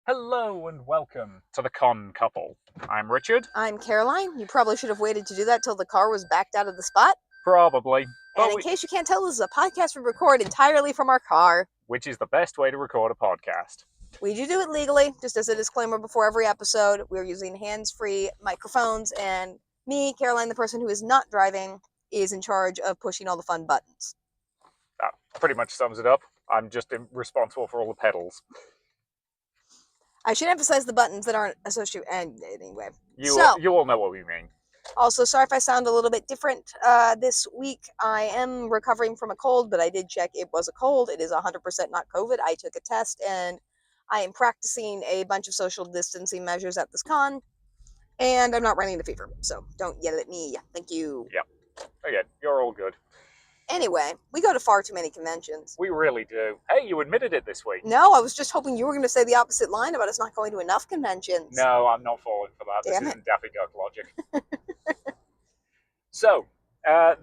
Hello and welcome to the Con Couple. I'm Richard. I'm Caroline. You probably should have waited to do that till the car was backed out of the spot. Probably. And in case you can't tell, this is a podcast we record entirely from our car. Which is the best way to record a podcast. We do it legally, just as a disclaimer before every episode. We're using hands-free microphones, and me, Caroline, the person who is not driving, is in charge of pushing all the fun buttons. That pretty much sums it up. I'm just responsible for all the pedals. I should emphasize the buttons that aren't associated. And anyway, You all know what we mean. Also, sorry if I sound a little bit different this week. I am recovering from a cold, but I did check it was a cold. It is 100% not COVID. I took a test, and I am practicing a bunch of social distancing measures at this con, and I'm not running the fever, so don't yell at me. Thank you. Yep. Okay, you're all good. Anyway, we go to far too many conventions. We really do. Hey, you admitted it this week. No, I was just hoping you were going to say the opposite line about us not going to enough conventions. No, I'm not falling for that. Damn this isn't Daffy Duck logic. So,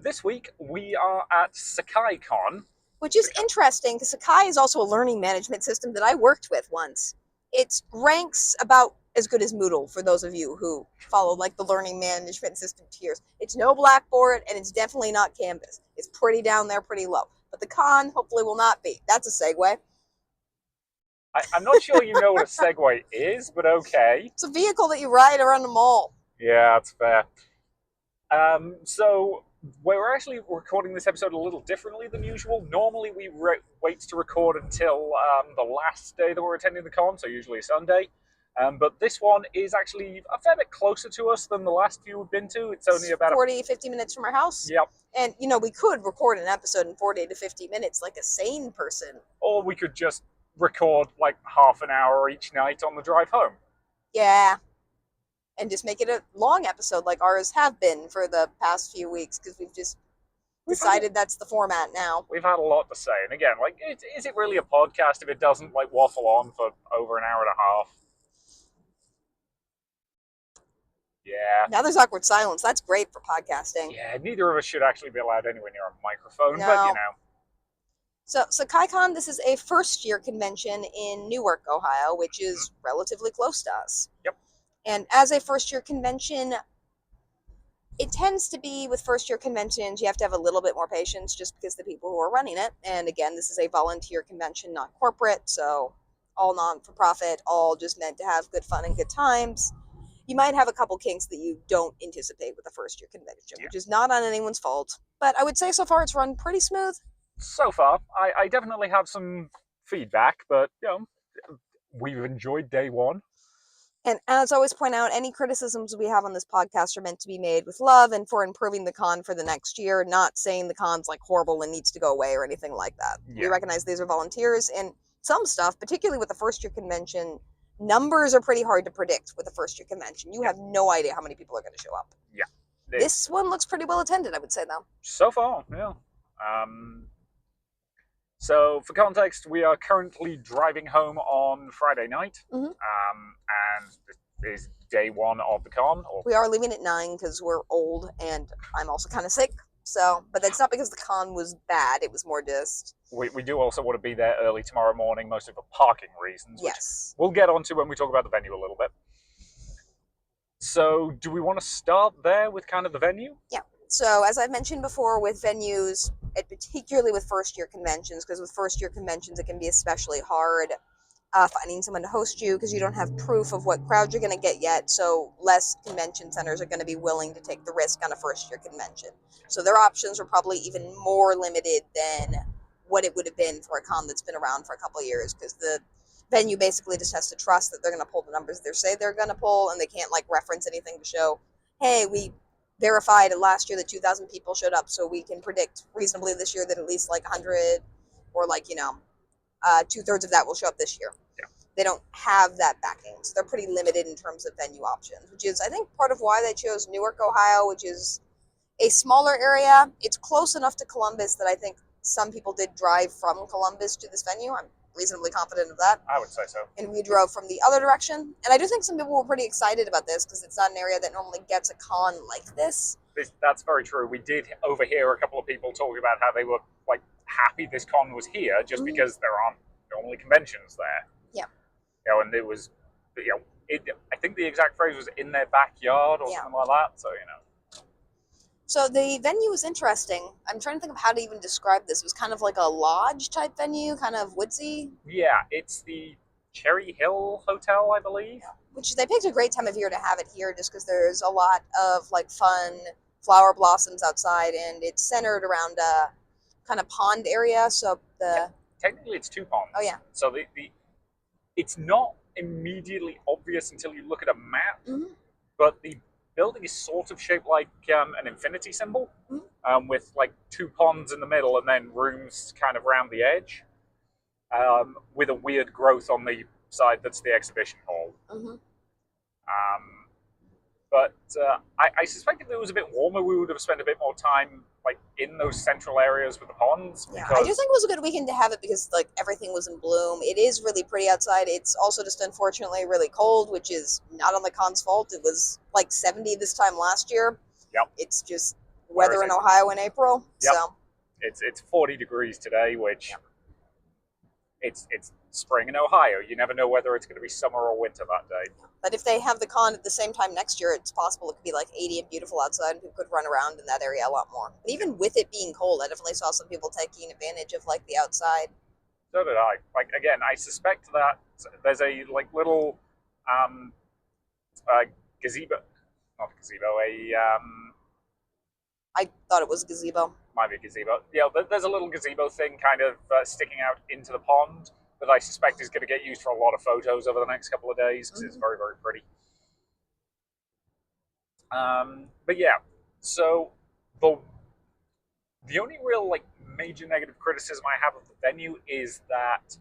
this week we are at SekaiCon. Which is interesting, because Sekai is also a learning management system that I worked with once. It ranks about as good as Moodle, for those of you who follow like the learning management system tiers. It's no Blackboard, and it's definitely not Canvas. It's pretty down there, pretty low. But the con hopefully will not be. That's a segue. I'm not sure you know what a Segway is, but okay. It's a vehicle that you ride around the mall. Yeah, that's fair. So we're actually recording this episode a little differently than usual. Normally we wait to record until the last day that we're attending the con, so usually a Sunday. But this one is actually a fair bit closer to us than the last few we've been to. It's only about 40, 50 minutes from our house. Yep. And, we could record an episode in 40 to 50 minutes like a sane person. Or we could just record like half an hour each night on the drive home. Yeah. And just make it a long episode like ours have been for the past few weeks, because we've just decided that's the format now. We've had a lot to say. And again, is it really a podcast if it doesn't waffle on for over an hour and a half? Yeah. Now there's awkward silence. That's great for podcasting. Yeah, neither of us should actually be allowed anywhere near a microphone, No. but So SekaiCon, this is a first-year convention in Newark, Ohio, which is relatively close to us. Yep. And as a first-year convention, it tends to be with first-year conventions, you have to have a little bit more patience just because the people who are running it. And again, this is a volunteer convention, not corporate, so all non-for-profit, all just meant to have good fun and good times. You might have a couple kinks that you don't anticipate with a first-year convention, which is not on anyone's fault. But I would say so far it's run pretty smooth. So far, I definitely have some feedback, but, we've enjoyed day one. And as I always point out, any criticisms we have on this podcast are meant to be made with love and for improving the con for the next year, not saying the con's horrible and needs to go away or anything like that. Yeah. We recognize these are volunteers, and some stuff, particularly with the first-year convention, numbers are pretty hard to predict with a first-year convention. You have no idea how many people are going to show up. Yeah. This one looks pretty well attended, I would say, though. So far, yeah. So, for context, we are currently driving home on Friday night, and this is day one of the con. We are leaving at 9 because we're old, and I'm also kind of sick. So, but that's not because the con was bad. It was more just... We do also want to be there early tomorrow morning, mostly for parking reasons. Yes. We'll get onto when we talk about the venue a little bit. So, do we want to start there with kind of the venue? Yeah. So, as I've mentioned before, with venues, and particularly with first-year conventions, because with first-year conventions it can be especially hard finding someone to host you, because you don't have proof of what crowd you're going to get yet, so less convention centers are going to be willing to take the risk on a first-year convention. So their options are probably even more limited than what it would have been for a con that's been around for a couple of years, because the venue basically just has to trust that they're going to pull the numbers they say they're going to pull, and they can't reference anything to show, hey, we verified last year that 2,000 people showed up, so we can predict reasonably this year that at least 100 or 2/3 of that will show up this year. Yeah. They don't have that backing, so they're pretty limited in terms of venue options, which is, I think, part of why they chose Newark, Ohio, which is a smaller area. It's close enough to Columbus that I think some people did drive from Columbus to this venue. I'm reasonably confident of that. I would say so. And we drove from the other direction. And I do think some people were pretty excited about this, because it's not an area that normally gets a con like this. That's very true. We did overhear a couple of people talking about how they were happy this con was here, just because there aren't normally conventions there. Yeah. And and it was, I think the exact phrase was in their backyard or something like that. So So the venue was interesting. I'm trying to think of how to even describe this. It was kind of like a lodge type venue, kind of woodsy. Yeah, it's the Cherry Hill Hotel, I believe. Which they picked a great time of year to have it here, just because there's a lot of like fun flower blossoms outside, and it's centered around a kind of pond area. So technically it's 2 ponds. Oh yeah. So it's not immediately obvious until you look at a map, but the building is sort of shaped like an infinity symbol, with like 2 ponds in the middle and then rooms kind of around the edge, with a weird growth on the side that's the exhibition hall. But I suspect if it was a bit warmer, we would have spent a bit more time like in those central areas with the ponds. Yeah, I do think it was a good weekend to have it because like everything was in bloom. It is really pretty outside. It's also just unfortunately really cold, which is not on the con's fault. It was like 70 this time last year. Yep. It's just weather in Ohio in April. Yep. So it's 40 degrees today, which it's spring in Ohio. You never know whether it's going to be summer or winter that day. But if they have the con at the same time next year, it's possible it could be like 80 and beautiful outside, and people could run around in that area a lot more. And even with it being cold, I definitely saw some people taking advantage of like the outside. So did I. Like again, I suspect that there's a like little gazebo, not a gazebo, I thought it was a gazebo. Might be a gazebo. Yeah, there's a little gazebo thing kind of sticking out into the pond that I suspect is going to get used for a lot of photos over the next couple of days because it's very, very pretty. But yeah, so the only real like major negative criticism I have of the venue is that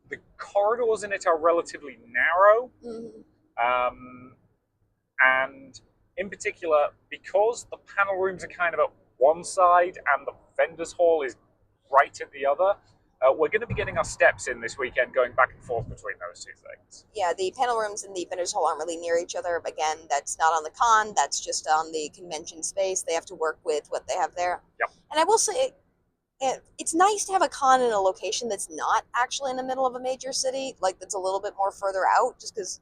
the corridors in it are relatively narrow, and in particular, because the panel rooms are kind of at one side and the vendors hall is right at the other, we're going to be getting our steps in this weekend, going back and forth between those two things. Yeah, the panel rooms and the vendors hall aren't really near each other. Again, that's not on the con. That's just on the convention space. They have to work with what they have there. Yep. And I will say, it's nice to have a con in a location that's not actually in the middle of a major city, like that's a little bit more further out, just because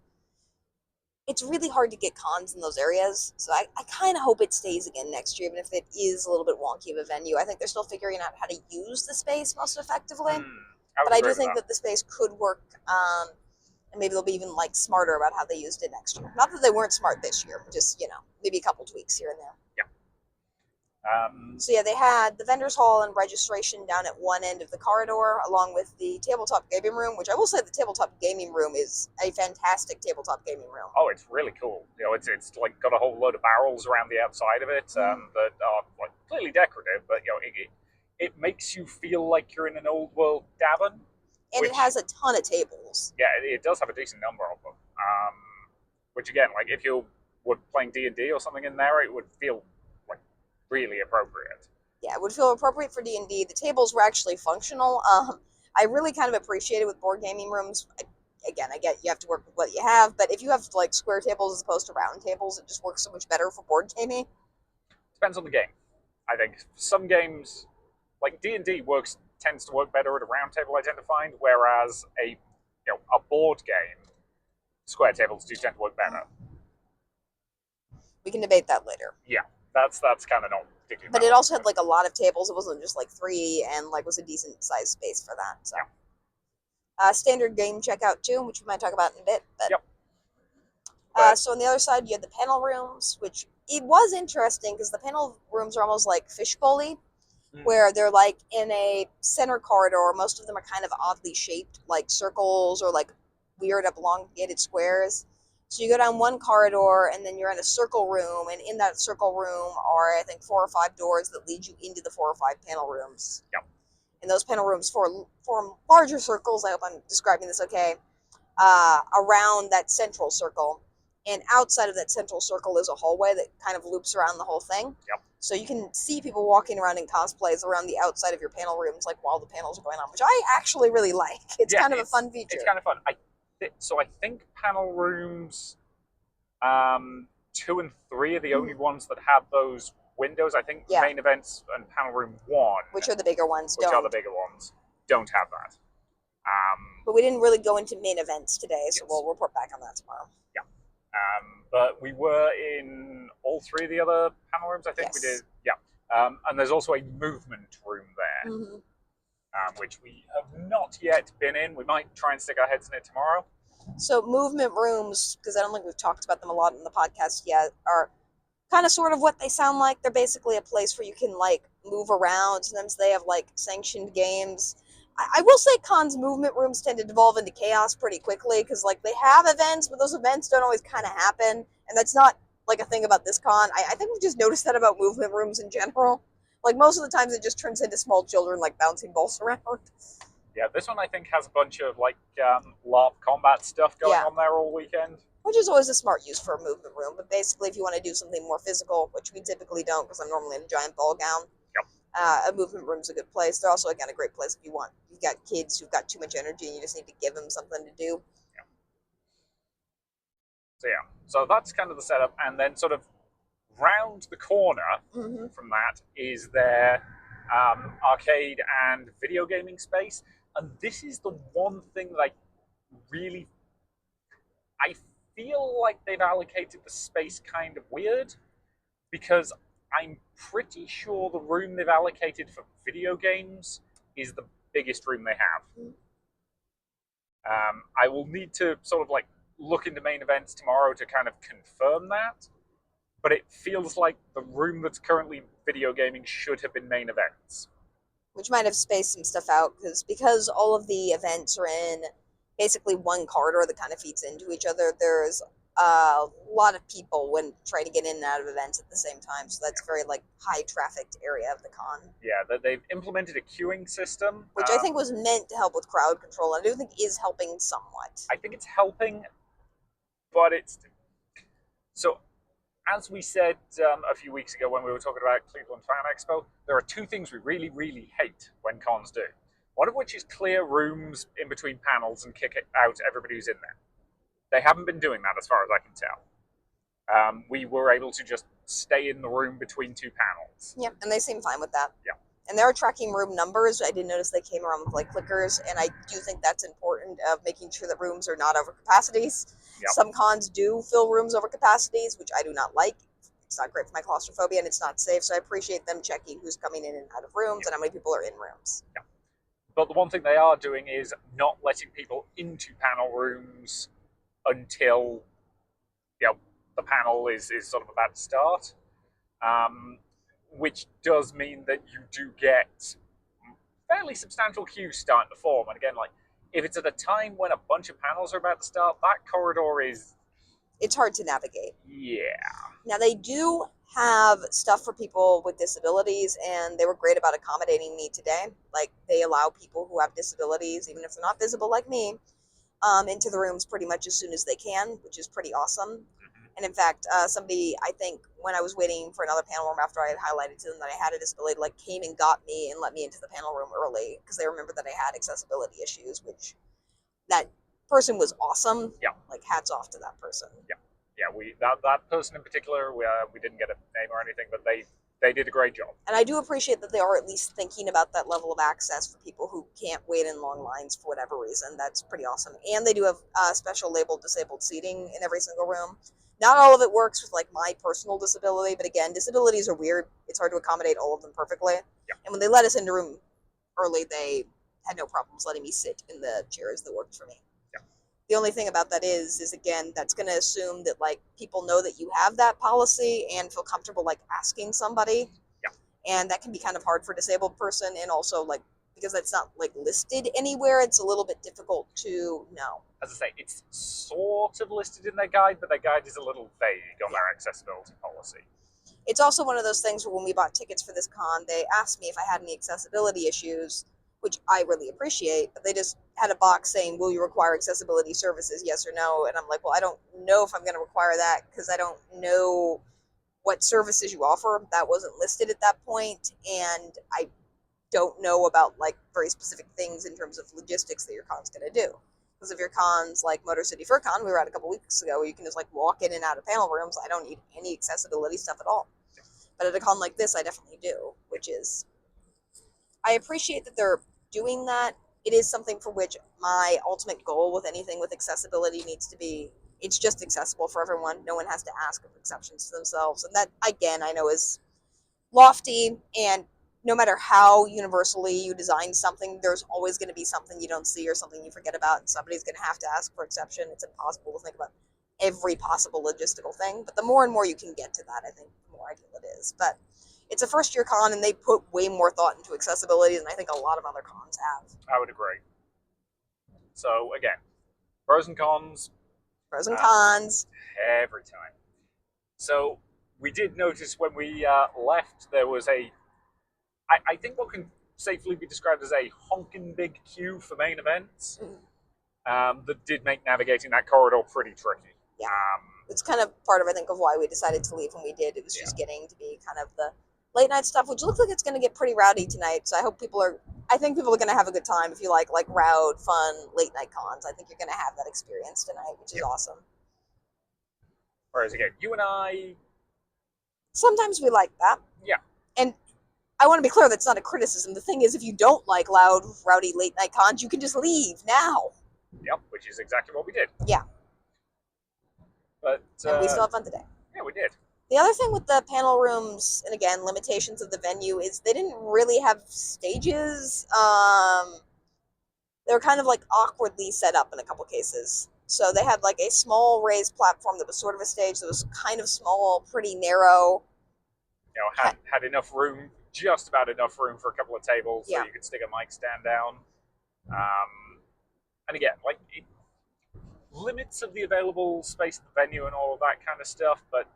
it's really hard to get cons in those areas. So I kind of hope it stays again next year, even if it is a little bit wonky of a venue. I think they're still figuring out how to use the space most effectively. But I do think that the space could work, and maybe they'll be even like smarter about how they used it next year. Not that they weren't smart this year, just maybe a couple tweaks here and there. Yeah. So yeah, they had the vendors hall and registration down at one end of the corridor, along with the tabletop gaming room, which I will say the tabletop gaming room is a fantastic tabletop gaming room. Oh, it's really cool. It's like got a whole load of barrels around the outside of it that are like clearly decorative, but it makes you feel like you're in an old world tavern. And it has a ton of tables. Yeah, it does have a decent number of them. Which again, like if you were playing D&D or something in there, it would feel like really appropriate. Yeah, it would feel appropriate for D&D. The tables were actually functional. I really kind of appreciated with board gaming rooms. Again, I get you have to work with what you have, but if you have like square tables as opposed to round tables, it just works so much better for board gaming. Depends on the game. I think some games, like D&D, tends to work better at a round table, I tend to find, whereas a board game, square tables do tend to work better. We can debate that later. Yeah, that's kind of not particularly. But it also had like a lot of tables. It wasn't just like 3, and like was a decent sized space for that. So, standard game checkout too, which we might talk about in a bit. But so on the other side, you had the panel rooms, which it was interesting because the panel rooms are almost like fishbowl-y, where they're like in a center corridor. Most of them are kind of oddly shaped, like circles or like weird elongated squares. So you go down one corridor and then you're in a circle room, and in that circle room are, I think, 4 or 5 doors that lead you into the 4 or 5 panel rooms. Yep. And those panel rooms form larger circles, I hope I'm describing this okay, around that central circle. And outside of that central circle is a hallway that kind of loops around the whole thing. Yep. So you can see people walking around in cosplays around the outside of your panel rooms, like while the panels are going on, which I actually really like. It's kind of a fun feature. It's kind of fun. So I think panel rooms 2 and 3 are the only ones that have those windows. I think main events and panel room 1, which are the bigger ones, don't have that. But we didn't really go into main events today, so Yes. we'll report back on that tomorrow. Yeah. But we were in all three of the other panel rooms, I think we Yes. did. Yeah. And there's also a movement room there, Mm-hmm. which we have not yet been in. We might try and stick our heads in it tomorrow. So movement rooms, because I don't think we've talked about them a lot in the podcast yet, are kind of sort of what they sound like. They're basically a place where you can like move around. Sometimes they have like sanctioned games. I will say cons movement rooms tend to devolve into chaos pretty quickly because like they have events, but those events don't always kind of happen, and that's not like a thing about this con. I think we've just noticed that about movement rooms in general. Like most of the times, it just turns into small children like bouncing balls around. Yeah, this one I think has a bunch of like LARP combat stuff going Yeah. on there all weekend. Which is always a smart use for a movement room. But basically, if you want to do something more physical, which we typically don't because I'm normally in a giant ball gown, Yep. a movement room's a good place. They're also, again, a great place if you've got kids who've got too much energy and you just need to give them something to do. Yeah. So that's kind of the setup. And then sort of round the corner Mm-hmm. from that is their arcade and video gaming space. And this is the one thing that I feel like they've allocated the space kind of weird because I'm pretty sure the room they've allocated for video games is the biggest room they have. I will need to sort of like look into main events tomorrow to kind of confirm that, but it feels like the room that's currently video gaming should have been main events. Which might have spaced some stuff out because all of the events are in basically one corridor that kind of feeds into each other. There's a lot of people when trying to get in and out of events at the same time, so that's a very like high trafficked area of the con. Yeah, they've implemented a queuing system, which I think was meant to help with crowd control. I do think is helping somewhat. I think it's helping, but it's so. As we said a few weeks ago when we were talking about Cleveland Fan Expo, there are two things we really, really hate when cons do. One of which is clear rooms in between panels and kick out everybody who's in there. They haven't been doing that as far as I can tell. We were able to just stay in the room between two panels. Yeah, and they seem fine with that. Yeah. And they're tracking room numbers. I did notice they came around with like clickers, and I do think that's important of making sure that rooms are not over capacities. Yep. Some cons do fill rooms over capacities, which I do not like. It's not great for my claustrophobia, and it's not safe. So I appreciate them checking who's coming in and out of rooms and how many people are in rooms. Yeah. But the one thing they are doing is not letting people into panel rooms until the panel is sort of about to start. Which does mean that you do get fairly substantial queues starting to form. And again, like if it's at a time when a bunch of panels are about to start, that corridor is It's hard to navigate. Yeah. Now they do have stuff for people with disabilities, and they were great about accommodating me today. Like they allow people who have disabilities, even if they're not visible like me, into the rooms pretty much as soon as they can, which is pretty awesome. And in fact, somebody, I think, when I was waiting for another panel room after I had highlighted to them that I had a disability, like came and got me and let me into the panel room early because they remembered that I had accessibility issues, which that person was awesome. Yeah. Like hats off to that person. Yeah, that person in particular, we didn't get a name or anything, but they did a great job. And I do appreciate that they are at least thinking about that level of access for people who can't wait in long lines for whatever reason. That's pretty awesome. And they do have special labeled disabled seating in every single room. Not all of it works with like my personal disability, but again, disabilities are weird. It's hard to accommodate all of them perfectly. Yeah. And when they let us into room early, they had no problems letting me sit in the chairs that worked for me. Yeah. The only thing about that is again, that's going to assume that like people know that you have that policy and feel comfortable like asking somebody. Yeah. And that can be kind of hard for a disabled person, and also like because that's not like listed anywhere, it's a little bit difficult to know. As I say, it's sort of listed in their guide, but their guide is a little vague on their accessibility policy. It's also one of those things where when we bought tickets for this con, they asked me if I had any accessibility issues, which I really appreciate, but they just had a box saying, will you require accessibility services, yes or no? And I'm like, well, I don't know if I'm going to require that because I don't know what services you offer. That wasn't listed at that point, and I don't know about like very specific things in terms of logistics that your con's going to do. Because if your con's like Motor City Fur Con, we were at a couple weeks ago, where you can just like walk in and out of panel rooms. I don't need any accessibility stuff at all. But at a con like this, I definitely do, which is, I appreciate that they're doing that. It is something for which my ultimate goal with anything with accessibility needs to be, it's just accessible for everyone. No one has to ask of exceptions to themselves. And that, again, I know is lofty, and no matter how universally you design something, there's always going to be something you don't see or something you forget about, and somebody's going to have to ask for exception. It's impossible to think about every possible logistical thing, but the more and more you can get to that, I think the more ideal it is. But it's a first year con, and they put way more thought into accessibility than I think a lot of other cons have. I would agree. So again, pros and cons. Pros and cons. Every time. So we did notice when we left, there was I think what can safely be described as a honking big queue for main events that did make navigating that corridor pretty tricky. Yeah. It's kind of part of, I think, of why we decided to leave when we did. It was just getting to be kind of the late night stuff, which looks like it's going to get pretty rowdy tonight. So I think people are going to have a good time if you like rowd, fun, late night cons. I think you're going to have that experience tonight, which is awesome. Whereas again, you and I, sometimes we like that. Yeah. And I want to be clear, that's not a criticism. The thing is, if you don't like loud, rowdy late night cons, you can just leave now. Yep, which is exactly what we did. Yeah. But and we still have fun today. Yeah, we did. The other thing with the panel rooms, and again, limitations of the venue, is they didn't really have stages. They were kind of like awkwardly set up in a couple cases. So they had like a small raised platform that was sort of a stage that was kind of small, pretty narrow. You know, had enough room, just about enough room for a couple of tables, so you could stick a mic stand down. And again, like limits of the available space at the venue and all of that kind of stuff, but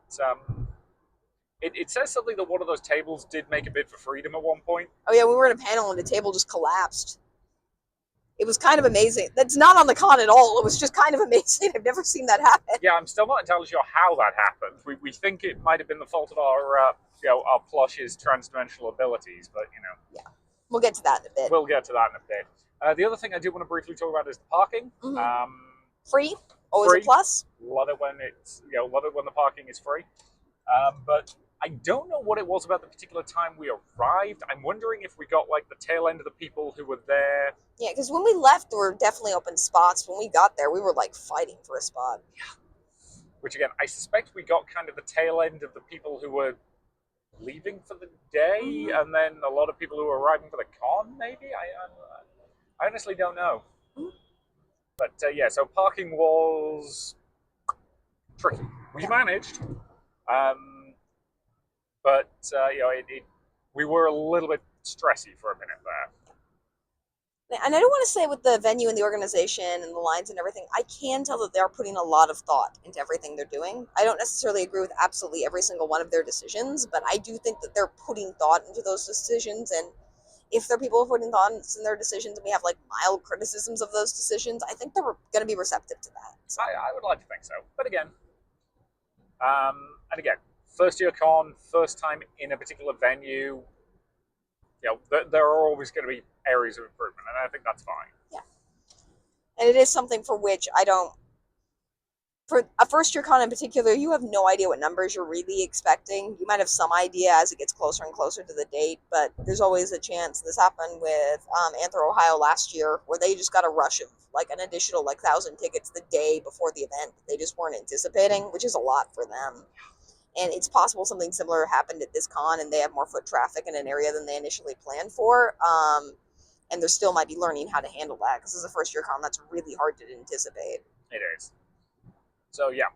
it says something that one of those tables did make a bid for freedom at one point. Oh yeah, we were in a panel and the table just collapsed. It was kind of amazing. That's not on the con at all. It was just kind of amazing. I've never seen that happen. Yeah, I'm still not entirely sure how that happened. We think it might have been the fault of our our plush's transdimensional abilities, but Yeah, we'll get to that in a bit. We'll get to that in a bit. The other thing I do want to briefly talk about is the parking. Mm-hmm. Free, always free. A plus. Love it when it's love it when the parking is free. But I don't know what it was about the particular time we arrived. I'm wondering if we got like the tail end of the people who were there. Yeah, because when we left, there were definitely open spots. When we got there, we were like fighting for a spot. Yeah. Which again, I suspect we got kind of the tail end of the people who were leaving for the day, and then a lot of people who were arriving for the con. Maybe I honestly don't know. But yeah, so parking was tricky. We managed. But we were a little bit stressy for a minute there. And I don't want to say with the venue and the organization and the lines and everything, I can tell that they're putting a lot of thought into everything they're doing. I don't necessarily agree with absolutely every single one of their decisions, but I do think that they're putting thought into those decisions. And if there are people putting thought in their decisions and we have like mild criticisms of those decisions, I think they're going to be receptive to that. So. I would like to think so. But again, first year con, first time in a particular venue, there are always going to be areas of improvement, and I think that's fine. Yeah. And it is something for which for a first year con in particular, you have no idea what numbers you're really expecting. You might have some idea as it gets closer and closer to the date, but there's always a chance. This happened with Newark Ohio last year, where they just got a rush of like an additional 1,000 tickets the day before the event. They just weren't anticipating, which is a lot for them. And it's possible something similar happened at this con and they have more foot traffic in an area than they initially planned for. And they still might be learning how to handle that, because as a first year con, that's really hard to anticipate. It is. So yeah,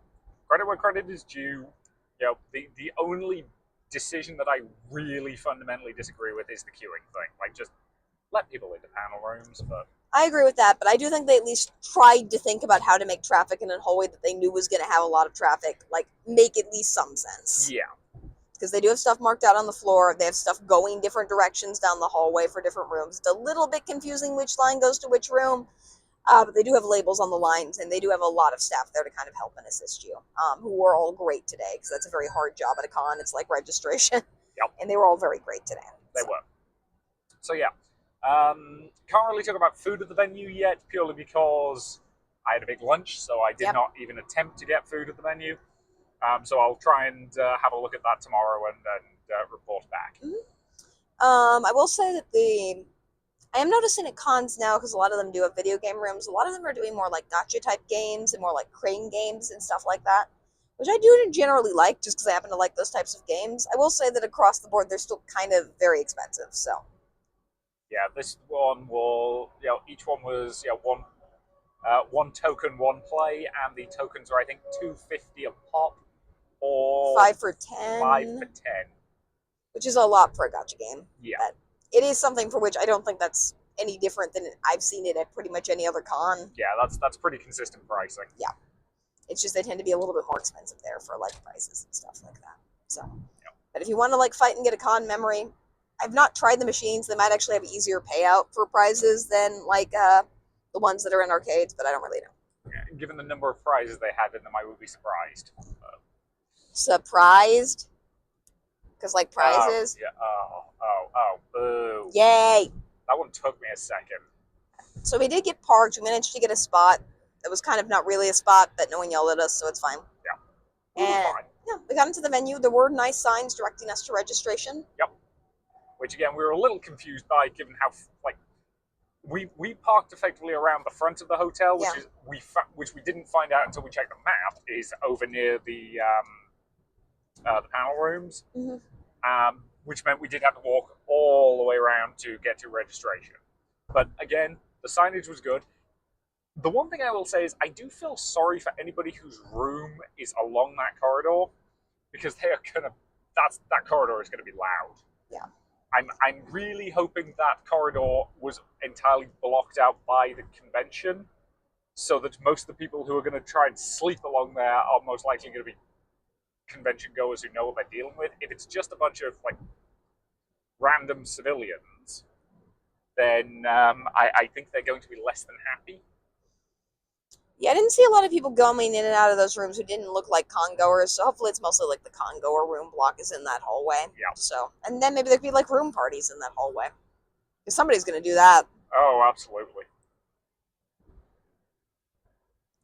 credit where credit is due. The only decision that I really fundamentally disagree with is the queuing thing. Like, just let people into panel rooms, but... I agree with that, but I do think they at least tried to think about how to make traffic in a hallway that they knew was going to have a lot of traffic, like, make at least some sense. Yeah. Because they do have stuff marked out on the floor. They have stuff going different directions down the hallway for different rooms. It's a little bit confusing which line goes to which room, but they do have labels on the lines, and they do have a lot of staff there to kind of help and assist you, who were all great today, because that's a very hard job at a con. It's like registration. Yep. And they were all very great today. They were. So yeah. Can't really talk about food at the venue yet, purely because I had a big lunch, so I did not even attempt to get food at the venue. So I'll try and have a look at that tomorrow and report back. Mm-hmm. I will say that the I am noticing at cons now, because a lot of them do have video game rooms, a lot of them are doing more like gacha type games and more like crane games and stuff like that, which I do generally like just because I happen to like those types of games. I will say that across the board, they're still kind of very expensive. So, Yeah, this one will, each one was, one token, one play, and the tokens are, I think, 250 a pop, or 5 for 10. 5 for 10. Which is a lot for a gacha game. Yeah. But it is something for which I don't think that's any different than I've seen it at pretty much any other con. Yeah, that's pretty consistent pricing. Yeah. It's just they tend to be a little bit more expensive there for like prices and stuff like that. So, but if you want to like fight and get a con memory, I've not tried the machines. They might actually have easier payout for prizes than like the ones that are in arcades, but I don't really know. Yeah, given the number of prizes they had in them, I would be surprised. Surprised? Because like prizes? Yeah. Boo. Yay! That one took me a second. So we did get parked. We managed to get a spot. It was kind of not really a spot, but no one yelled at us, so it's fine. Yeah. And Fine. yeah, we got into the venue. There were nice signs directing us to registration. Yep. Which again, we were a little confused by, given how we parked effectively around the front of the hotel, which we didn't find out until we checked the map is over near the panel rooms, which meant we did have to walk all the way around to get to registration. But again, the signage was good. The one thing I will say is I do feel sorry for anybody whose room is along that corridor, because they are that corridor is gonna be loud. Yeah. I'm really hoping that corridor was entirely blocked out by the convention, so that most of the people who are going to try and sleep along there are most likely going to be convention goers who know what they're dealing with. If it's just a bunch of like random civilians, then I think they're going to be less than happy. Yeah, I didn't see a lot of people going in and out of those rooms who didn't look like con goers, so hopefully it's mostly like the con goer room block is in that hallway. Yeah. So, and then maybe there could be like room parties in that hallway. Because somebody's going to do that. Oh, absolutely.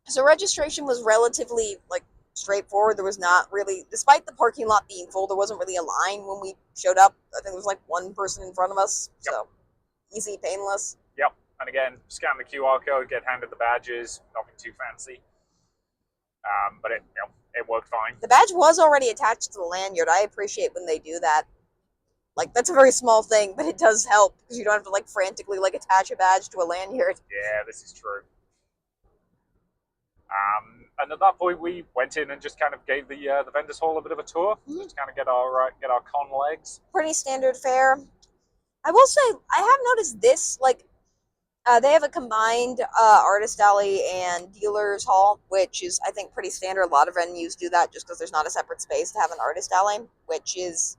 So registration was relatively like straightforward. There was not really, despite the parking lot being full, there wasn't really a line when we showed up. I think there was like one person in front of us. Yep. So easy, painless. Yep. And again, scan the QR code, get handed the badges. Nothing too fancy. But it worked fine. The badge was already attached to the lanyard. I appreciate when they do that. Like, that's a very small thing, but it does help because you don't have to like frantically like attach a badge to a lanyard. Yeah, this is true. And at that point, we went in and just kind of gave the vendors hall a bit of a tour, just to kind of get our con legs. Pretty standard fare. I will say, I have noticed this, like, they have a combined artist alley and dealer's hall, which is, I think, pretty standard. A lot of venues do that just because there's not a separate space to have an artist alley, which is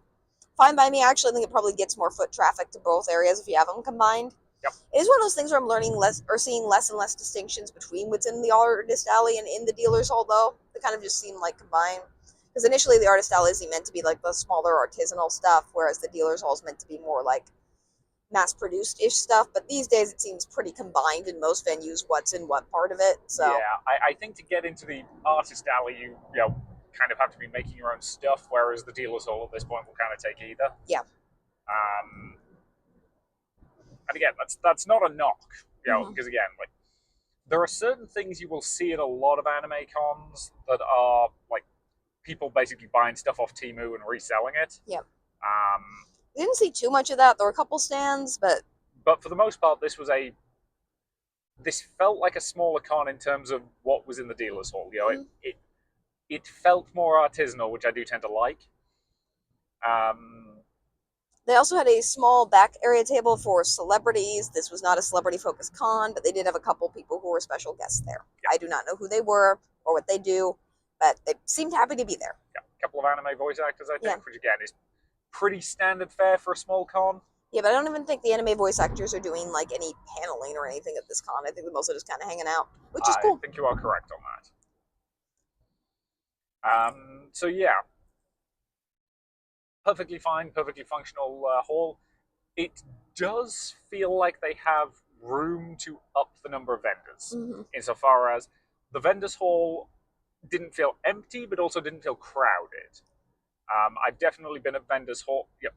fine by me. I actually think it probably gets more foot traffic to both areas if you have them combined. Yep. It is one of those things where I'm learning less or seeing less and less distinctions between what's in the artist alley and in the dealer's hall, though. They kind of just seem like combined. Because initially the artist alley is meant to be like the smaller artisanal stuff, whereas the dealer's hall is meant to be more like mass-produced-ish stuff, but these days it seems pretty combined in most venues what's in what part of it. So yeah, I think to get into the artist alley, you kind of have to be making your own stuff, whereas the dealer's hall at this point will kind of take either. Yeah. And again, that's not a knock, because again, like there are certain things you will see at a lot of anime cons that are like people basically buying stuff off Temu and reselling it. Yep. Didn't see too much of that. There were a couple stands, but for the most part, this felt like a smaller con in terms of what was in the dealer's hall. It felt more artisanal, which I do tend to like. They also had a small back area table for celebrities. This was not a celebrity-focused con, but they did have a couple people who were special guests there. Yeah. I do not know who they were or what they do, but they seemed happy to be there. Yeah, a couple of anime voice actors, I think, which again is pretty standard fare for a small con. Yeah, but I don't even think the anime voice actors are doing like any paneling or anything at this con. I think they're mostly just kind of hanging out, which is cool. I think you are correct on that. So yeah, perfectly fine, perfectly functional hall. It does feel like they have room to up the number of vendors, insofar as the vendors hall didn't feel empty, but also didn't feel crowded. I've definitely been at vendors hall. Yep.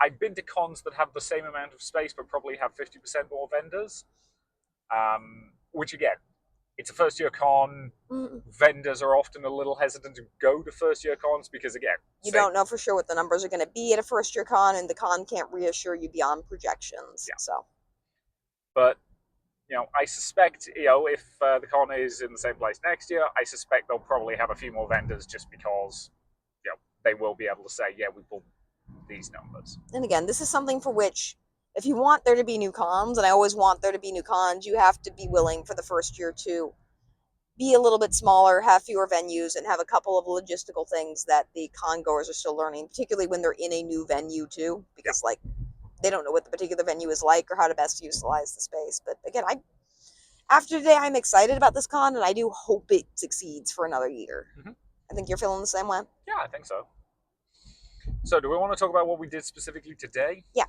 I've been to cons that have the same amount of space but probably have 50% more vendors. Which again, it's a first year con. Vendors are often a little hesitant to go to first year cons because again, you don't know for sure what the numbers are going to be at a first year con, and the con can't reassure you beyond projections. Yeah. So, but I suspect if the con is in the same place next year, I suspect they'll probably have a few more vendors just because they will be able to say, yeah, we pulled these numbers. And again, this is something for which, if you want there to be new cons, and I always want there to be new cons, you have to be willing for the first year to be a little bit smaller, have fewer venues, and have a couple of logistical things that the con goers are still learning, particularly when they're in a new venue too, because they don't know what the particular venue is like or how to best utilize the space. But again, after today, I'm excited about this con, and I do hope it succeeds for another year. I think you're feeling the same way. Yeah, I think so. So, do we want to talk about what we did specifically today? Yeah.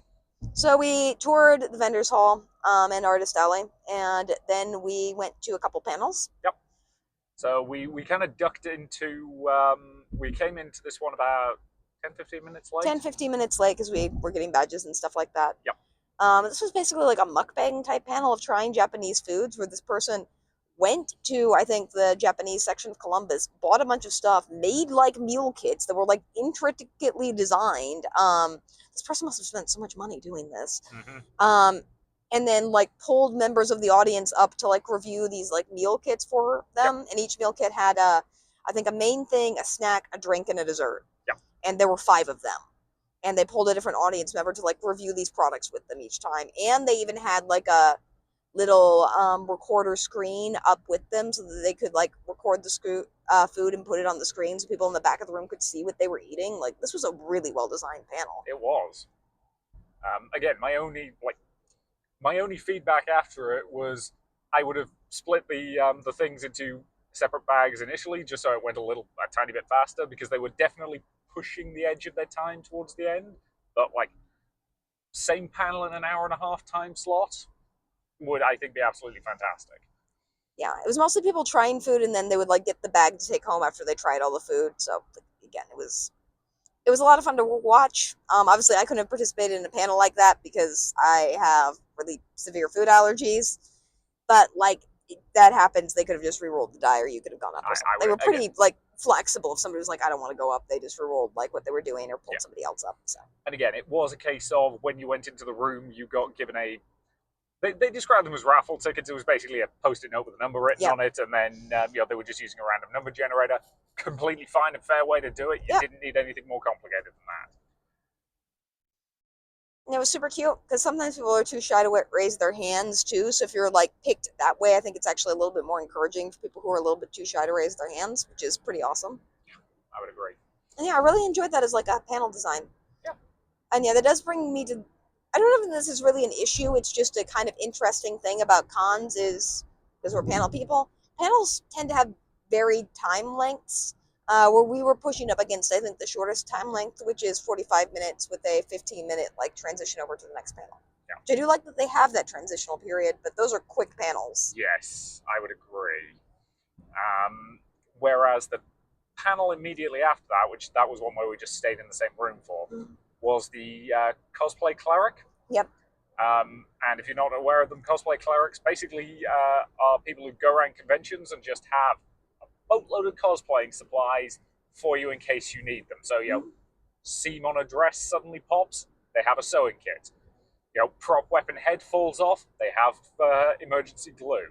So we toured the vendors hall and artist alley, and then we went to a couple panels. Yep. So we kind of ducked into, we came into this one about 10-15 minutes late. 10-15 minutes late because we were getting badges and stuff like that. Yep. This was basically like a mukbang type panel of trying Japanese foods, where this person went to, I think, the Japanese section of Columbus, bought a bunch of stuff, made like meal kits that were like intricately designed. This person must have spent so much money doing this. And then like pulled members of the audience up to like review these like meal kits for them. Yep. And each meal kit had I think a main thing, a snack, a drink, and a dessert. Yep. And there were 5 of them. And they pulled a different audience member to like review these products with them each time. And they even had like a little recorder screen up with them so that they could like record the food and put it on the screen so people in the back of the room could see what they were eating. Like, this was a really well designed panel. It was. Again, my only feedback after it was I would have split the things into separate bags initially, just so it went a tiny bit faster, because they were definitely pushing the edge of their time towards the end. But like, same panel in an hour-and-a-half time slot would, I think, be absolutely fantastic. Yeah, it was mostly people trying food, and then they would like get the bag to take home after they tried all the food. So again, it was a lot of fun to watch. Obviously, I couldn't have participated in a panel like that because I have really severe food allergies. But like, that happens. They could have just re-rolled the die, or you could have gone up. They were pretty like flexible. If somebody was like, "I don't want to go up," they just re-rolled like what they were doing, or pulled somebody else up. So. And again, it was a case of when you went into the room, you got given a. They described them as raffle tickets. It was basically a post-it note with a number written on it, and then they were just using a random number generator. Completely fine and fair way to do it. You didn't need anything more complicated than that. And it was super cute because sometimes people are too shy to raise their hands too. So if you're like picked that way, I think it's actually a little bit more encouraging for people who are a little bit too shy to raise their hands, which is pretty awesome. Yeah, I would agree. And yeah, I really enjoyed that as like a panel design. Yeah. And yeah, that does bring me to. I don't know if this is really an issue. It's just a kind of interesting thing about cons is, because we're panel people, panels tend to have varied time lengths, where we were pushing up against, I think, the shortest time length, which is 45 minutes with a 15-minute like transition over to the next panel. Yeah. Which I do like that they have that transitional period, but those are quick panels. Yes, I would agree. Whereas the panel immediately after that was one where we just stayed in the same room for, was the cosplay cleric. Yep. And if you're not aware of them, cosplay clerics basically are people who go around conventions and just have a boatload of cosplaying supplies for you in case you need them. So, seam on a dress suddenly pops, they have a sewing kit. Prop weapon head falls off, they have emergency glue.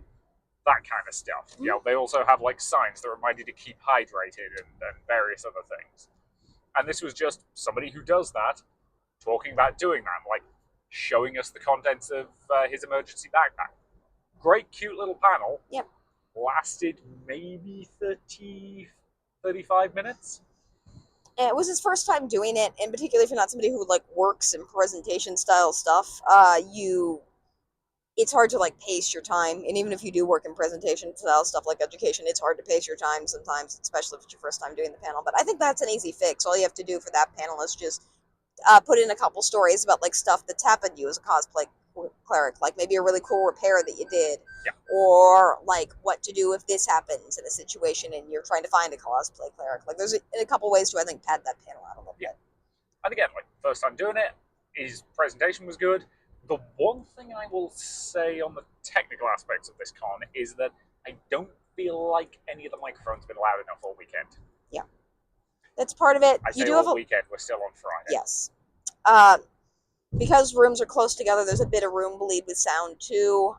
That kind of stuff. They also have like signs that remind you to keep hydrated and various other things. And this was just somebody who does that, talking about doing that, like showing us the contents of his emergency backpack. Great, cute little panel. Yep. Lasted maybe 35 minutes. And it was his first time doing it, and particularly if you're not somebody who like works in presentation style stuff, it's hard to like pace your time. And even if you do work in presentation style stuff like education, it's hard to pace your time sometimes, especially if it's your first time doing the panel. But I think that's an easy fix. All you have to do for that panel is just put in a couple stories about like stuff that's happened to you as a cosplay cleric, like maybe a really cool repair that you did, or like what to do if this happens in a situation and you're trying to find a cosplay cleric. Like there's a couple ways to, I think, pad that panel out a little bit. And again, like first time doing it, his presentation was good. The one thing I will say on the technical aspects of this con is that I don't feel like any of the microphones have been loud enough all weekend. Yeah, that's part of it. I You say do all have a weekend. We're still on Friday. yes. Because rooms are close together, there's a bit of room bleed with sound too.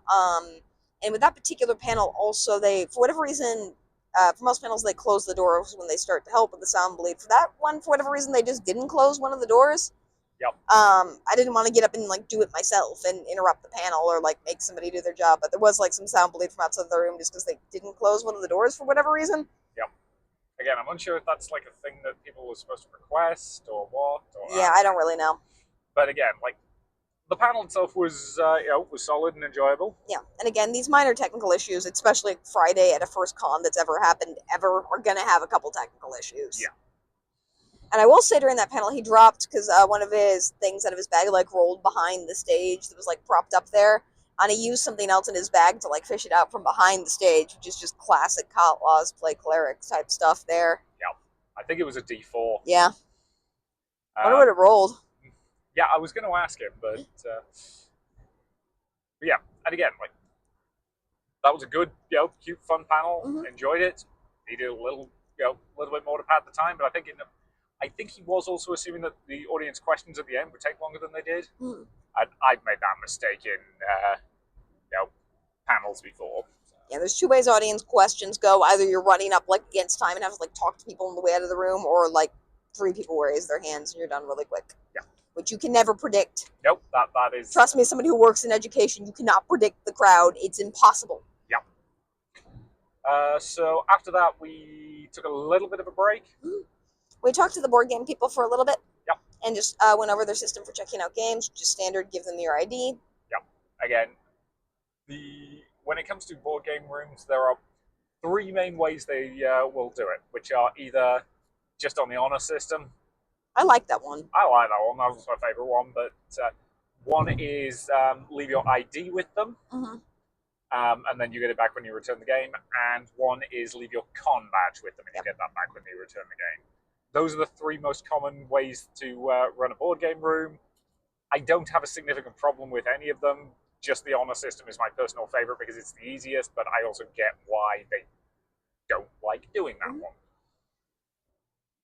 And with that particular panel, also they, for whatever reason, for most panels they close the doors when they start to help with the sound bleed. For that one, for whatever reason, they just didn't close one of the doors. Yep. I didn't want to get up and like do it myself and interrupt the panel or like make somebody do their job, but there was like some sound bleed from outside the room just because they didn't close one of the doors for whatever reason. Yep. Again, I'm unsure if that's like a thing that people were supposed to request or what. Or, Yeah, I don't really know. But again, like the panel itself was, was solid and enjoyable. Yeah, and again, these minor technical issues, especially Friday at a first con that's ever happened ever, are going to have a couple technical issues. Yeah. And I will say during that panel, he dropped, because one of his things out of his bag, like, rolled behind the stage that was, like, propped up there, and he used something else in his bag to, like, fish it out from behind the stage, which is just classic Outlaws play cleric type stuff there. Yeah. I think it was a D4. Yeah. I wonder what it rolled. Yeah, I was going to ask him, but yeah. And again, like, that was a good, cute, fun panel. Mm-hmm. Enjoyed it. Needed a little, little bit more to pad the time, but I think he was also assuming that the audience questions at the end would take longer than they did. Mm. I've made that mistake in, panels before. So. Yeah, there's two ways audience questions go. Either you're running up like against time and have to like talk to people on the way out of the room, or like 3 people raise their hands and you're done really quick. Yeah. Which you can never predict. Nope, that is... Trust me, as somebody who works in education, you cannot predict the crowd. It's impossible. Yeah. So after that, we took a little bit of a break. Mm. We talked to the board game people for a little bit. Yep. And just went over their system for checking out games. Just standard, give them your ID. Yep. Again, when it comes to board game rooms, there are 3 main ways they will do it, which are either just on the honor system. I like that one. I like that one. That was my favorite one. But one is leave your ID with them, and then you get it back when you return the game. And one is leave your con badge with them, and you get that back when you return the game. Those are the 3 most common ways to run a board game room. I don't have a significant problem with any of them. Just the honor system is my personal favorite because it's the easiest, but I also get why they don't like doing that one.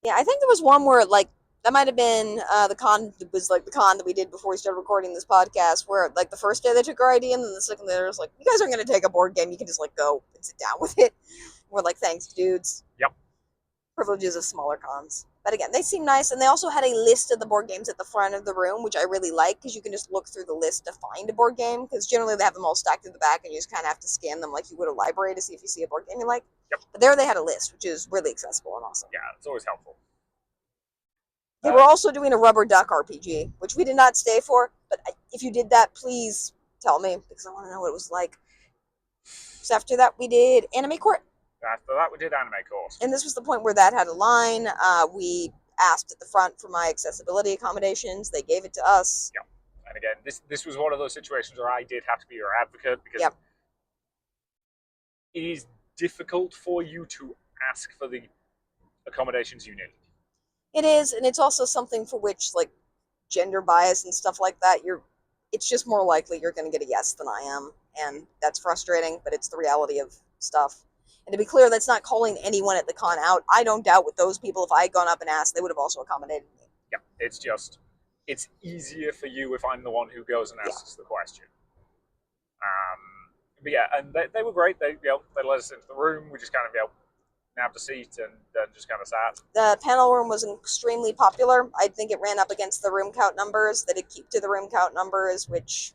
Yeah, I think there was one where, like, that might have been the con that we did before we started recording this podcast, where, like, the first day they took our ID, and then the second day they was like, you guys aren't going to take a board game, you can just, like, go and sit down with it. We're like, thanks, dudes. Yep. Privileges of smaller cons. But again, they seem nice, and they also had a list of the board games at the front of the room, which I really like, because you can just look through the list to find a board game, because generally they have them all stacked in the back, and you just kind of have to scan them like you would a library to see if you see a board game you like. Yep. But there they had a list, which is really accessible and awesome. Yeah, it's always helpful. They were also doing a rubber duck RPG, which we did not stay for, but if you did that, please tell me, because I want to know what it was like. So after that, we did Anime Court. After that, we did Anime Court. And this was the point where that had a line. We asked at the front for my accessibility accommodations. They gave it to us. Yep. And again, this was one of those situations where I did have to be your advocate, because it is difficult for you to ask for the accommodations you need. It is, and it's also something for which, like, gender bias and stuff like that, it's just more likely you're going to get a yes than I am, and that's frustrating, but it's the reality of stuff. And to be clear, that's not calling anyone at the con out. I don't doubt with those people, if I had gone up and asked, they would have also accommodated me. Yeah, it's easier for you if I'm the one who goes and asks the question. But yeah, and they were great. They let us into the room. We just kind of nabbed a seat and just kind of sat. The panel room was extremely popular. I think it ran up against the room count numbers. They did keep to the room count numbers, which,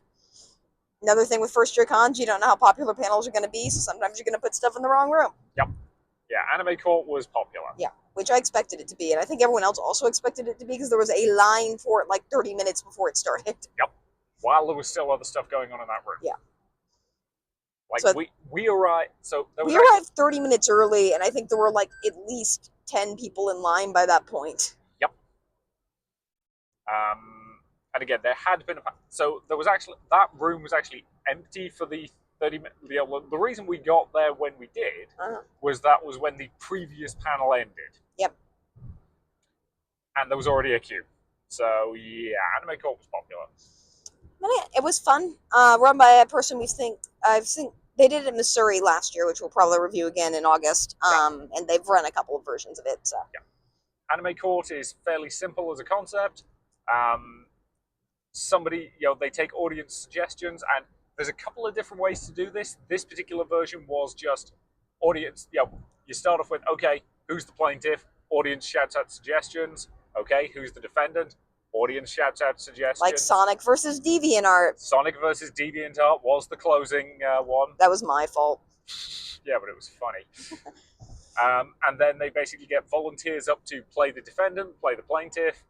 another thing with first year cons, you don't know how popular panels are going to be, so sometimes you're going to put stuff in the wrong room. Yep. Yeah, Anime Court was popular. Yeah, which I expected it to be, and I think everyone else also expected it to be, because there was a line for it like 30 minutes before it started. Yep. While there was still other stuff going on in that room. Yeah. Like, so we arrived, so there was we arrived 30 minutes early, and I think there were like at least 10 people in line by that point. Yep. And again, there had been so there was actually, that room was actually empty for the 30 minutes. The reason we got there when we did was when the previous panel ended. Yep. And there was already a queue. So yeah, Anime Court was popular. It was fun. Run by a person I've seen. They did it in Missouri last year, which we'll probably review again in August. And they've run a couple of versions of it. So Yeah. Anime Court is fairly simple as a concept. They take audience suggestions, and there's a couple of different ways to do this. This particular version was just audience. You start off with, okay, who's the plaintiff? Audience shouts out suggestions. Okay, who's the defendant? Audience shouts out suggestions. like Sonic versus DeviantArt. Sonic versus DeviantArt was the closing one. That was my fault. Yeah, but it was funny. And then they basically get volunteers up to play the defendant, play the plaintiff,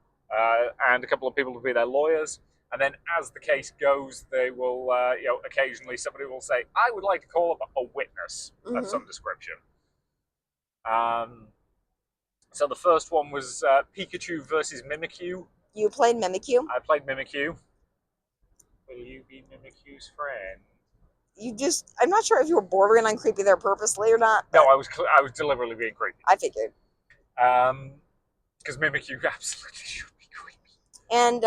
and a couple of people to be their lawyers. And then as the case goes, they will, occasionally somebody will say, I would like to call up a witness of some description. So the first one was Pikachu versus Mimikyu. You played Mimikyu? I played Mimikyu. Will you be Mimikyu's friend? I'm not sure if you were bordering on creepy there purposely or not. No, I was deliberately being creepy. I figured. Because Mimikyu absolutely should be creepy. And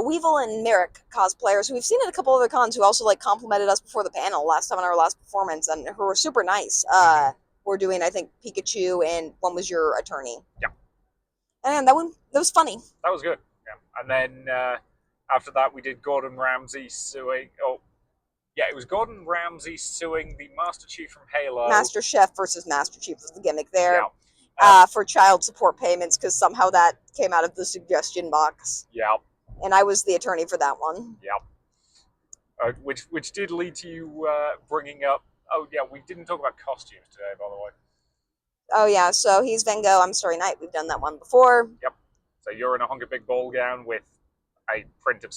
Weevil and Merrick cosplayers, who we've seen at a couple other cons, who also complimented us before the panel last time on our last performance, and who were super nice. We're doing, I think, Pikachu, and one was your attorney. Yeah. And that was funny. That was good. Yeah. And then after that, we did Gordon Ramsay suing. Oh, yeah, it was Gordon Ramsay suing the Master Chief from Halo. Master Chef versus Master Chief was the gimmick there. Yeah. For child support payments, because somehow that came out of the suggestion box. Yeah. And I was the attorney for that one. Yeah. Which did lead to you bringing up. Oh yeah, we didn't talk about costumes today, by the way. Oh yeah, so he's Van Gogh. I'm Starry Night. We've done that one before. Yep. So you're in a Hunker Big Ball gown with a print of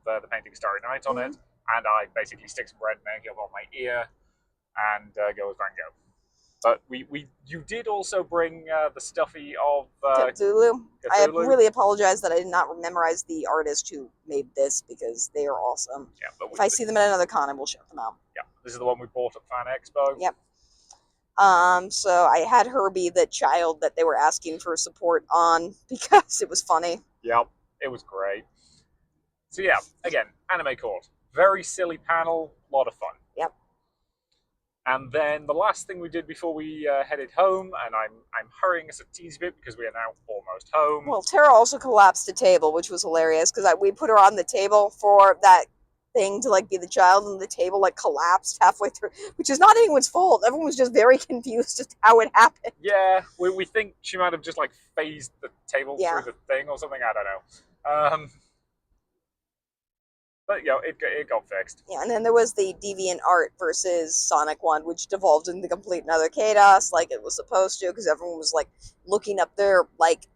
the painting Starry Night on it, and I basically stick some red makeup on my ear and go as Van Gogh. But you did also bring the stuffy of Cthulhu. Cthulhu. I really apologize that I did not memorize the artist who made this, because they are awesome. Yeah, but if I see them at another con, I will shout them out. Yeah, this is the one we bought at Fan Expo. Yep. So I had her be the child that they were asking for support on, because it was funny. Yep, it was great. So yeah, again, Anime Court. Very silly panel, lot of fun. Yep. And then the last thing we did before we headed home, and I'm hurrying us a teensy bit because we are now almost home. Well, Tara also collapsed a table, which was hilarious, because we put her on the table for that thing to be the child, and the table collapsed halfway through, which is not anyone's fault. Everyone was just very confused as to how it happened. Yeah, we think she might have just phased the table through the thing or something. I don't know. But it got fixed. Yeah, and then there was the DeviantArt versus Sonic one, which devolved into complete and utter chaos, like it was supposed to, because everyone was looking up their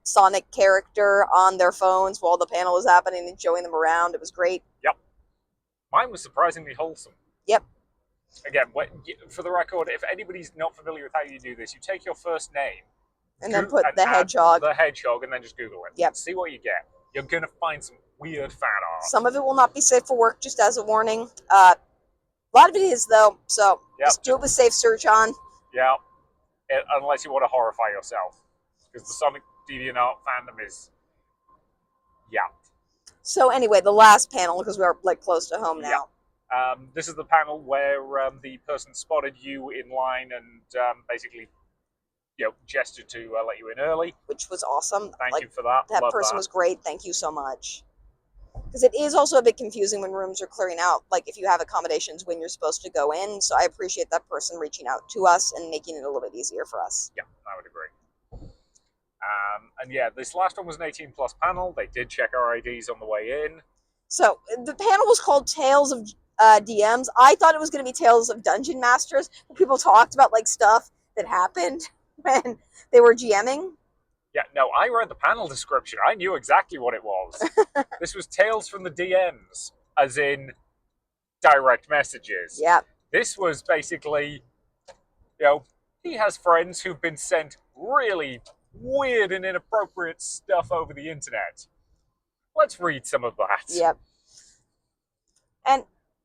Sonic character on their phones while the panel was happening and showing them around. It was great. Yep. Mine was surprisingly wholesome. Yep. Again, for the record, if anybody's not familiar with how you do this, you take your first name and then put the hedgehog. The hedgehog, and then just Google it. Yep. See what you get. You're gonna find some weird fan art. Some of it will not be safe for work, just as a warning. A lot of it is, though, so just do it with safe search on. Yeah. Unless you want to horrify yourself. Because the Sonic DeviantArt fandom is... Yeah. So anyway, the last panel, because we're close to home now. Yeah. This is the panel where the person spotted you in line and basically gestured to let you in early. Which was awesome. Thank you for that. That person was great. Thank you so much. Because it is also a bit confusing when rooms are clearing out, if you have accommodations when you're supposed to go in. So I appreciate that person reaching out to us and making it a little bit easier for us. Yeah, I would agree. And yeah, this last one was an 18+ panel. They did check our IDs on the way in. So the panel was called Tales of DMs. I thought it was going to be Tales of Dungeon Masters. People talked about stuff that happened when they were GMing. Yeah, no, I read the panel description. I knew exactly what it was. This was Tales from the DMs, as in direct messages. Yeah. This was basically, he has friends who've been sent really weird and inappropriate stuff over the internet. Let's read some of that. Yep. And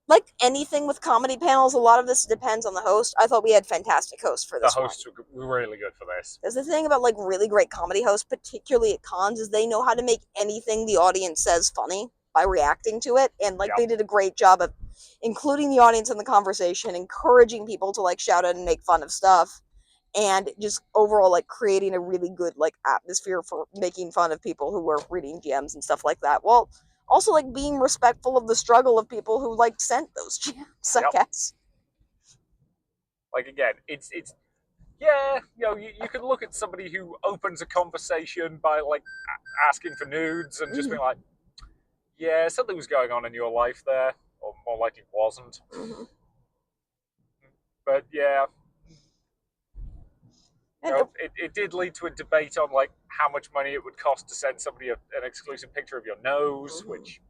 like anything with comedy panels, a lot of this depends on the host. I thought we had fantastic hosts for this The hosts were really good for this. There's the thing about like really great comedy hosts, particularly at cons, is they know how to make anything the audience says funny by reacting to it. And like they did a great job of including the audience in the conversation, encouraging people to like shout out and make fun of stuff, and just overall like creating a really good like atmosphere for making fun of people who were reading GMs and stuff like that. Well, also like being respectful of the struggle of people who like sent those GMs, I guess. Like again, it's yeah, you know, you can look at somebody who opens a conversation by like asking for nudes and just being like, yeah, something was going on in your life there, or more likely wasn't. But yeah, you know, it did lead to a debate on like how much money it would cost to send somebody an exclusive picture of your nose, which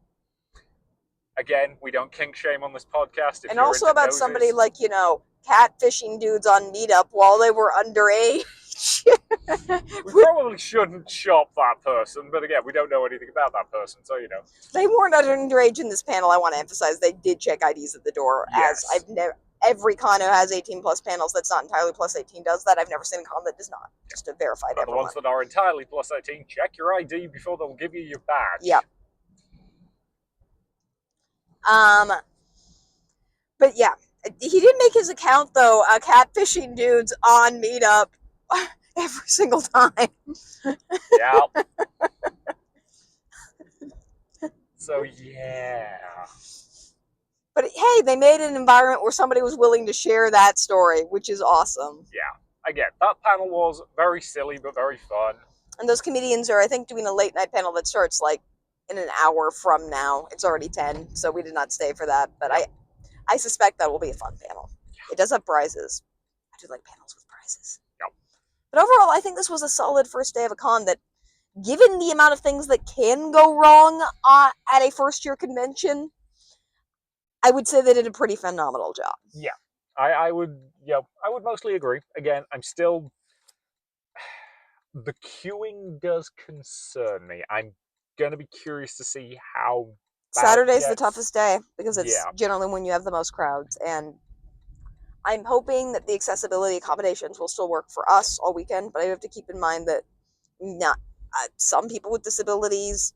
again, we don't kink shame on this podcast. And also about somebody like, you know, catfishing dudes on Meetup while they were underage. We probably shouldn't shop that person, but again, we don't know anything about that person, so you know. They weren't underage in this panel. I want to emphasize they did check IDs at the door. Yes. As I've never, every con who has 18 plus panels that's not entirely plus 18 does that. I've never seen a con that does not. Just to verify everyone. The ones that are entirely plus 18, check your ID before they'll give you your badge. Yep. But yeah, he did make his account though, catfishing dudes on Meetup every single time. Yeah. So yeah. But hey, they made an environment where somebody was willing to share that story, which is awesome. Yeah. Again, that panel was very silly but very fun. And those comedians are, I think, doing a late night panel that starts like in an hour from now. It's already 10, so we did not stay for that. But I suspect that will be a fun panel. Yeah. It does have prizes. I do like panels with prizes. Yep. But overall, I think this was a solid first day of a con that, given the amount of things that can go wrong at a first-year convention, I would say they did a pretty phenomenal job. Yeah, I would mostly agree. Again, I'm still... The queuing does concern me. I'm going to be curious to see how... Saturday's the toughest day, because it's generally when you have the most crowds, and I'm hoping that the accessibility accommodations will still work for us all weekend, but I have to keep in mind that some people with disabilities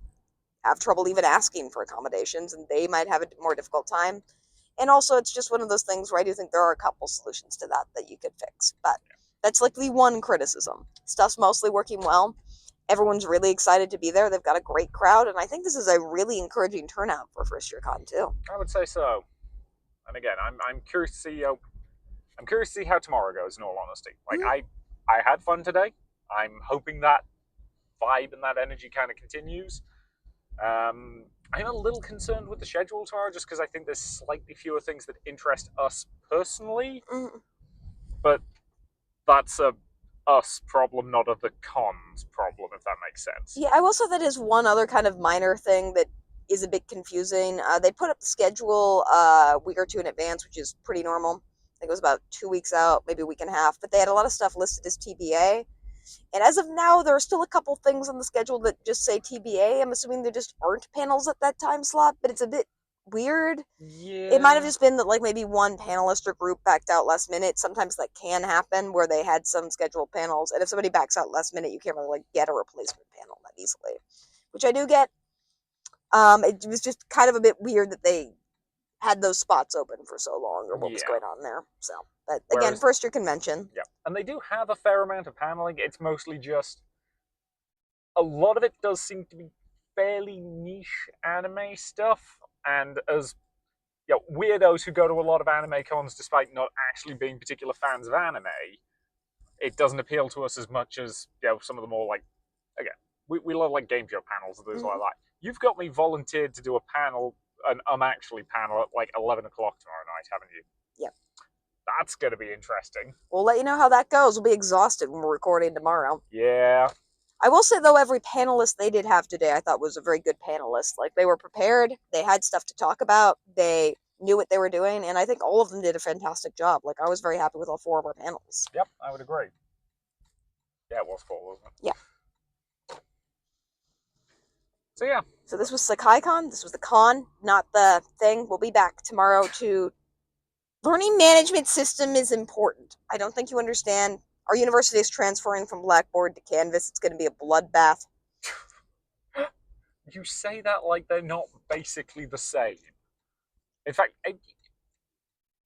have trouble even asking for accommodations, and they might have a more difficult time. And also, it's just one of those things where I do think there are a couple solutions to that you could fix. But that's like the one criticism. Stuff's mostly working well. Everyone's really excited to be there. They've got a great crowd, and I think this is a really encouraging turnout for first year con too. I would say so. And again, I'm curious to see. I'm curious to see how tomorrow goes. In all honesty, like I had fun today. I'm hoping that vibe and that energy kind of continues. I'm a little concerned with the schedule tomorrow, just because I think there's slightly fewer things that interest us personally. But that's a us problem, not a the cons problem, if that makes sense. Yeah, I will say that is one other kind of minor thing that is a bit confusing. They put up the schedule a week or two in advance, which is pretty normal. I think it was about 2 weeks out, maybe a week and a half, but they had a lot of stuff listed as TBA. And as of now, there are still a couple things on the schedule that just say TBA. I'm assuming there just aren't panels at that time slot, but it's a bit weird. Yeah. It might have just been that like maybe one panelist or group backed out last minute. Sometimes that can happen where they had some scheduled panels, and if somebody backs out last minute, you can't really like get a replacement panel that easily, which I do get. It was just kind of a bit weird that they had those spots open for so long, or what was going on there. So, but again, first year convention. Yeah, and they do have a fair amount of paneling. It's mostly just a lot of it does seem to be fairly niche anime stuff, and as weirdos who go to a lot of anime cons despite not actually being particular fans of anime, it doesn't appeal to us as much as some of the more like, again, we love like game show panels and things like that. You've got me volunteered to do a panel, an actually panel at like 11 o'clock tomorrow night, haven't you? Yep. That's going to be interesting. We'll let you know how that goes. We'll be exhausted when we're recording tomorrow. Yeah. I will say, though, every panelist they did have today, I thought was a very good panelist. Like, they were prepared. They had stuff to talk about. They knew what they were doing. And I think all of them did a fantastic job. Like, I was very happy with all 4 of our panels. Yep, I would agree. Yeah, it was 4, wasn't it? Yeah. So yeah. So this was SekaiCon. This was the con, not the thing. We'll be back tomorrow to... Learning management system is important. I don't think you understand. Our university is transferring from Blackboard to Canvas. It's going to be a bloodbath. You say that like they're not basically the same. In fact,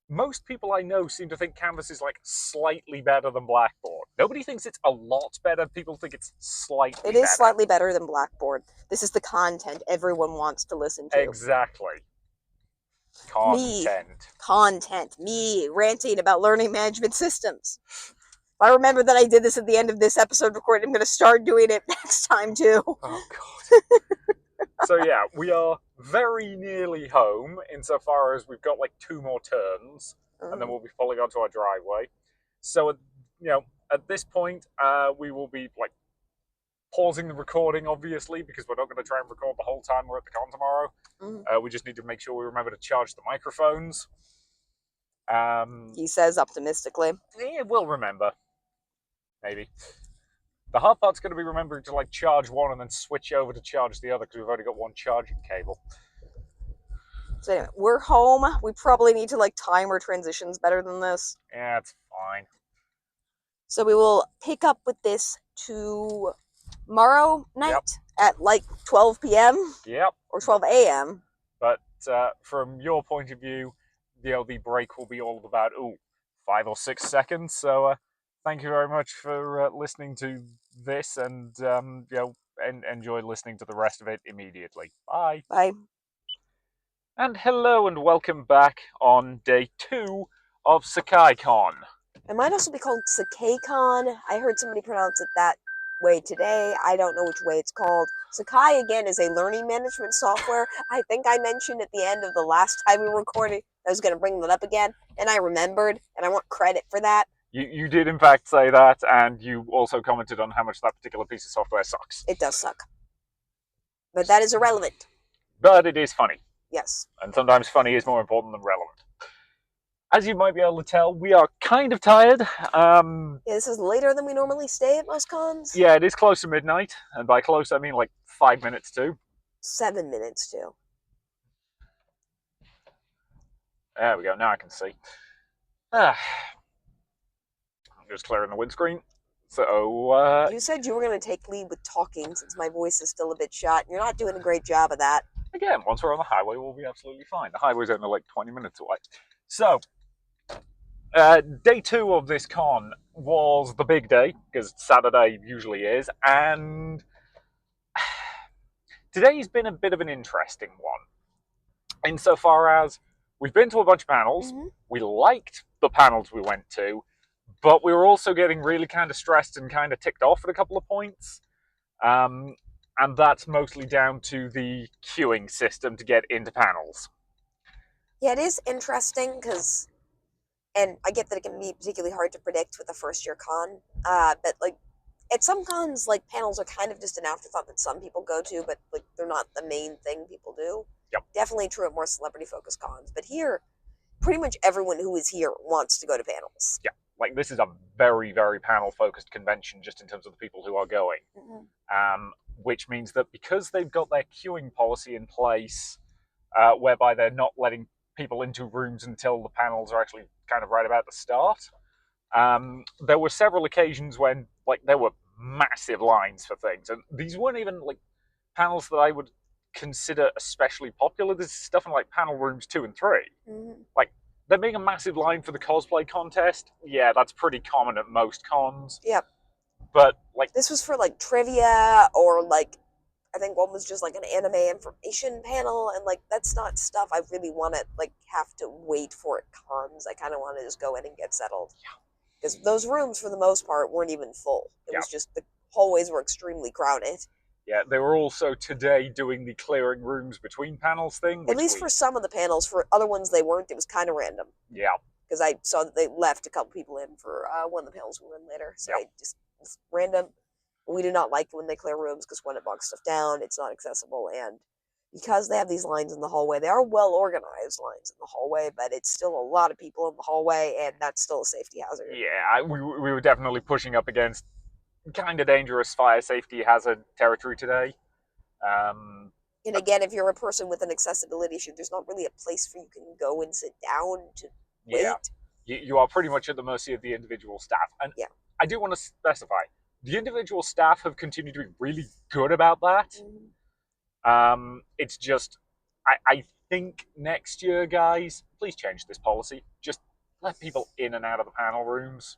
most people I know seem to think Canvas is like slightly better than Blackboard. Nobody thinks it's a lot better. People think it's slightly better. It is slightly better than Blackboard. This is the content everyone wants to listen to. Exactly. Content. Me ranting about learning management systems. If I remember that I did this at the end of this episode recording, I'm going to start doing it next time too. Oh god. So yeah, we are very nearly home insofar as we've got like 2 more turns, and then we'll be pulling onto our driveway. So, at this point, we will be like pausing the recording, obviously, because we're not going to try and record the whole time we're at the con tomorrow. We just need to make sure we remember to charge the microphones. He says optimistically. Yeah, we'll remember. Maybe. The hard part's going to be remembering to like charge one and then switch over to charge the other because we've only got one charging cable. So anyway, we're home. We probably need to like time our transitions better than this. Yeah, it's fine. So we will pick up with this tomorrow night at like 12 p.m. Yep. Or 12 a.m. But from your point of view, the break will be all about 5 or 6 seconds. So thank you very much for listening to this, and enjoy listening to the rest of it immediately. Bye. Bye. And hello and welcome back on day 2 of SekaiCon. It might also be called SekaiCon. I heard somebody pronounce it that way today. I don't know which way it's called. Sekai, again, is a learning management software. I think I mentioned at the end of the last time we were recording I was going to bring that up again, and I remembered, and I want credit for that. You did, in fact, say that, and you also commented on how much that particular piece of software sucks. It does suck. But that is irrelevant. But it is funny. Yes. And sometimes funny is more important than relevant. As you might be able to tell, we are kind of tired. Yeah, this is later than we normally stay at most cons. Yeah, it is close to midnight, and by close I mean like 5 minutes to. 7 minutes to. There we go, now I can see. I'm just clearing the windscreen. So, you said you were going to take lead with talking since my voice is still a bit shot. You're not doing a great job of that. Again, once we're on the highway, we'll be absolutely fine. The highway's only like 20 minutes away. So, day 2 of this con was the big day, because Saturday usually is, and today's been a bit of an interesting one. Insofar as we've been to a bunch of panels, we liked the panels we went to, but we were also getting really kind of stressed and kind of ticked off at a couple of points. And that's mostly down to the queuing system to get into panels. Yeah, it is interesting because, and I get that it can be particularly hard to predict with a first-year con, but like at some cons, like panels are kind of just an afterthought that some people go to, but like they're not the main thing people do. Yep. Definitely true at more celebrity-focused cons, but here, pretty much everyone who is here wants to go to panels. Yeah, like this is a very, very panel-focused convention just in terms of the people who are going. Which means that because they've got their queuing policy in place, whereby they're not letting people into rooms until the panels are actually kind of right about the start, there were several occasions when like there were massive lines for things, and these weren't even like panels that I would consider especially popular. This is stuff in like panel rooms 2 and 3. Like there being a massive line for the cosplay contest, yeah, that's pretty common at most cons. Yep. But like this was for like trivia, or like I think one was just like an anime information panel, and like that's not stuff I really want to like have to wait for at cons. I kind of want to just go in and get settled. Yeah. Because those rooms for the most part weren't even full. It was just the hallways were extremely crowded. Yeah, they were also today doing the clearing rooms between panels thing. At least for some of the panels. For other ones they weren't. It was kind of random. Yeah. Because I saw that they left a couple people in for one of the panels we were in later. So I just, it's random. We do not like when they clear rooms because when it bogs stuff down, it's not accessible. And because they have these lines in the hallway, they are well organized lines in the hallway, but it's still a lot of people in the hallway, and that's still a safety hazard. Yeah, we were definitely pushing up against kind of dangerous fire safety hazard territory today. And again, if you're a person with an accessibility issue, there's not really a place where you can go and sit down to wait. Yeah, you are pretty much at the mercy of the individual staff. And yeah. I do want to specify, the individual staff have continued to be really good about that. It's just, I think next year, guys, please change this policy. Just let people in and out of the panel rooms.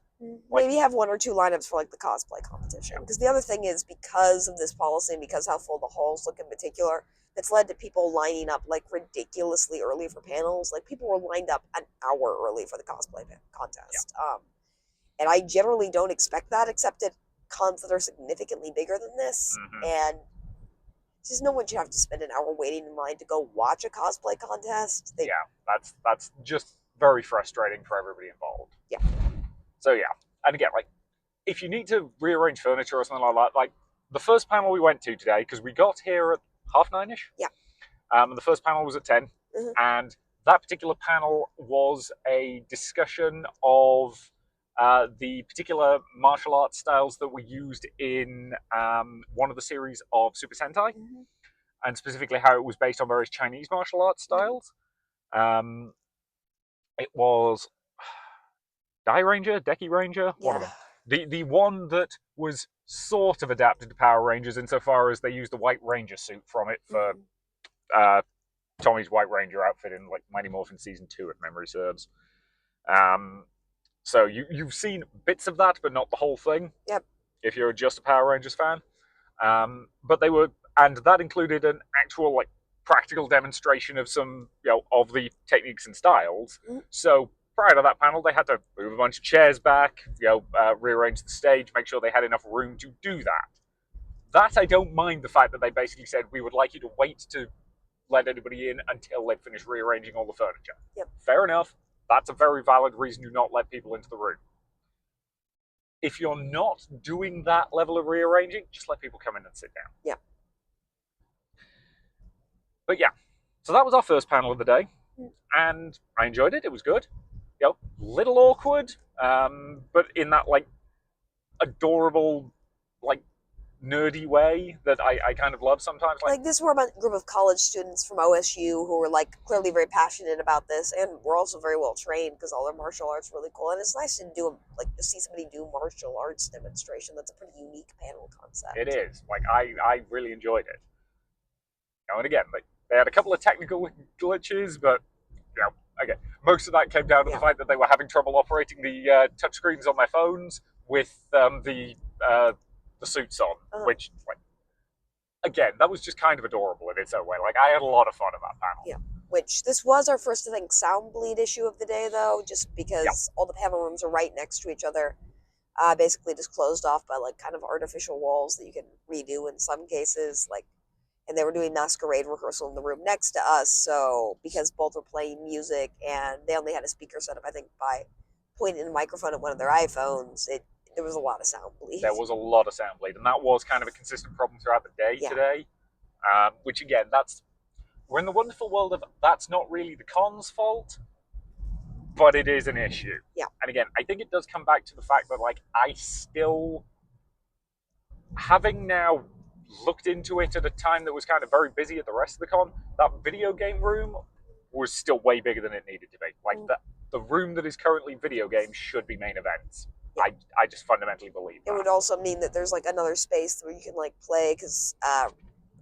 Maybe have 1 or 2 lineups for like the cosplay competition. Because the other thing is, because of this policy and because how full the halls look in particular, it's led to people lining up like ridiculously early for panels. Like people were lined up an hour early for the cosplay contest. And I generally don't expect that, except at cons that are significantly bigger than this. And just no one should have to spend an hour waiting in line to go watch a cosplay contest. That's just very frustrating for everybody involved. Yeah. So yeah, and again, like if you need to rearrange furniture or something like that, like the first panel we went to today, because we got here at 9:30ish. Yeah. And the first panel was at 10, and that particular panel was a discussion of the particular martial arts styles that were used in one of the series of Super Sentai, and specifically how it was based on various Chinese martial arts styles. It was Dai Ranger, Deki Ranger, one of them. The one that was sort of adapted to Power Rangers insofar as they used the White Ranger suit from it for Tommy's White Ranger outfit in like Mighty Morphin Season 2, if memory serves. So you've seen bits of that, but not the whole thing. Yep. If you're just a Power Rangers fan. But they were, and that included an actual like practical demonstration of some, of the techniques and styles. So prior to that panel, they had to move a bunch of chairs back, rearrange the stage, make sure they had enough room to do that. That I don't mind the fact that they basically said, we would like you to wait to let anybody in until they've finished rearranging all the furniture. Yep. Fair enough. That's a very valid reason to not let people into the room. If you're not doing that level of rearranging, just let people come in and sit down. Yeah. But yeah, so that was our first panel of the day, and I enjoyed it. It was good. Little awkward, but in that like adorable, like nerdy way that I kind of love sometimes. Like this were a group of college students from OSU who were like clearly very passionate about this, and were also very well trained because all their martial arts really cool. And it's nice to see somebody do martial arts demonstration. That's a pretty unique panel concept. It is. Like I really enjoyed it. And again, they had a couple of technical glitches, but again, most of that came down to the fact that they were having trouble operating the touchscreens on their phones with the suits on, which, like, again, that was just kind of adorable in its own way. Like, I had a lot of fun at that panel. Yeah, which this was our first, I think, sound bleed issue of the day, though, just because all the panel rooms are right next to each other, basically just closed off by, like, kind of artificial walls that you can redo in some cases, like, and they were doing masquerade rehearsal in the room next to us, so because both were playing music and they only had a speaker set up, I think, by pointing a microphone at one of their iPhones, there was a lot of sound bleed. There was a lot of sound bleed, and that was kind of a consistent problem throughout the day today, which, again, we're in the wonderful world of that's not really the con's fault, but it is an issue. Yeah. And again, I think it does come back to the fact that, like, I still, having now looked into it at a time that was kind of very busy at the rest of the con, that video game room was still way bigger than it needed to be. Like, the room that is currently video games should be main events. Yeah. I just fundamentally believe that. It would also mean that there's, like, another space where you can, like, play, because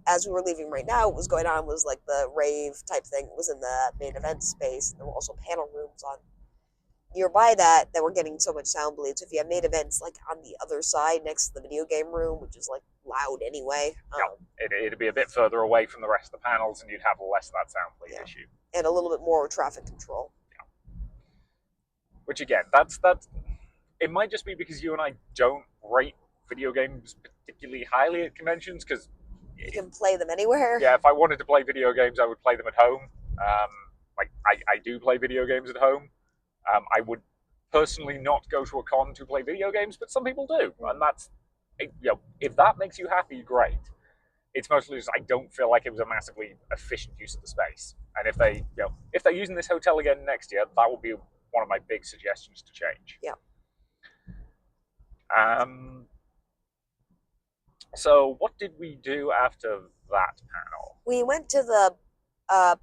as we were leaving right now, what was going on was, like, the rave type thing was in the main event space, and there were also panel rooms on nearby that were getting so much sound bleed. So if you have main events like on the other side next to the video game room, which is like loud anyway, it'd be a bit further away from the rest of the panels, and you'd have less of that sound bleed issue, and a little bit more traffic control. Which again, that's it might just be because you and I don't rate video games particularly highly at conventions, because you can play them anywhere. Yeah, if I wanted to play video games, I would play them at home. Like I do play video games at home. I would personally not go to a con to play video games, but some people do, and that's, if that makes you happy, great. It's mostly just I don't feel like it was a massively efficient use of the space, and if they're using this hotel again next year, that will be one of my big suggestions to change. Yeah. So what did we do after that panel? We went to the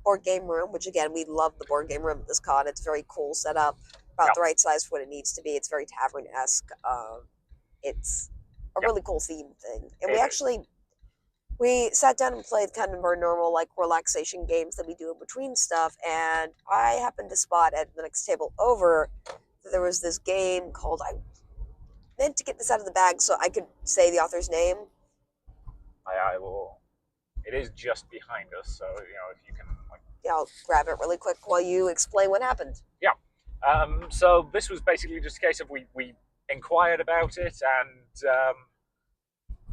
board game room, which again, we love the board game room at this con. It's very cool setup, about Yep. the right size for what it needs to be. It's very tavern-esque. It's a Yep. really cool theme thing. And It we sat down and played kind of our normal like relaxation games that we do in between stuff. And I happened to spot at the next table over that there was this game called, I meant to get this out of the bag so I could say the author's name. I will. It is just behind us, so if you can like. Yeah, I'll grab it really quick while you explain what happened. Yeah. So this was basically just a case of we inquired about it, and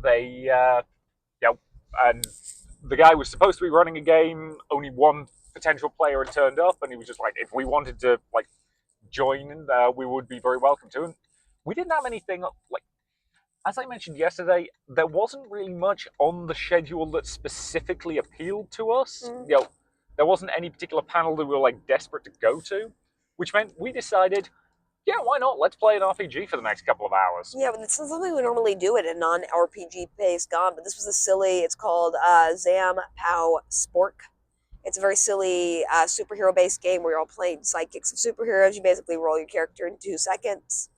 they and the guy was supposed to be running a game. Only one potential player had turned up, and he was just like, if we wanted to like join, we would be very welcome to. And we didn't have anything like. As I mentioned yesterday, there wasn't really much on the schedule that specifically appealed to us. Mm. There wasn't any particular panel that we were like desperate to go to, which meant we decided, yeah, why not? Let's play an RPG for the next couple of hours. Yeah, but it's not something we normally do at a non-RPG based con, but this was it's called Zam Pow Spork. It's a very silly superhero-based game where you're all playing sidekicks of superheroes. You basically roll your character in 2 seconds,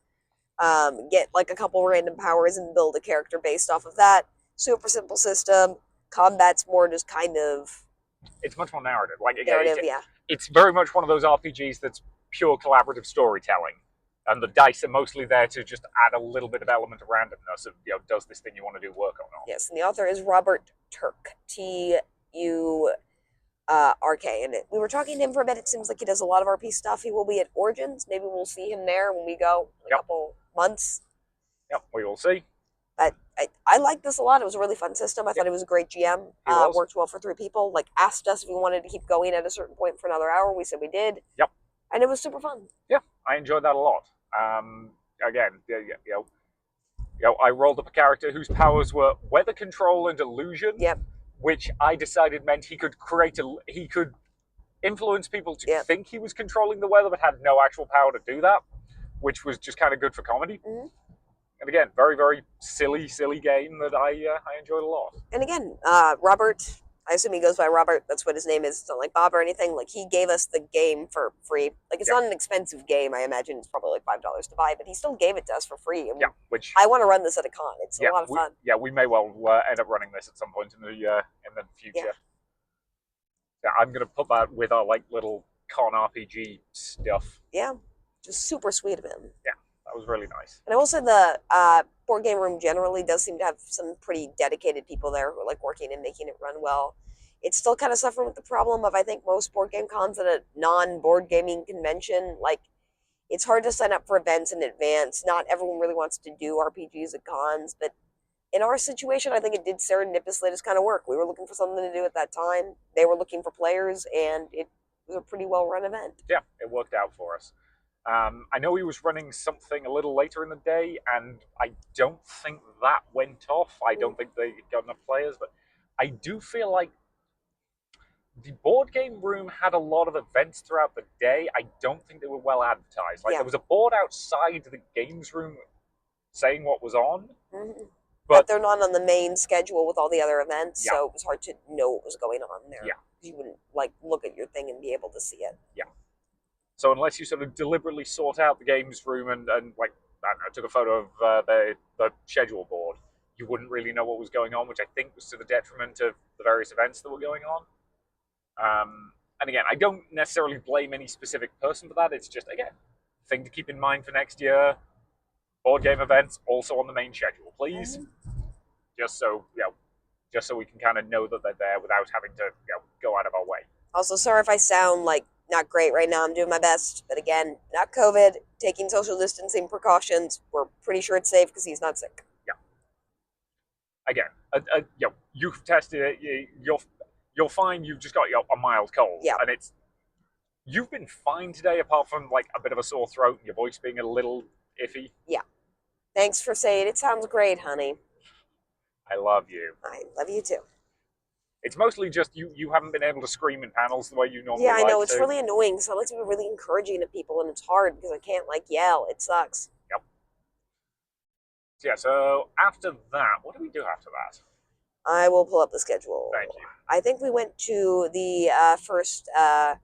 get like a couple random powers, and build a character based off of that. Super simple system. Combat's more just kind of... It's much more narrative. Like narrative, yeah. It's very much one of those RPGs that's pure collaborative storytelling. And the dice are mostly there to just add a little bit of element of randomness of, does this thing you want to do work or not? Yes, and the author is Robert Turk, Turk. And we were talking to him for a bit. It seems like he does a lot of RP stuff. He will be at Origins. Maybe we'll see him there when we go in a couple months. Yep, we will see. But I like this a lot. It was a really fun system. I thought he was a great GM. Worked well for 3 people. Like, asked us if we wanted to keep going at a certain point for another hour. We said we did. Yep. And it was super fun. Yeah, I enjoyed that a lot. Again, I rolled up a character whose powers were weather control and illusion. Yep. Which I decided meant he could he could influence people to think he was controlling the weather, but had no actual power to do that, which was just kind of good for comedy. Mm-hmm. And again, very, very silly game that I enjoyed a lot. And again, Robert, I assume he goes by Robert. That's what his name is. It's not like Bob or anything. Like, he gave us the game for free. Like, it's not an expensive game. I imagine it's probably like $5 to buy, but he still gave it to us for free. And which I want to run this at a con. It's a lot of fun. We may well end up running this at some point in the future. Yeah, I'm gonna put that with our like little con RPG stuff. Yeah, just super sweet of him. Yeah, that was really nice. And I will say the board game room generally does seem to have some pretty dedicated people there who are like working and making it run well. It's still kind of suffering with the problem of, I think, most board game cons at a non-board gaming convention. Like, it's hard to sign up for events in advance. Not everyone really wants to do RPGs at cons, but in our situation, I think it did serendipitously just kind of work. We were looking for something to do at that time. They were looking for players, and it was a pretty well-run event. Yeah, it worked out for us. I know he was running something a little later in the day, and I don't think that went off. I don't think they got enough players, but I do feel like the board game room had a lot of events throughout the day. I don't think they were well advertised. Like, there was a board outside the games room saying what was on. Mm-hmm. But they're not on the main schedule with all the other events, so it was hard to know what was going on there. Yeah. You wouldn't like look at your thing and be able to see it. Yeah. So unless you sort of deliberately sort out the games room and like, I don't know, took a photo of the schedule board, you wouldn't really know what was going on, which I think was to the detriment of the various events that were going on. And again, I don't necessarily blame any specific person for that. It's just, again, thing to keep in mind for next year. Board game events also on the main schedule, please. Just so we can kind of know that they're there without having to go out of our way. Also, sorry if I sound like not great right now. I'm doing my best, but again, not COVID. Taking social distancing precautions. We're pretty sure it's safe because he's not sick. Yeah. Again, you've tested it. You're fine. You've just got a mild cold. Yeah. And you've been fine today, apart from like a bit of a sore throat and your voice being a little iffy. Yeah. Thanks for saying it. Sounds great, honey. I love you. I love you too. It's mostly just you haven't been able to scream in panels the way you normally Yeah, I know. like It's to. really annoying. So I like to be really encouraging to people, and it's hard because I can't like yell. It sucks. Yep. So yeah, so after that, what do we do after that? I will pull up the schedule. Thank you. I think we went to the first that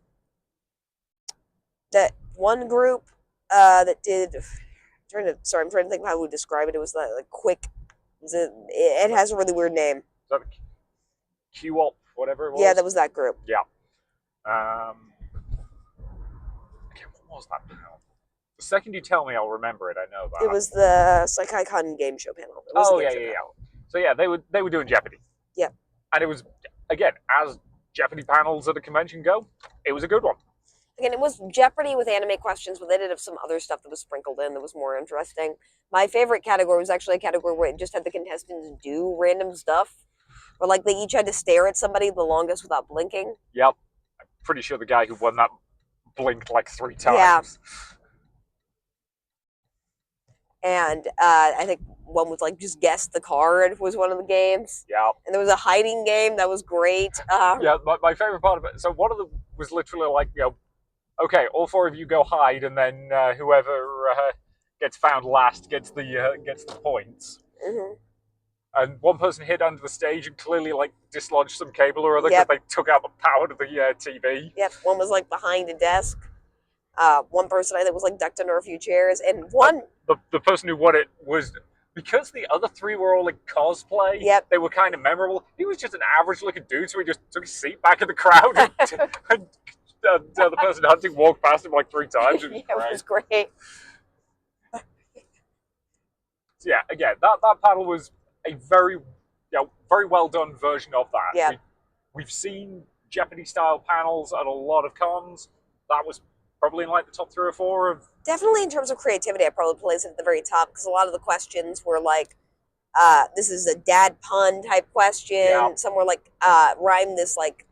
one group that did. I'm trying to think how we describe it. It was like quick. It has a really weird name. Is that Q-op, whatever it was? Yeah, that was that group. Yeah. Okay, what was that panel? The second you tell me, I'll remember it. I know that. It was the SekaiCon game show panel. It was yeah. So yeah, they were doing Jeopardy. Yeah. And it was, again, as Jeopardy panels at a convention go, it was a good one. Again, it was Jeopardy with anime questions, but they did have some other stuff that was sprinkled in that was more interesting. My favorite category was actually a category where it just had the contestants do random stuff, or like they each had to stare at somebody the longest without blinking. Yep. I'm pretty sure the guy who won that blinked like 3 times. Yeah. And I think one was like just guess the card was one of the games. Yeah. And there was a hiding game that was great. Yeah, my favorite part of it. So one of them was literally like, okay, all 4 of you go hide, and then whoever gets found last gets the points. Mm-hmm. And one person hid under the stage and clearly like dislodged some cable or other because they took out the power to the TV. Yep, one was like behind a desk. One person I think was like ducked under a few chairs, and one the person who won it was, because the other 3 were all in cosplay. Yep. They were kind of memorable. He was just an average looking dude, so he just took his seat back in the crowd and the person hunting walked past him like 3 times. It was great. It was great. So yeah, again, that panel was a very well done version of that. Yeah. We've seen Jeopardy style panels at a lot of cons. That was probably in like the top 3 or 4 of. Definitely in terms of creativity, I probably place it at the very top because a lot of the questions were like, this is a dad pun type question. Yeah. Some were like, rhyme this like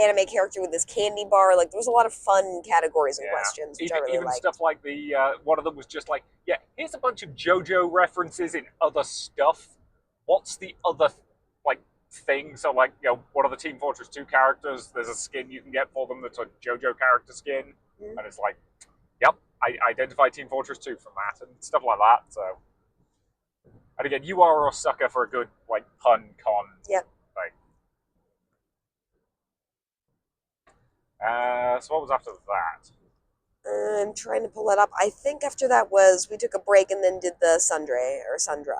anime character with this candy bar. Like there was a lot of fun categories and questions, which I really even liked. Stuff like the one of them was just like, yeah, here's a bunch of JoJo references in other stuff. What's the other like thing? So like, one of the Team Fortress 2 characters, there's a skin you can get for them that's a JoJo character skin, and it's like, yep, I identify Team Fortress 2 from that and stuff like that. So, and again, you are a sucker for a good like pun con. Yep. Thing. So what was after that? I'm trying to pull that up. I think after that was we took a break and then did the Sundra.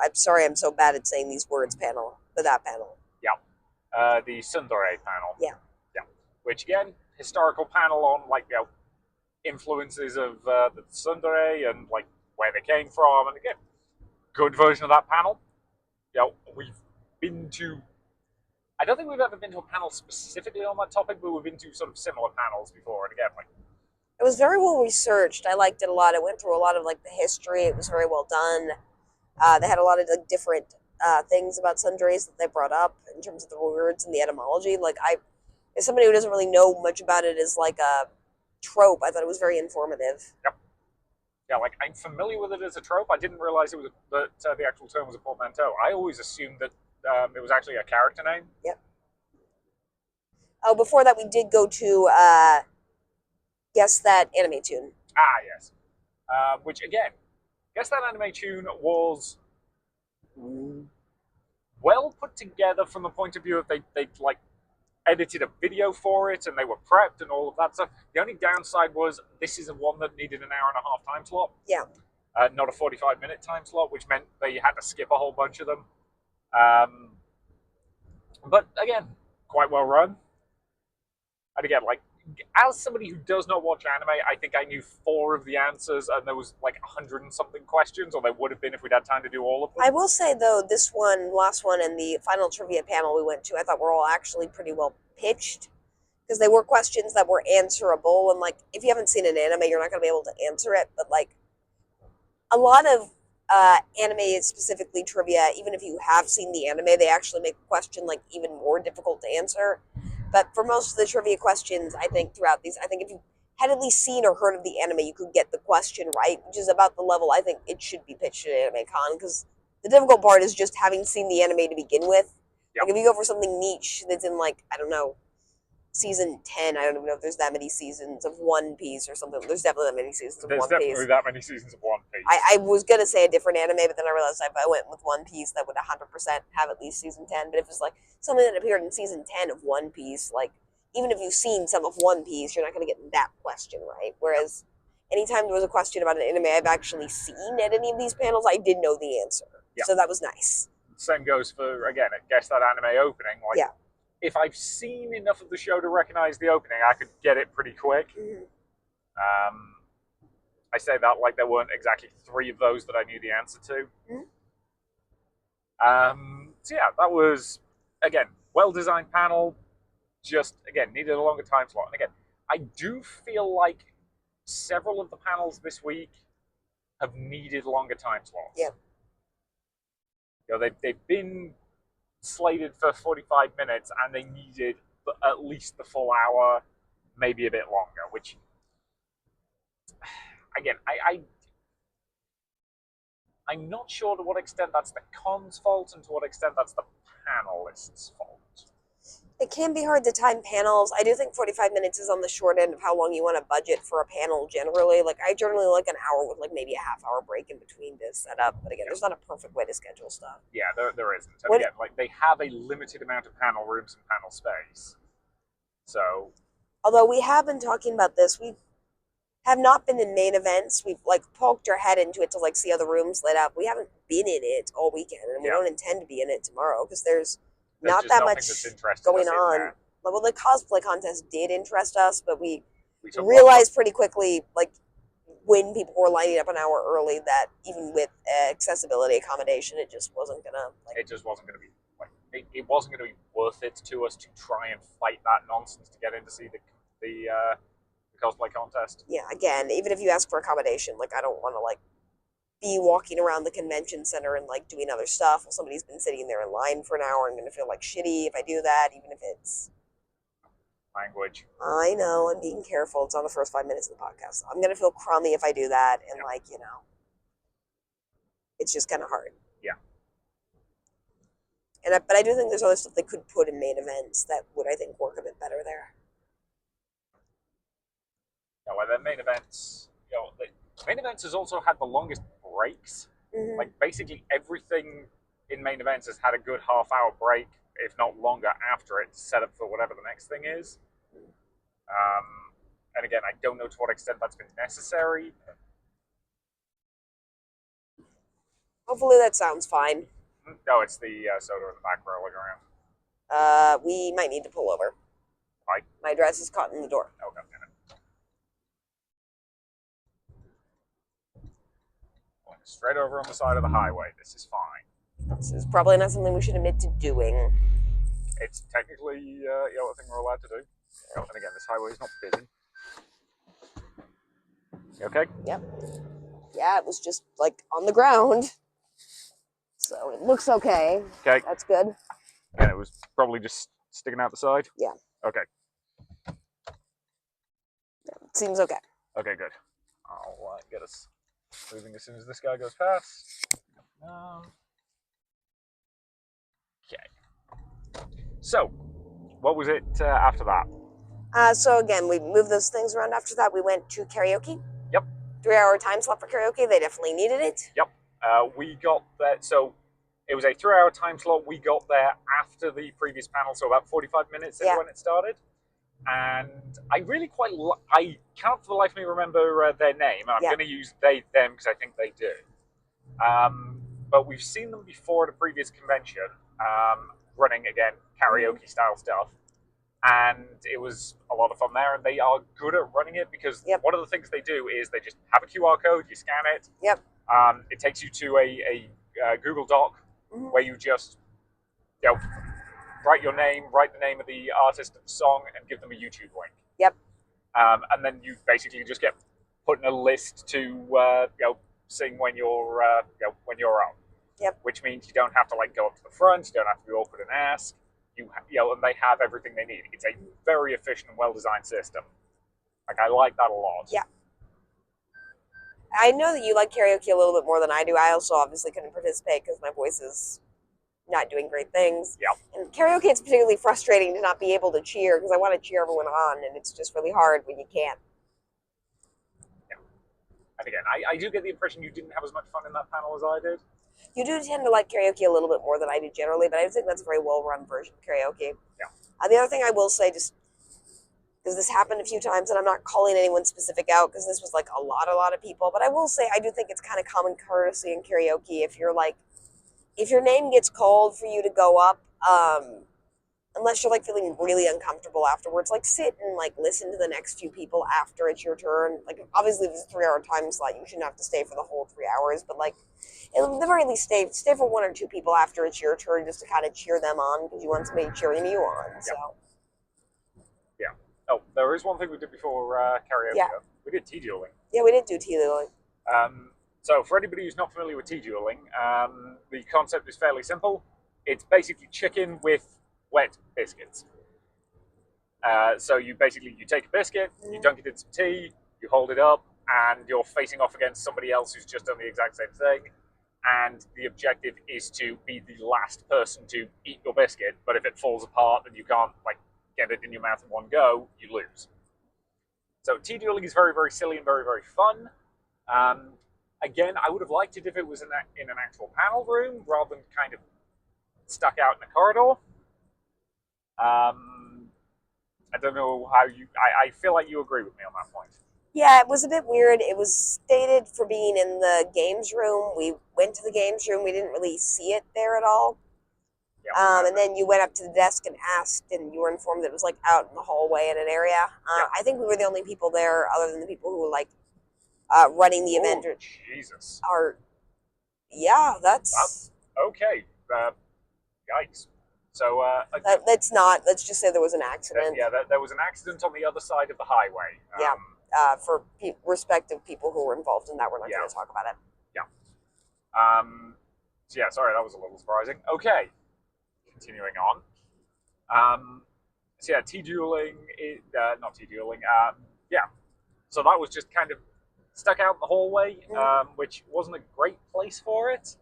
I'm sorry, I'm so bad at saying these words panel. That panel. Yeah. The Sundere panel. Yeah. Yeah. Which again, historical panel on like influences of the Sundere and like where they came from, and again, good version of that panel. We've been to. I don't think we've ever been to a panel specifically on that topic, but we've been to sort of similar panels before, and again, like. It was very well researched. I liked it a lot. It went through a lot of like the history. It was very well done. They had a lot of like different things about sundries that they brought up in terms of the words and the etymology. Like as somebody who doesn't really know much about it as like a trope, I thought it was very informative. Yep. Yeah, like I'm familiar with it as a trope. I didn't realize it was that the actual term was a portmanteau. I always assumed that it was actually a character name. Yep. Oh, before that, we did go to Guess That Anime Tune. Ah, yes. Which again, Guess That Anime Tune was well put together from the point of view of they like edited a video for it and they were prepped and all of that stuff. The only downside was this is one that needed an hour and a half time slot. Yeah. Not a 45-minute time slot, which meant that you had to skip a whole bunch of them. But again, quite well run. And again, like, as somebody who does not watch anime, I think I knew 4 of the answers, and there was like 100 and something questions, or there would have been if we'd had time to do all of them. I will say, though, this one, last one, and the final trivia panel we went to, I thought were all actually pretty well pitched, because they were questions that were answerable, and like, if you haven't seen an anime, you're not going to be able to answer it, but like, a lot of anime, specifically trivia, even if you have seen the anime, they actually make a question like even more difficult to answer. But for most of the trivia questions, I think throughout these, I think if you had at least seen or heard of the anime, you could get the question right, which is about the level I think it should be pitched at Anime Con, because the difficult part is just having seen the anime to begin with. Yep. Like if you go for something niche that's in like, I don't know, season 10. I don't even know if there's that many seasons of One Piece or something. There's definitely that many seasons of There's One definitely Piece. that many seasons of One Piece. I was gonna say a different anime, but then I realized if I went with One Piece, that would 100% have at least season 10. But if it's like something that appeared in season 10 of One Piece, like even if you've seen some of One Piece, you're not gonna get that question right. Whereas anytime there was a question about an anime I've actually seen at any of these panels, I did know the answer. Yeah. So that was nice. Same goes for, again, Guess That Anime opening. Like, yeah. If I've seen enough of the show to recognize the opening, I could get it pretty quick. Mm-hmm. I say that like there weren't exactly 3 of those that I knew the answer to. Mm-hmm. So yeah, that was, again, well-designed panel, just, again, needed a longer time slot. And again, I do feel like several of the panels this week have needed longer time slots. Yeah. You know, they've been slated for 45 minutes and they needed at least the full hour, maybe a bit longer, which, again, I'm not sure to what extent that's the con's fault and to what extent that's the panelists' fault. It can be hard to time panels. I do think 45 minutes is on the short end of how long you want to budget for a panel generally. Like, I generally like an hour with like maybe a half-hour break in between to set up. But again, there's not a perfect way to schedule stuff. Yeah, there isn't. And again, like, they have a limited amount of panel rooms and panel space. So, although we have been talking about this, we have not been in main events. We've like poked our head into it to like see other rooms lit up. We haven't been in it all weekend, and we don't intend to be in it tomorrow because there's not that much going on. Well, the cosplay contest did interest us, but we realized pretty quickly, like when people were lining up an hour early, that even with accessibility accommodation, it just wasn't gonna. It just wasn't gonna be like it wasn't gonna be worth it to us to try and fight that nonsense to get in to see the cosplay contest. Yeah, again, even if you ask for accommodation, like I don't want to like be walking around the convention center and like doing other stuff while somebody's been sitting there in line for an hour. I'm gonna feel like shitty if I do that, even if it's language. I know, I'm being careful. It's on the first 5 minutes of the podcast. I'm gonna feel crummy if I do that, and like, you know, it's just kind of hard. Yeah. But I do think there's other stuff they could put in main events that would, I think, work a bit better there. Yeah, like their main events, you know, main events has also had the longest breaks. Mm-hmm. Like basically everything in main events has had a good half-hour break, if not longer, after it to set up for whatever the next thing is. And again, I don't know to what extent that's been necessary. Hopefully that sounds fine. No, it's the soda in the back rolling around. We might need to pull over. Why? My dress is caught in the door. Oh, God damn it. Going straight over on the side of the highway. This is fine. This is probably not something we should admit to doing. It's technically a thing we're allowed to do. Oh, and again, this highway is not busy. You okay? Yep. Yeah, it was just like on the ground. So it looks okay. Okay. That's good. And it was probably just sticking out the side? Yeah. Okay. Yeah, it seems okay. Okay, good. I'll get us moving as soon as this guy goes past. Okay. So, what was it after that? So again, we moved those things around after that. We went to karaoke. Yep. 3-hour time slot for karaoke. They definitely needed it. Yep. We got there. So it was a 3-hour time slot. We got there after the previous panel, so about 45 minutes into when it started. And I really quite I can't for the life of me remember their name. I'm going to use they, them, because I think they do. But we've seen them before at a previous convention, running, again, karaoke-style stuff. And it was a lot of fun there, and they are good at running it because one of the things they do is they just have a QR code, you scan it. Yep. It takes you to a Google Doc where you just write your name, write the name of the artist of the song, and give them a YouTube link. Yep. And then you basically just get put in a list to sing when you're on. Yep. Which means you don't have to go up to the front, you don't have to be awkward and ask. And they have everything they need. It's a very efficient and well-designed system. I like that a lot. Yeah. I know that you like karaoke a little bit more than I do. I also obviously couldn't participate because my voice is not doing great things. Yeah. And karaoke, it's particularly frustrating to not be able to cheer because I want to cheer everyone on, and it's just really hard when you can't. Yeah. And again, I do get the impression you didn't have as much fun in that panel as I did. You do tend to like karaoke a little bit more than I do generally, but I think that's a very well-run version of karaoke. Yeah. The other thing I will say, just because this happened a few times, and I'm not calling anyone specific out because this was like a lot of people, but I will say I do think it's kind of common courtesy in karaoke if your name gets called for you to go up, unless you're like feeling really uncomfortable afterwards, like sit and like listen to the next few people after it's your turn. Like obviously if it's a 3-hour time slot, you shouldn't have to stay for the whole 3 hours, but like at the very least stay for 1 or 2 people after it's your turn just to kind of cheer them on because you want somebody cheering you on. So yeah. Oh, there is one thing we did before karaoke. Yeah. We did tea dueling. Yeah, we did do tea dueling. So for anybody who's not familiar with tea dueling, the concept is fairly simple. It's basically chicken with wet biscuits. So you take a biscuit, you dunk it in some tea, you hold it up, and you're facing off against somebody else who's just done the exact same thing. And the objective is to be the last person to eat your biscuit. But if it falls apart and you can't like get it in your mouth in one go, you lose. So tea dueling is very, very silly and very, very fun. Again, I would have liked it if it was in an actual panel room rather than kind of stuck out in a corridor. I don't know how you... I feel like you agree with me on that point. Yeah, it was a bit weird. It was stated for being in the games room. We went to the games room. We didn't really see it there at all. Yeah, and then you went up to the desk and asked, and you were informed that it was like out in the hallway in an area. Yeah. I think we were the only people there, other than the people who were like running the event. Oh, Jesus. Yeah, that's okay. Yikes. So let's not. Let's just say there was an accident. Yeah, there was an accident on the other side of the highway. Yeah. For respective people who were involved in that, we're not going to talk about it. Yeah. So yeah, sorry, that was a little surprising. Okay. Continuing on. So yeah, tea dueling, not tea dueling. Yeah. So that was just kind of stuck out in the hallway, which wasn't a great place for it.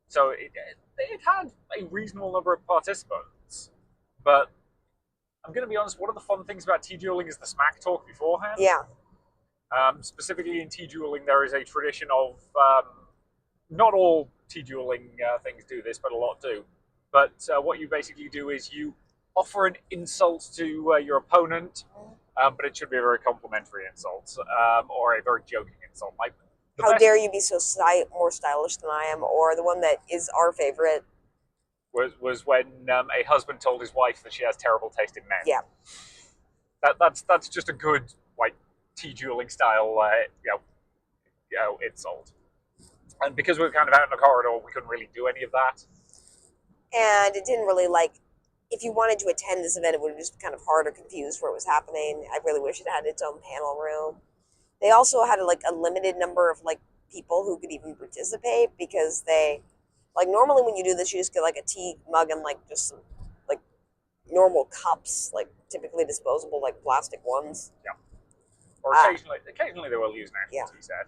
So it had a reasonable number of participants, but I'm going to be honest, one of the fun things about tea dueling is the smack talk beforehand. Yeah. Specifically in tea dueling, there is a tradition of, not all tea dueling things do this, but a lot do. But what you basically do is you offer an insult to your opponent, but it should be a very complimentary insult, or a very joking insult. Like, how dare you be so more stylish than I am, or the one that is our favorite was when a husband told his wife that she has terrible taste in men. Yeah. That's just a good like tea dueling style insult. And because we were kind of out in the corridor, we couldn't really do any of that. And it didn't really if you wanted to attend this event, it would have just been kind of hard or confused where it was happening. I really wish it had its own panel room. They also had a limited number of people who could even participate because they normally when you do this you just get a tea mug and just some normal cups, typically disposable plastic ones. Yeah. Or occasionally they will use an actual tea set.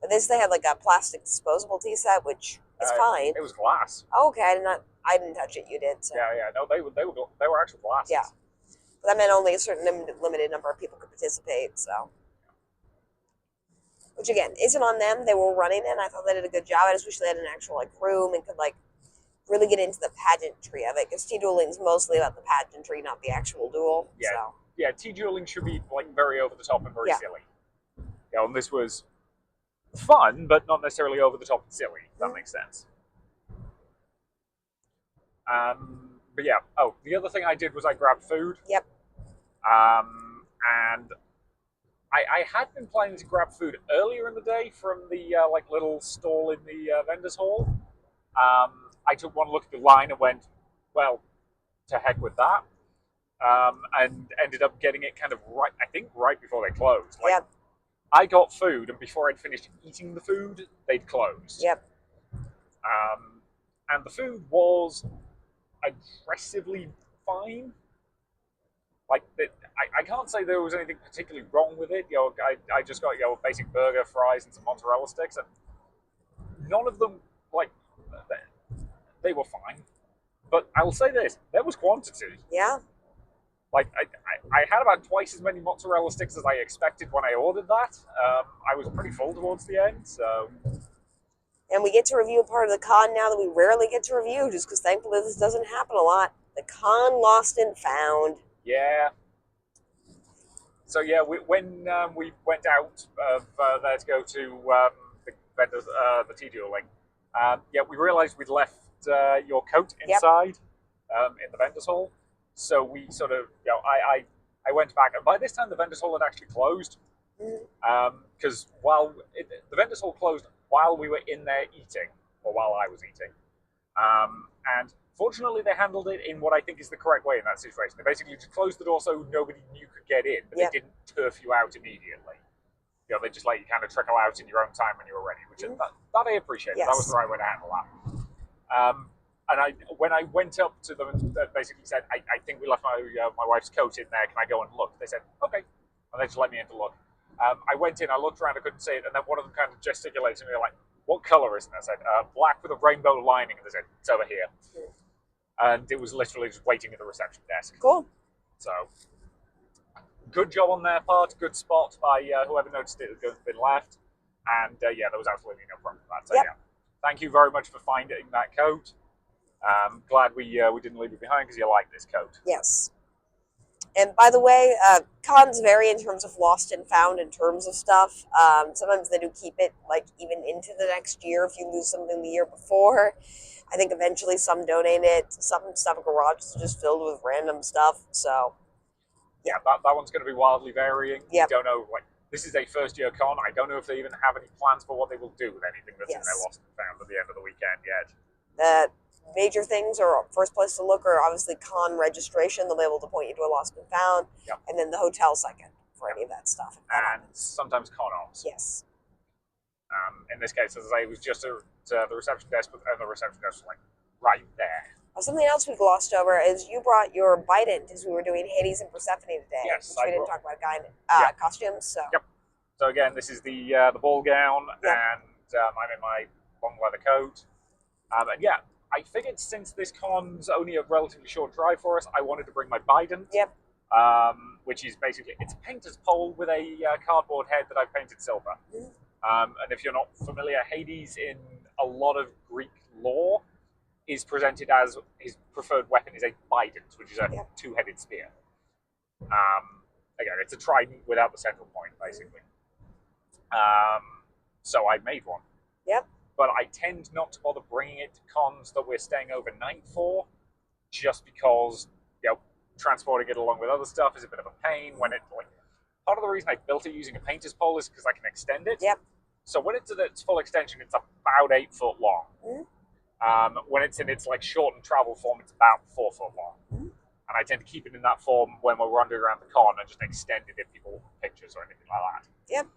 But this they had a plastic disposable tea set, which is fine. It was glass. Oh, okay, I didn't touch it. You did. So. Yeah. No, they were actual glasses. Yeah. But that meant only a certain limited number of people could participate. So. Which again isn't on them. They were running it. And I thought they did a good job. I just wish they had an actual room and could really get into the pageantry of it, because tea dueling is mostly about the pageantry, not the actual duel. Yeah. So. Yeah. Tea dueling should be very over the top and very silly. Yeah. And this was fun, but not necessarily over the top and silly. If that makes sense. But yeah. Oh, the other thing I did was I grabbed food. Yep. And I had been planning to grab food earlier in the day from the little stall in the vendors hall. I took one look at the line and went, well, to heck with that. And ended up getting it kind of right before they closed. Yep. I got food, and before I'd finished eating the food, they'd closed. Yep. And the food was aggressively fine. I can't say there was anything particularly wrong with it. I just got a basic burger, fries, and some mozzarella sticks, and none of them they were fine. But I will say this: there was quantity. Yeah. Like I had about twice as many mozzarella sticks as I expected when I ordered that. I was pretty full towards the end, so. And we get to review a part of the con now that we rarely get to review, just because thankfully this doesn't happen a lot. The con Lost and Found. Yeah. So yeah, when we went out of there to go to the vendors, the tea dueling, yeah, we realised we'd left your coat inside in the vendors hall. So we sort of, I went back, and by this time the vendors hall had actually closed. Because the vendors hall closed while we were in there eating, or while I was eating, and fortunately they handled it in what I think is the correct way in that situation. They basically just closed the door so nobody knew could get in, but they didn't turf you out immediately. They just let you kind of trickle out in your own time when you were ready, which that I appreciate. Yes. That was the right way to handle that. And when I went up to them and basically said, I think we left my wife's coat in there, can I go and look? They said, okay. And they just let me in to look. I went in, I looked around, I couldn't see it, and then one of them kind of gesticulated to me, like, what colour is it? I said, black with a rainbow lining, and they said, it's over here. And it was literally just waiting at the reception desk. Cool. So, good job on their part, good spot by whoever noticed it had been left, and yeah, there was absolutely no problem with that. So yeah, thank you very much for finding that coat. Glad we didn't leave it behind because you like this coat. Yes. And by the way, cons vary in terms of lost and found in terms of stuff. Sometimes they do keep it like even into the next year if you lose something the year before. I think eventually some donate it. Some stuff at garage is just filled with random stuff. So yeah, that one's going to be wildly varying. Yep. We don't know. Like, this is a first-year con. I don't know if they even have any plans for what they will do with anything that's in their lost and found at the end of the weekend yet. The major things are first place to look are obviously con registration. They'll be able to point you to a lost and found, and then the hotel second for any of that stuff. And sometimes con ops. Yes. In this case, as I say, it was just the reception desk, but the reception desk was like right there. Something else we glossed over is you brought your Bident as we were doing Hades and Persephone today. Yes, we didn't talk about costumes. So. Yep. So again, this is the ball gown, and I'm in my long leather coat. And yeah, I figured since this con's only a relatively short drive for us, I wanted to bring my Bident. Yep. Which is basically, it's a painter's pole with a cardboard head that I've painted silver. And if you're not familiar, Hades in a lot of Greek lore is presented as his preferred weapon is a bident, which is a two-headed spear. Again, it's a trident without the central point, basically. So I made one. Yep. But I tend not to bother bringing it to cons that we're staying overnight for, just because transporting it along with other stuff is a bit of a pain. When it part of the reason I built it using a painter's pole is because I can extend it. Yep. So when it's at its full extension, it's about 8 foot long. When it's in its shortened travel form, it's about 4 foot long. And I tend to keep it in that form when we're wandering around the con and just extend it if people want pictures or anything like that. Yep.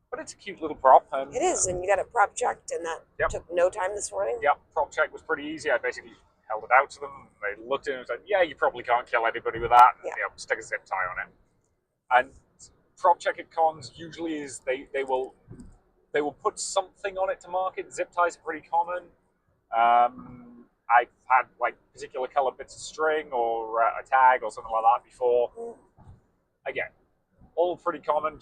But it's a cute little prop. And it is, and you got it prop checked, and that took no time this morning. Yep, prop check was pretty easy. I basically held it out to them. They looked at it and said, yeah, you probably can't kill anybody with that. And, stick a zip tie on it. And prop check at cons usually is they will put something on it to mark it. Zip ties are pretty common. I've had particular colored bits of string or a tag or something like that before. Again, all pretty common.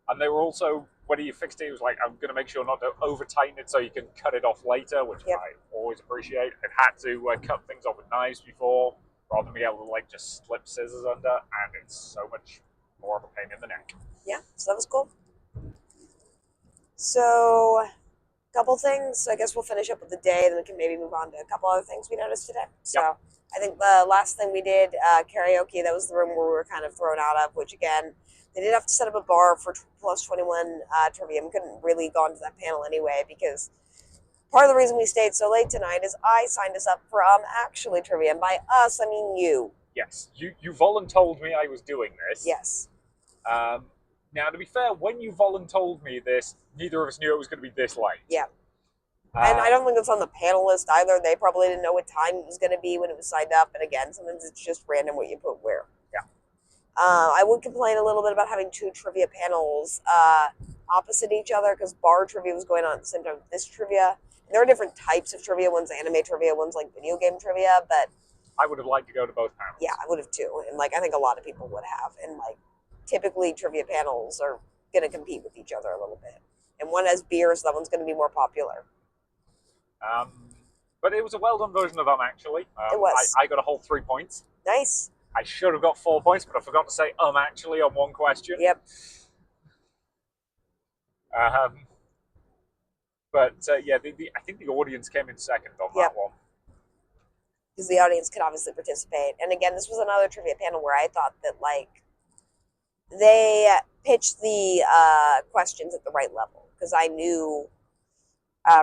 And they were also, when you fixed it, it was I'm going to make sure not to over tighten it so you can cut it off later, which I always appreciate. I've had to cut things off with knives before, rather than be able to just slip scissors under, and it's so much more of a pain in the neck. Yeah, so that was cool. So, a couple things. I guess we'll finish up with the day, then we can maybe move on to a couple other things we noticed today. So, I think the last thing we did, karaoke, that was the room where we were kind of thrown out of, which again, they did have to set up a bar for plus 21 trivia. We couldn't really go into that panel anyway, because part of the reason we stayed so late tonight is I signed us up for actually trivia. And by us, I mean you. Yes, you voluntold me I was doing this. Yes. Now, to be fair, when you voluntold me this, neither of us knew it was going to be this late. Yeah. And I don't think it's on the panel list either. They probably didn't know what time it was going to be when it was signed up. And again, sometimes it's just random what you put where. Yeah. I would complain a little bit about having 2 trivia panels opposite each other, because bar trivia was going on at the same time with this trivia. there are different types of trivia. One's anime trivia, one's like video game trivia. But I would have liked to go to both panels. yeah, I would have too. And like I think a lot of people would have. And like typically trivia panels are going to compete with each other a little bit. And one has beer, so that one's going to be more popular. But it was a well done version of actually. It was. I got a whole 3 points. Nice. I should have got 4 points, but I forgot to say actually on one question. Yep. But yeah, I think the audience came in second on Yep. that one. Because the audience could obviously participate. And again, this was another trivia panel where I thought that like they pitched the questions at the right level. Because I knew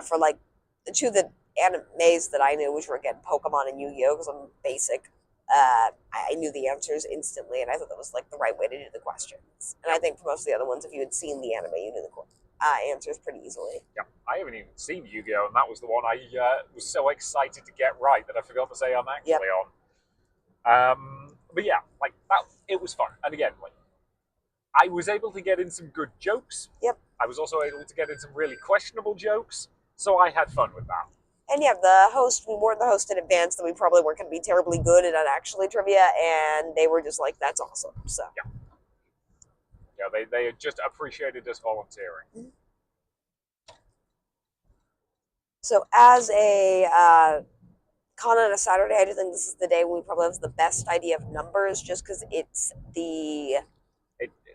for like the two animes that I knew, which were again Pokemon and Yu-Gi-Oh, because I'm basic. I knew the answers instantly, and I thought that was like the right way to do the questions. And I think for most of the other ones, if you had seen the anime, you knew the answers pretty easily. Yeah, I haven't even seen Yu-Gi-Oh, and that was the one I was so excited to get right that I forgot to say I'm actually on. But yeah, like that, it was fun. And again, like I was able to get in some good jokes. Yep. I was also able to get in some really questionable jokes, so I had fun with that. And yeah, the host, we warned the host in advance that we probably weren't going to be terribly good at actually trivia, and they were just like, that's awesome. So yeah. Yeah, they just appreciated us volunteering. Mm-hmm. So as a con on a Saturday, I do think this is the day when we probably have the best idea of numbers, just because it's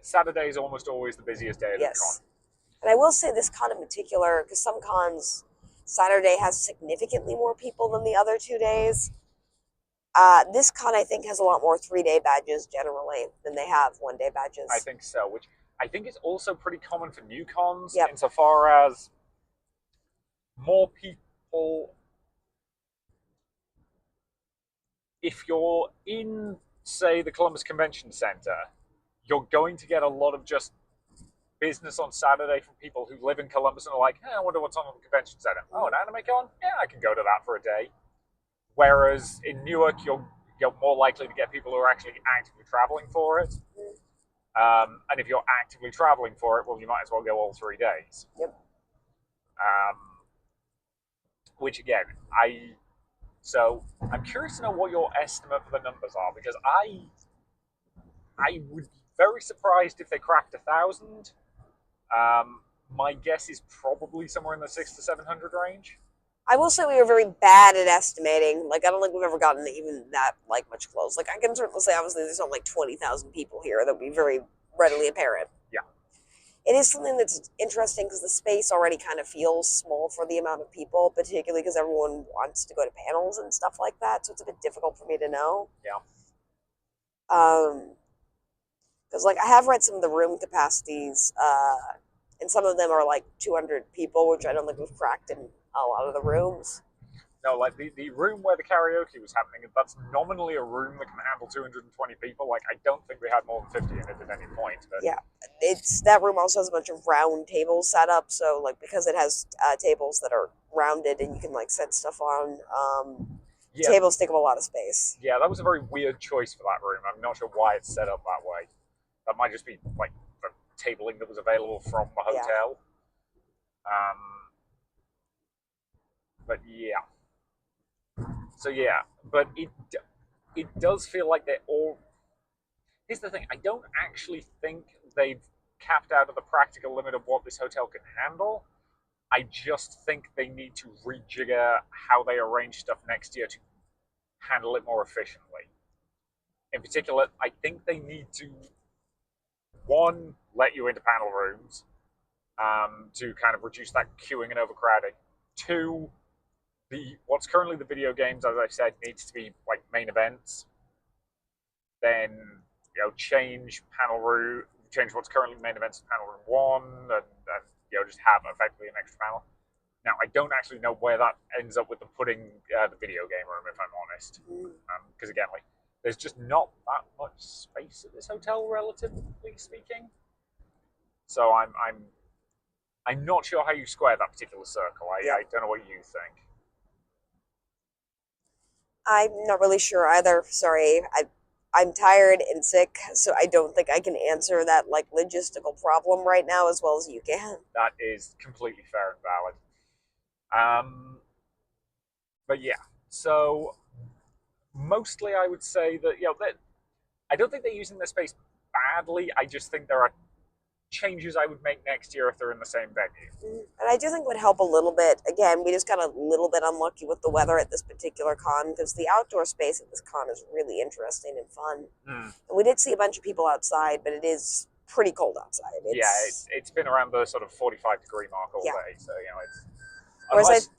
Saturday is almost always the busiest day of the con. And I will say this con in particular, because some cons, Saturday has significantly more people than the other 2 days. This con, I think, has a lot more 3-day badges generally than they have 1-day badges. I think so, which I think is also pretty common for new cons, Yep. insofar as more people. If you're in, say, the Columbus Convention Center, you're going to get a lot of just business on Saturday from people who live in Columbus and are like, hey, I wonder what's on the convention center. Oh, an anime con? Yeah, I can go to that for a day. Whereas in Newark, you're more likely to get people who are actually actively traveling for it. And if you're actively traveling for it, well, you might as well go all 3 days. Yep. Which again, so I'm curious to know what your estimate for the numbers are, because I would be very surprised if they cracked 1,000. My guess is probably somewhere in the 600 to 700 range. I will say we were very bad at estimating. Like, I don't think we've ever gotten even that like much close. Like, I can certainly say, obviously, there's not like 20,000 people here. That would be very readily apparent. Yeah. It is something that's interesting because the space already kind of feels small for the amount of people, particularly because everyone wants to go to panels and stuff like that. So it's a bit difficult for me to know. Yeah. Because like I have read some of the room capacities, and some of them are like 200 people, which I don't think we've cracked in a lot of the rooms. No, like the room where the karaoke was happening, that's nominally a room that can handle 220 people. Like, I don't think we had more than 50 in it at any point. But yeah, that room also has a bunch of round tables set up. So like because it has tables that are rounded and you can like set stuff on, tables take up a lot of space. Yeah, that was a very weird choice for that room. I'm not sure why it's set up that way. That might just be like the tabling that was available from the hotel. Yeah. But yeah. So yeah, but it does feel like they're all. Here's the thing: I don't actually think they've capped out of the practical limit of what this hotel can handle. I just think they need to rejigger how they arrange stuff next year to handle it more efficiently. In particular, I think they need to, one, let you into panel rooms to kind of reduce that queuing and overcrowding. Two, what's currently the video games, as I said, needs to be like main events. Then change what's currently main events to panel room 1, and just have effectively an extra panel. Now, I don't actually know where that ends up with them putting the video game room, if I'm honest, because again, like there's just not that much space at this hotel, relatively speaking. So I'm not sure how you square that particular circle. I don't know what you think. I'm not really sure either. Sorry, I'm tired and sick, so I don't think I can answer that like logistical problem right now as well as you can. That is completely fair and valid. But yeah, so mostly I would say that I don't think they're using their space badly. I just think there are changes I would make next year if they're in the same venue. And I do think would help a little bit. Again, we just got a little bit unlucky with the weather at this particular con because the outdoor space at this con is really interesting and fun. And we did see a bunch of people outside, but it is pretty cold outside. It's been around the sort of 45-degree mark all day, so it's. Whereas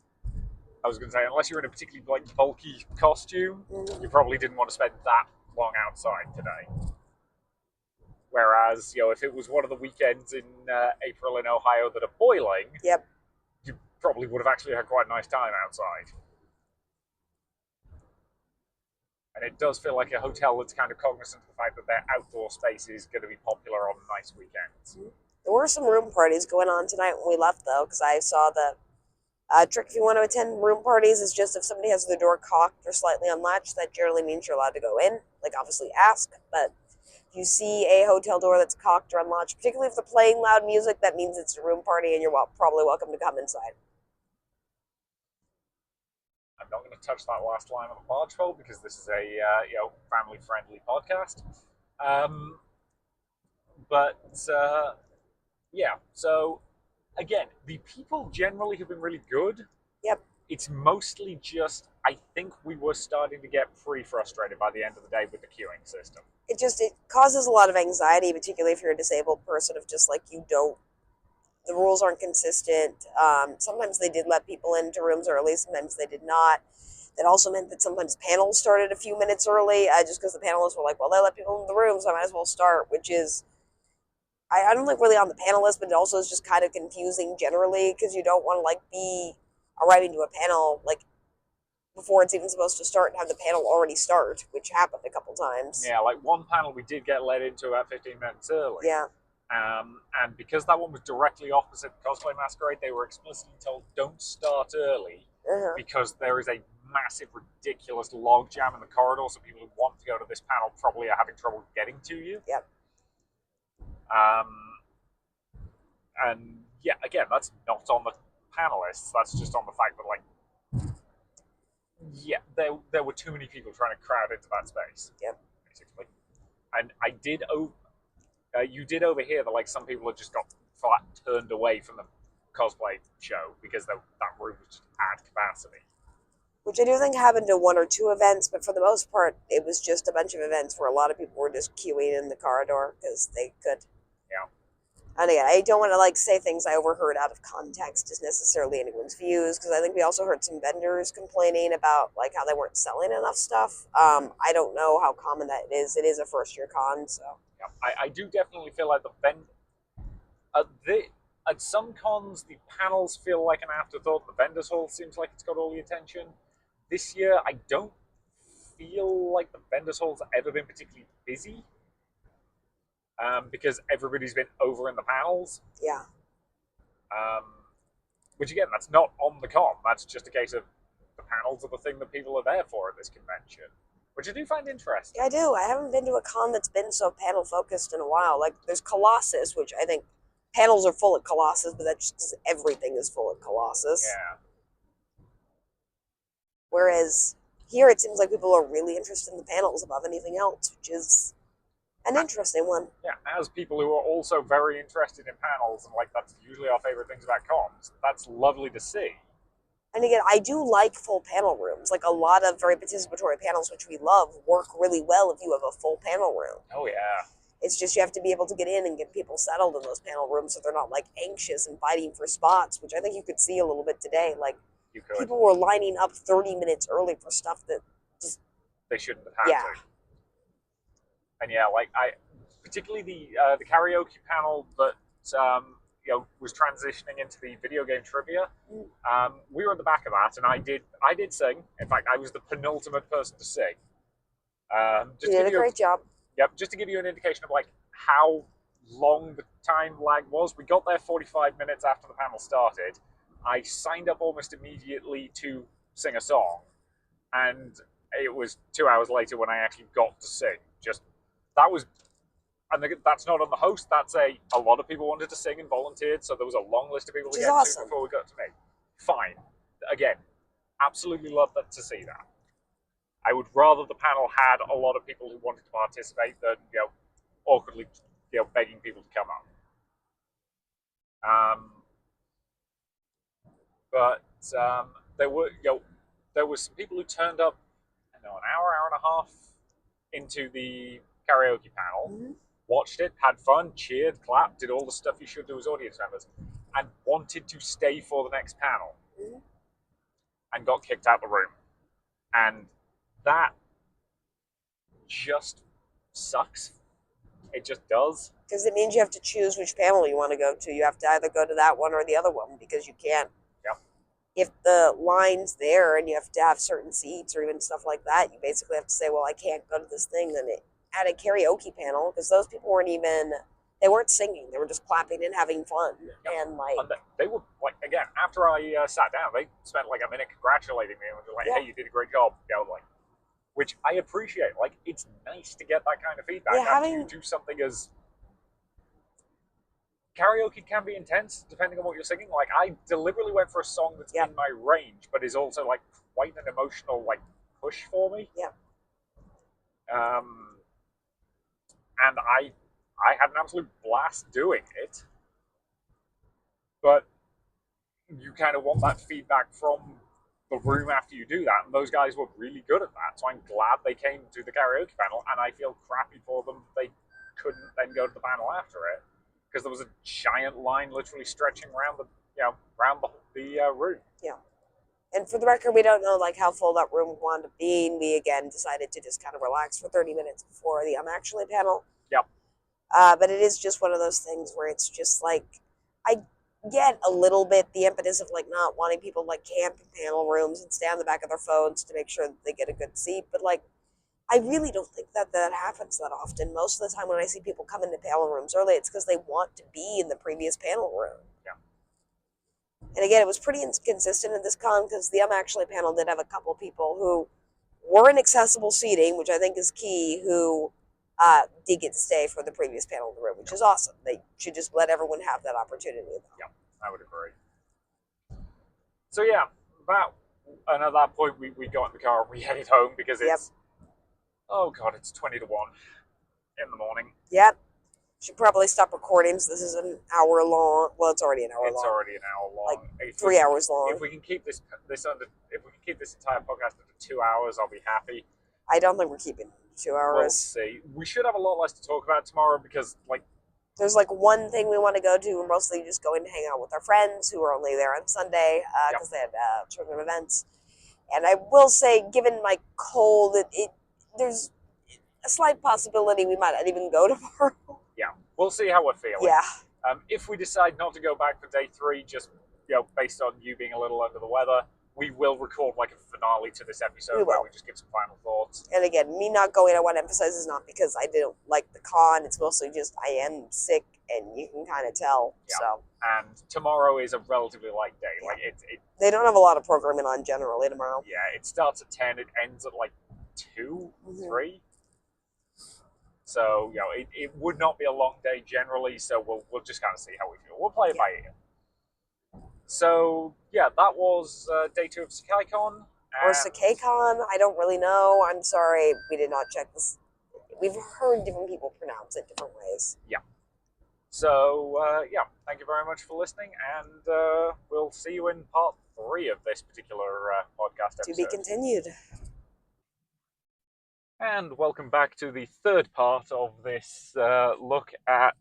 I was going to say, unless you're in a particularly bulky costume, you probably didn't want to spend that long outside today. Whereas, if it was one of the weekends in April in Ohio that are boiling, you probably would have actually had quite a nice time outside. And it does feel like a hotel that's kind of cognizant of the fact that their outdoor space is going to be popular on nice weekends. There were some room parties going on tonight when we left, though, because I saw the trick if you want to attend room parties is just if somebody has their door cocked or slightly unlatched, that generally means you're allowed to go in. Like, obviously ask, but if you see a hotel door that's cocked or unlatched, particularly if they're playing loud music, that means it's a room party and you're probably welcome to come inside. I'm not going to touch that last line on the barge hole because this is a family-friendly podcast. So again, the people generally have been really good. Yep. It's mostly just, I think we were starting to get pretty frustrated by the end of the day with the queuing system. It causes a lot of anxiety, particularly if you're a disabled person, of just like the rules aren't consistent. Sometimes they did let people into rooms early, sometimes they did not. That also meant that sometimes panels started a few minutes early, just because the panelists were like, well, they let people into the room, so I might as well start, which is, I don't think really on the panelist, but it also is just kind of confusing generally, because you don't want to be arriving to a panel before it's even supposed to start and have the panel already start, which happened a couple times. Yeah, one panel we did get let into about 15 minutes early. Yeah. And because that one was directly opposite Cosplay Masquerade, they were explicitly told don't start early because there is a massive, ridiculous logjam in the corridor, so people who want to go to this panel probably are having trouble getting to you. Yep. And yeah, again, that's not on the panelists. That's just on the fact that there were too many people trying to crowd into that space. Yep. Basically, and you did overhear that some people had just got flat turned away from the cosplay show because that room was just at capacity. Which I do think happened to one or two events, but for the most part, it was just a bunch of events where a lot of people were just queuing in the corridor because they could. Yeah. And again, I don't want to say things I overheard out of context as necessarily anyone's views, because I think we also heard some vendors complaining about how they weren't selling enough stuff. I don't know how common that is. It is a first-year con, so. Yeah, I do definitely feel like at some cons the panels feel like an afterthought. The vendors hall seems like it's got all the attention. This year, I don't feel like the vendors hall's ever been particularly busy. Because everybody's been over in the panels. Yeah. Which again, that's not on the con. That's just a case of the panels are the thing that people are there for at this convention, which I do find interesting. Yeah, I do. I haven't been to a con that's been so panel focused in a while. There's Colossus, which I think panels are full at Colossus, but that's just because everything is full at Colossus. Yeah. Whereas here, it seems like people are really interested in the panels above anything else, which is an interesting one. Yeah, as people who are also very interested in panels, and that's usually our favorite things about cons, that's lovely to see. And again, I do like full panel rooms. A lot of very participatory panels, which we love, work really well if you have a full panel room. Oh, yeah. It's just you have to be able to get in and get people settled in those panel rooms so they're not anxious and fighting for spots, which I think you could see a little bit today. You could. People were lining up 30 minutes early for stuff that just... They shouldn't have had to. And yeah, particularly the karaoke panel that was transitioning into the video game trivia. We were at the back of that, and I did sing. In fact, I was the penultimate person to sing. You did a great job. Yep, just to give you an indication of how long the time lag was. We got there 45 minutes after the panel started. I signed up almost immediately to sing a song, and it was 2 hours later when I actually got to sing. And that's not on the host. That's a lot of people wanted to sing and volunteered, so there was a long list of people to get to before we got to me. Fine. Again, absolutely love that to see that. I would rather the panel had a lot of people who wanted to participate than awkwardly begging people to come up. But there was some people who turned up, I don't know, an hour and a half into the karaoke panel, watched it, had fun, cheered, clapped, did all the stuff you should do as audience members, and wanted to stay for the next panel, and got kicked out of the room. And that just sucks. It just does. Because it means you have to choose which panel you want to go to. You have to either go to that one or the other one because you can't. Yep. If the line's there and you have to have certain seats or even stuff like that, you basically have to say, well, I can't go to this thing. Then at a karaoke panel, because those people they weren't singing. They were just clapping and having fun. Yep. And like... And they were, like, again, after I sat down, they spent like a minute congratulating me and were like, hey, you did a great job. Which I appreciate. Like, it's nice to get that kind of feedback after you do something as... Karaoke can be intense, depending on what you're singing. Like, I deliberately went for a song that's in my range, but is also, like, quite an emotional, like, push for me. Yeah. And I had an absolute blast doing it. But you kind of want that feedback from the room after you do that, and those guys were really good at that. So I'm glad they came to the karaoke panel, and I feel crappy for them that they couldn't then go to the panel after it, because there was a giant line literally stretching around the room. Yeah. And for the record, we don't know like how full that room wound up being. We again decided to just kind of relax for 30 minutes before the Actually panel. Yep. But it is just one of those things where it's just like, I get a little bit the impetus of like not wanting people to like camp in panel rooms and stay on the back of their phones to make sure that they get a good seat. But like, I really don't think that happens that often. Most of the time when I see people come into panel rooms early, it's because they want to be in the previous panel room. Yeah. And again, it was pretty inconsistent at this con because the Actually panel did have a couple people who were in accessible seating, which I think is key, who did get to stay for the previous panel in the room, which is awesome. They should just let everyone have that opportunity. Yeah, I would agree. So yeah, and at that point we got in the car and we headed home because it's, oh god, it's 20 to 1 in the morning. Yep. Should probably stop recording. So this is an hour long. Well, it's already an hour long. It's already an hour long. Like 3 hours long. If we can keep this entire podcast under 2 hours, I'll be happy. I don't think we're keeping 2 hours. We'll see. We should have a lot less to talk about tomorrow because, like, there's like one thing we want to go to. We're mostly just going to hang out with our friends who are only there on Sunday because they had children events. And I will say, given my cold, there's a slight possibility we might not even go tomorrow. Yeah, we'll see how we're feeling. Yeah. If we decide not to go back for day 3, just based on you being a little under the weather, we will record like a finale to this episode where we just give some final thoughts. And again, me not going, I want to emphasize, is not because I didn't like the con. It's mostly just I am sick, and you can kind of tell. Yeah. So. And tomorrow is a relatively light day. Yeah. Like they don't have a lot of programming on generally tomorrow. Yeah, it starts at 10. It ends at like 2, 3. So it would not be a long day generally. So we'll just kind of see how we feel. We'll play it by ear. So, yeah, that was day 2 of SekaiCon. Or SekaiCon, I don't really know. I'm sorry, we did not check this. We've heard different people pronounce it different ways. Yeah. So, thank you very much for listening, and we'll see you in part 3 of this particular podcast episode. To be continued. And welcome back to the 3rd part of this look at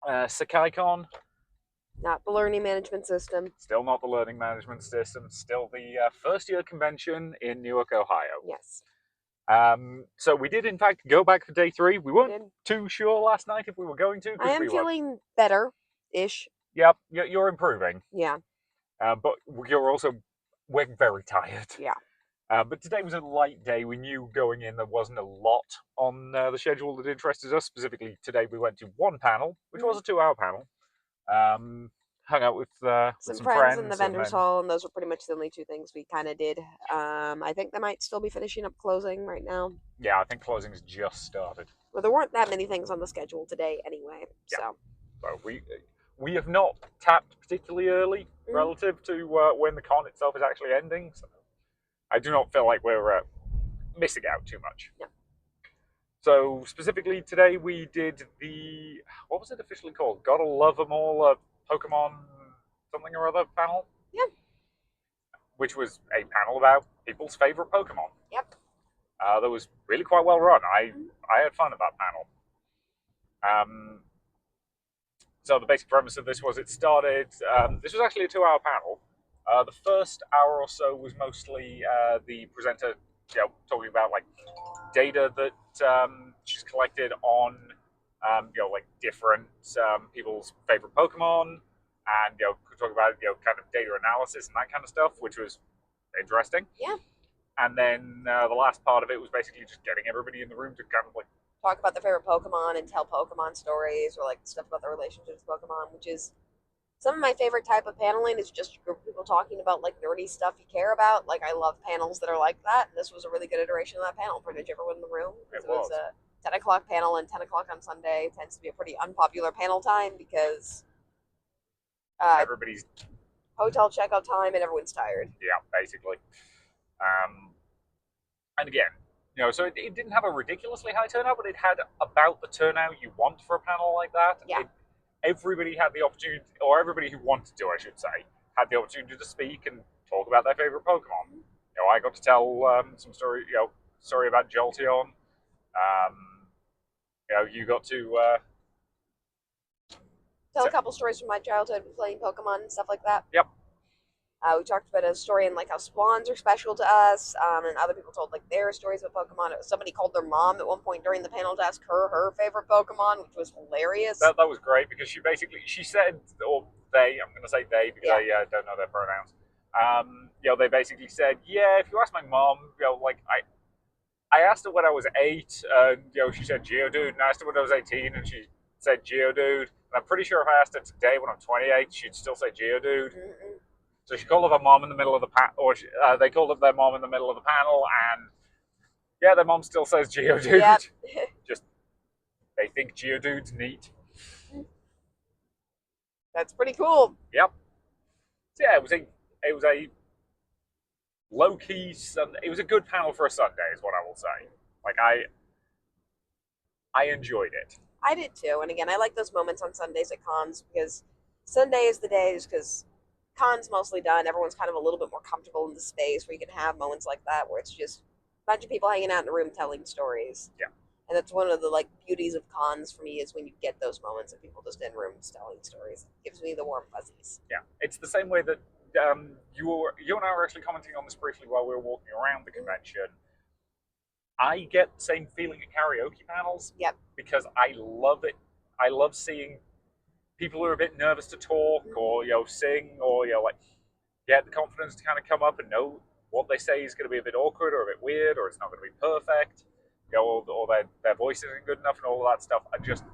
SekaiCon. Not the learning management system. Still not the learning management system. Still the first year convention in Newark, Ohio. Yes. So we did, in fact, go back for day 3. We weren't too sure last night if we were going to. I am feeling better-ish. Yep, you're improving. Yeah. But we're very tired. Yeah. But today was a light day. We knew going in there wasn't a lot on the schedule that interested us. Specifically, today we went to one panel, which was a 2-hour panel. Hung out with some friends in the vendors hall, and those were pretty much the only 2 things we kind of did. I think they might still be finishing up closing right now. Yeah, I think closing's just started. Well, there weren't that many things on the schedule today anyway. Yeah. So We have not tapped particularly early relative to when the con itself is actually ending, so I do not feel like we're missing out too much. No. So specifically today we did the, what was it officially called? Gotta Love 'Em All, Pokemon something or other panel? Yeah. Which was a panel about people's favorite Pokemon. Yep. That was really quite well run. I had fun at that panel. So the basic premise of this was it started, this was actually a 2-hour panel. The first hour or so was mostly the presenter talking about like data that she's collected on like different people's favorite Pokemon, and talk about kind of data analysis and that kind of stuff, which was interesting. Yeah. And then the last part of it was basically just getting everybody in the room to kind of like talk about their favorite Pokemon and tell Pokemon stories or like stuff about their relationships with Pokemon, which is some of my favorite type of paneling. Is just a group of people talking about like nerdy stuff you care about. Like I love panels that are like that, and this was a really good iteration of that panel. Pretty much everyone in the room. It was a 10 o'clock panel, and 10 o'clock on Sunday tends to be a pretty unpopular panel time because everybody's hotel checkout time and everyone's tired. Yeah, basically. And again, so it didn't have a ridiculously high turnout, but it had about the turnout you want for a panel like that. Yeah. Everybody had the opportunity, or everybody who wanted to, I should say, had the opportunity to speak and talk about their favorite Pokemon. I got to tell some story about Jolteon. You got to tell a couple stories from my childhood playing Pokemon and stuff like that. Yep. We talked about a story and like how spawns are special to us, and other people told like their stories about Pokemon. Somebody called their mom at one point during the panel to ask her favorite Pokemon, which was hilarious. That was great because she said, or they, I'm going to say they because I don't know their pronouns. They basically said, if you ask my mom, like I asked her when I was 8, and she said Geodude, and I asked her when I was 18, and she said Geodude. And I'm pretty sure if I asked her today when I'm 28, she'd still say Geodude. Mm-mm. So she called up her mom in the middle of the or they called up their mom in the middle of the panel, and their mom still says Geodude. Yep. Just they think Geodude's neat. That's pretty cool. Yep. So it was a low key Sunday. It was a good panel for a Sunday, is what I will say. Like I enjoyed it. I did too, and again, I like those moments on Sundays at cons because Sunday is the day, just because con's mostly done. Everyone's kind of a little bit more comfortable in the space where you can have moments like that where it's just a bunch of people hanging out in a room telling stories. Yeah. And that's one of the beauties of cons for me, is when you get those moments of people just in rooms telling stories. It gives me the warm fuzzies. Yeah. It's the same way that you and I were actually commenting on this briefly while we were walking around the convention. I get the same feeling at karaoke panels. Yep. Because I love it. I love seeing people who are a bit nervous to talk or sing or get the confidence to kind of come up and know what they say is going to be a bit awkward or a bit weird or it's not going to be perfect, or their voice isn't good enough and all that stuff. I just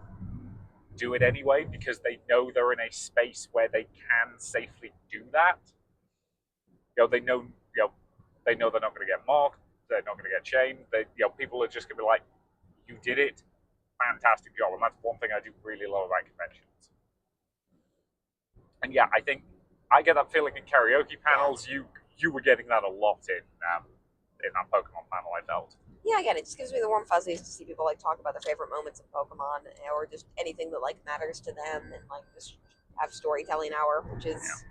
do it anyway because they know they're in a space where they can safely do that. They know they're not going to get mocked. They're not going to get shamed. People are just going to be like, "You did it, fantastic job," and that's one thing I do really love about conventions. And I think I get that feeling in karaoke panels. You were getting that a lot in that Pokemon panel, I felt. Yeah, again, it just gives me the warm fuzzies to see people talk about their favorite moments of Pokemon or just anything that matters to them, and just have storytelling hour, which is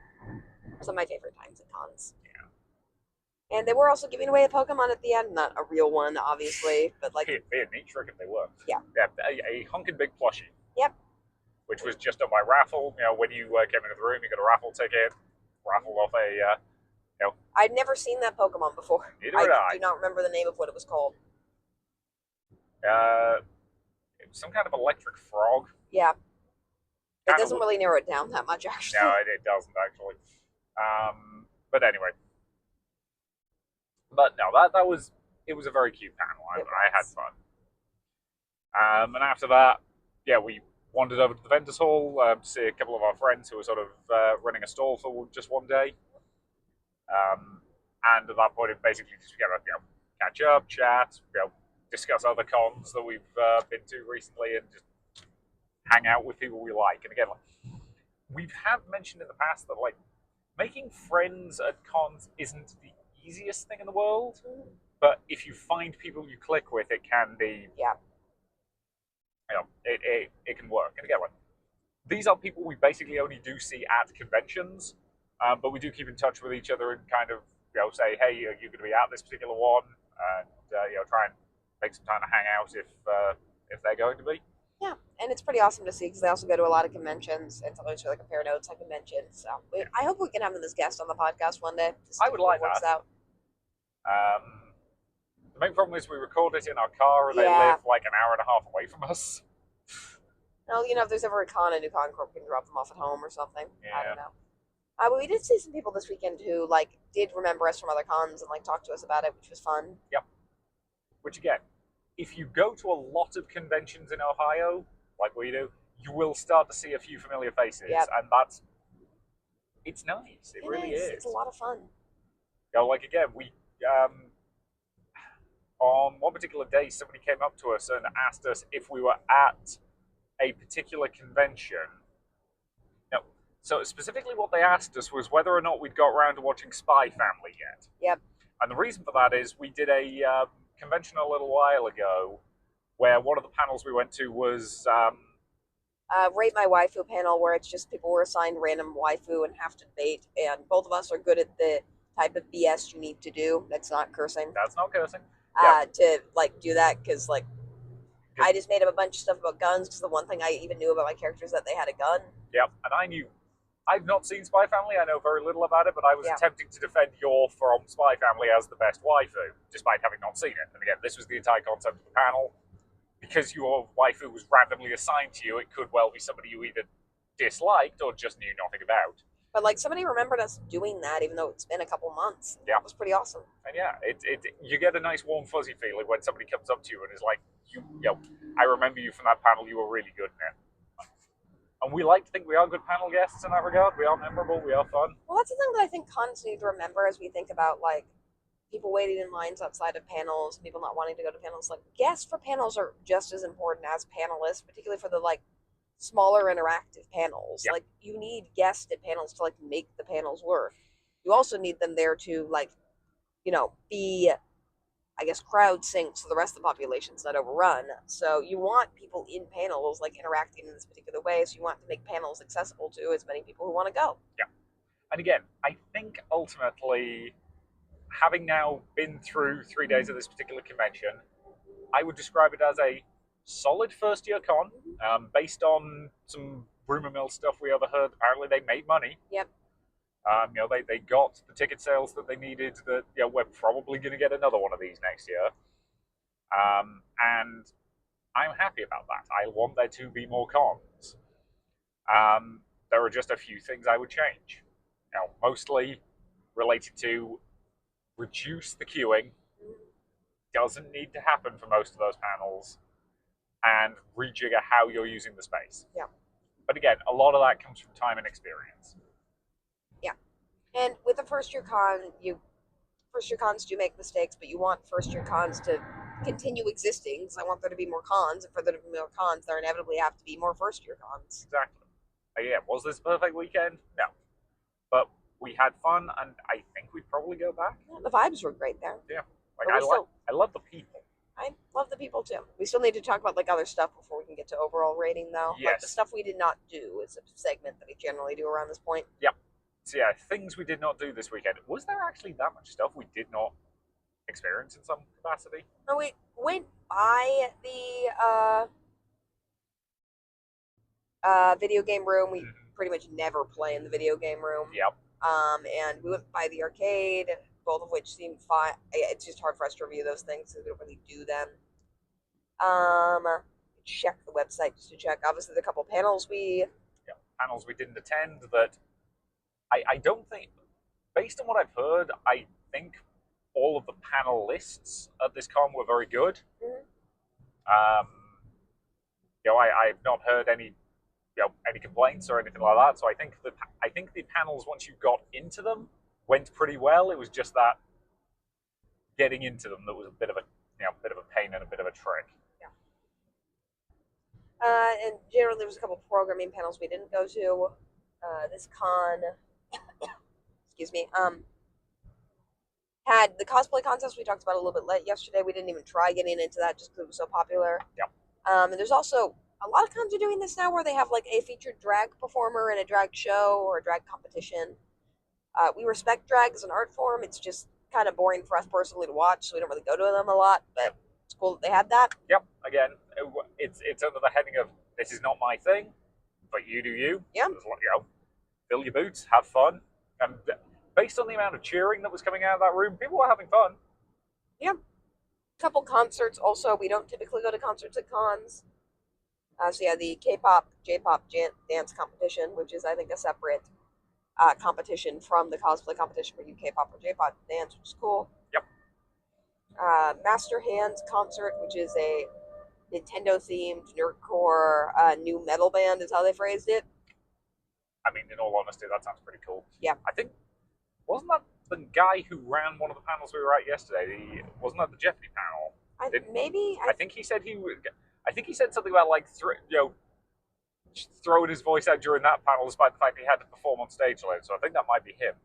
some of my favorite times at cons. Yeah. And they were also giving away a Pokemon at the end, not a real one, obviously, but It'd be a neat trick if they were. Yeah. A hunkin' big plushie. Yep. Which was just done by raffle. When you came into the room, you got a raffle ticket, raffled off a. I'd never seen that Pokemon before. Neither had I. Do not remember the name of what it was called. It was some kind of electric frog. Yeah. It doesn't really narrow it down that much, actually. No, it doesn't actually. But anyway. But no, it was a very cute panel. I had fun. And after that, we wandered over to the vendors hall to see a couple of our friends who were sort of running a stall for just one day. And at that point, it basically just catch up, chat, discuss other cons that we've been to recently, and just hang out with people we like. And again, we have mentioned in the past that like making friends at cons isn't the easiest thing in the world, but if you find people you click with, it can be, Yeah. It can work. And again, like, these are people we basically only do see at conventions, but we do keep in touch with each other and kind of say, hey, are you going to be at this particular one? And try and make some time to hang out if they're going to be. Yeah, and it's pretty awesome to see because they also go to a lot of conventions and sometimes like compare notes at conventions. So I hope we can have them as guests on the podcast one day. I would like that. Out. The main problem is we record it in our car and they live like an hour and a half away from us. No, if there's ever a con, a new Concord, we can drop them off at home or something. Yeah. I don't know. But we did see some people this weekend who did remember us from other cons and talked to us about it, which was fun. Yep. Which again, if you go to a lot of conventions in Ohio, like we do, you will start to see a few familiar faces, and it's nice. It really is. It's a lot of fun. Like again, we on one particular day, somebody came up to us and asked us if we were at a particular convention. No, so specifically what they asked us was whether or not we'd got around to watching Spy Family yet. Yep. And the reason for that is we did a convention a little while ago where one of the panels we went to was Rate My Waifu panel, where it's just people were assigned random waifu and have to debate, and both of us are good at the type of BS you need to do. That's not cursing. That's not cursing. To do that because I just made up a bunch of stuff about guns because the one thing I even knew about my character is that they had a gun. Yep, and I've not seen Spy Family, I know very little about it, but I was attempting to defend your from Spy Family as the best waifu, despite having not seen it. And again, this was the entire concept of the panel. Because your waifu was randomly assigned to you, it could well be somebody you either disliked or just knew nothing about. But somebody remembered us doing that, even though it's been a couple months. Yeah, it was pretty awesome. And you get a nice warm fuzzy feeling when somebody comes up to you and is like, I remember you from that panel. You were really good in it. And we like to think we are good panel guests in that regard. We are memorable. We are fun. Well, that's the thing that I think cons need to remember as we think about people waiting in lines outside of panels, people not wanting to go to panels. Guests for panels are just as important as panelists, particularly for the smaller interactive panels. Yep. You need guests at panels to make the panels work. You also need them there to be, I guess, crowd synced so the rest of the population's not overrun. So you want people in panels interacting in this particular way. So you want to make panels accessible to as many people who want to go. Yeah. And again, I think ultimately, having now been through 3 days of this particular convention, I would describe it as a solid first year con, based on some rumor mill stuff we overheard. Apparently they made money. Yep. They got the ticket sales that they needed. That we're probably going to get another one of these next year. And I'm happy about that. I want there to be more cons. There are just a few things I would change. Mostly related to reduce the queuing. Doesn't need to happen for most of those panels. And rejigger how you're using the space. Yeah. But again, a lot of that comes from time and experience. Yeah. And with the first year con, first year cons do make mistakes, but you want first year cons to continue existing. So I want there to be more cons, and for there to be more cons, there inevitably have to be more first year cons. Exactly. Was this a perfect weekend? No. But we had fun, and I think we'd probably go back. Yeah, the vibes were great there. Yeah. I love the people. I love the people too. We still need to talk about other stuff before we can get to overall rating, though. Yes. The stuff we did not do is a segment that we generally do around this point. Yep. So things we did not do this weekend. Was there actually that much stuff we did not experience in some capacity? No, we went by the video game room. We pretty much never play in the video game room. Yep. And we went by the arcade, both of which seemed fine. It's just hard for us to review those things because we don't really do them. Check the website just to check. Obviously, the couple panels panels we didn't attend that I don't think, based on what I've heard, I think all of the panelists at this con were very good. Mm-hmm. I've not heard any complaints or anything like that. So I think the panels, once you got into them, went pretty well. It was just that getting into them that was a bit of a pain and a bit of a trick. Yeah. And generally, there was a couple programming panels we didn't go to. This con, excuse me, had the cosplay contest we talked about a little bit late yesterday. We didn't even try getting into that just because it was so popular. Yep. And there's also a lot of cons are doing this now where they have like a featured drag performer in a drag show or a drag competition. We respect drag as an art form. It's just kind of boring for us personally to watch, so we don't really go to them a lot. But it's cool that they had that. Yep. Again, it's under the heading of this is not my thing, but you do you. Yeah. Fill your boots, have fun, and based on the amount of cheering that was coming out of that room, people were having fun. Yeah. A couple concerts also. We don't typically go to concerts at cons. So yeah, the K-pop, J-pop dance competition, which is I think a separate competition from the cosplay competition where you K-pop or J-pop dance, which is cool. Yep. Master Hands concert, which is a Nintendo-themed nerdcore new metal band, is how they phrased it. I mean, in all honesty, that sounds pretty cool. Yeah. I think, wasn't that the guy who ran one of the panels we were at yesterday? Wasn't that the Jeopardy panel? I think he said I think he said something about like throwing his voice out during that panel, despite the fact he had to perform on stage alone. So I think that might be him.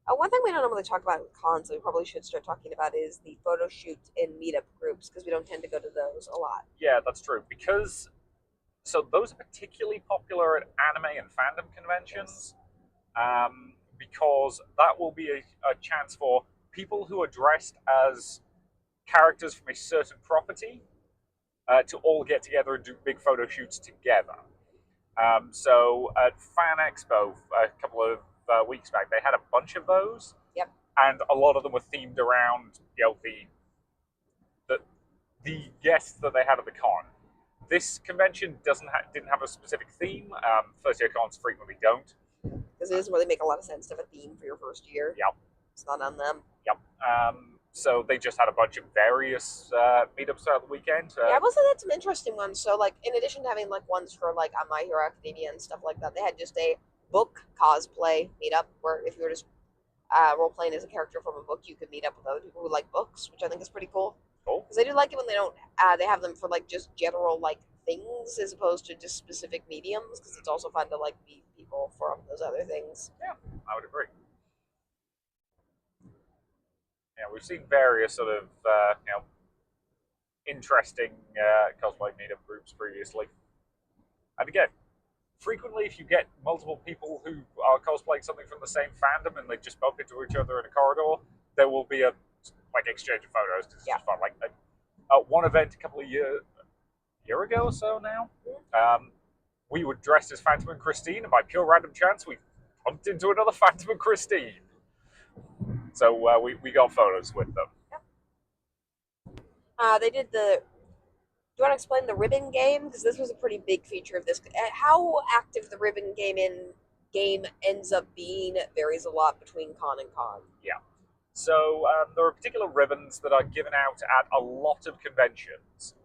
One thing we don't normally talk about at cons that we probably should start talking about is the photo shoot in meetup groups, because we don't tend to go to those a lot. Yeah, that's true. So those are particularly popular at anime and fandom conventions, because that will be a chance for people who are dressed as characters from a certain property to all get together and do big photo shoots together. So at Fan Expo a couple of weeks back, they had a bunch of those. Yep. And a lot of them were themed around the guests that they had at the con. This convention didn't have a specific theme. First year cons frequently don't. Because it doesn't really make a lot of sense to have a theme for your first year. Yep. It's not on them. Yep. So they just had a bunch of various meetups throughout the weekend. Yeah, I will say that's some interesting ones. So, like, in addition to having like ones for like on My Hero Academia and stuff like that, they had just a book cosplay meetup where if you were just role playing as a character from a book, you could meet up with other people who like books, which I think is pretty cool. Cool. Because I do like it when they don't. They have them for like just general like things as opposed to just specific mediums. Because it's also fun to like meet people from those other things. Yeah, I would agree. Yeah, we've seen various sort of interesting cosplay meetup groups previously, and again, frequently if you get multiple people who are cosplaying something from the same fandom and they just bump into each other in a corridor, there will be a exchange of photos because it's just fun. Like one event a couple of year ago or so now, we were dressed as Phantom and Christine, and by pure random chance, we bumped into another Phantom and Christine. So we got photos with them. They did the. Do you want to explain the ribbon game? Because this was a pretty big feature of this. How active the ribbon game ends up being varies a lot between con and con. Yeah. So there are particular ribbons that are given out at a lot of conventions.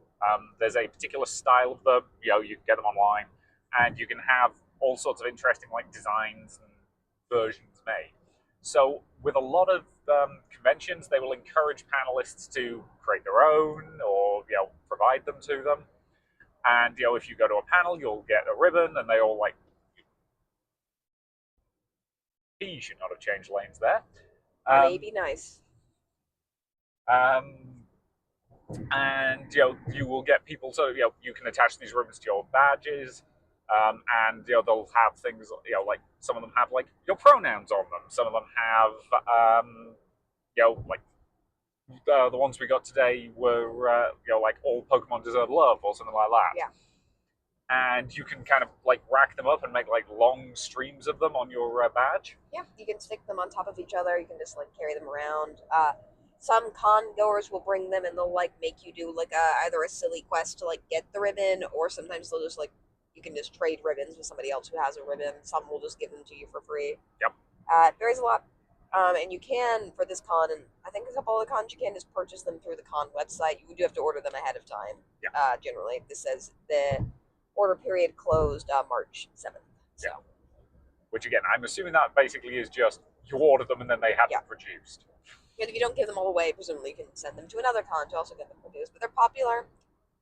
There's a particular style of them. You can get them online, and you can have all sorts of interesting designs and versions made. So with a lot of conventions, they will encourage panelists to create their own or provide them to them. And if you go to a panel, you'll get a ribbon, and they all He should not have changed lanes there. Maybe nice. And you will get people, so you can attach these ribbons to your badges. And they'll have things like some of them have your pronouns on them. Some of them have the ones we got today were all Pokemon deserve love or something like that. Yeah. And you can kind of rack them up and make long streams of them on your badge. Yeah, you can stick them on top of each other. You can just carry them around. Some con goers will bring them and they'll make you do either a silly quest to get the ribbon, or sometimes they'll just you can just trade ribbons with somebody else who has a ribbon. Some will just give them to you for free. Yep. It varies a lot. And you can, for this con, and I think a couple of the cons, you can just purchase them through the con website. You do have to order them ahead of time. Yeah. Generally. This says the order period closed March 7th. So. Yeah. Which, again, I'm assuming that basically is just you order them and then they have them produced. And if you don't give them all away, presumably you can send them to another con to also get them produced. But they're popular.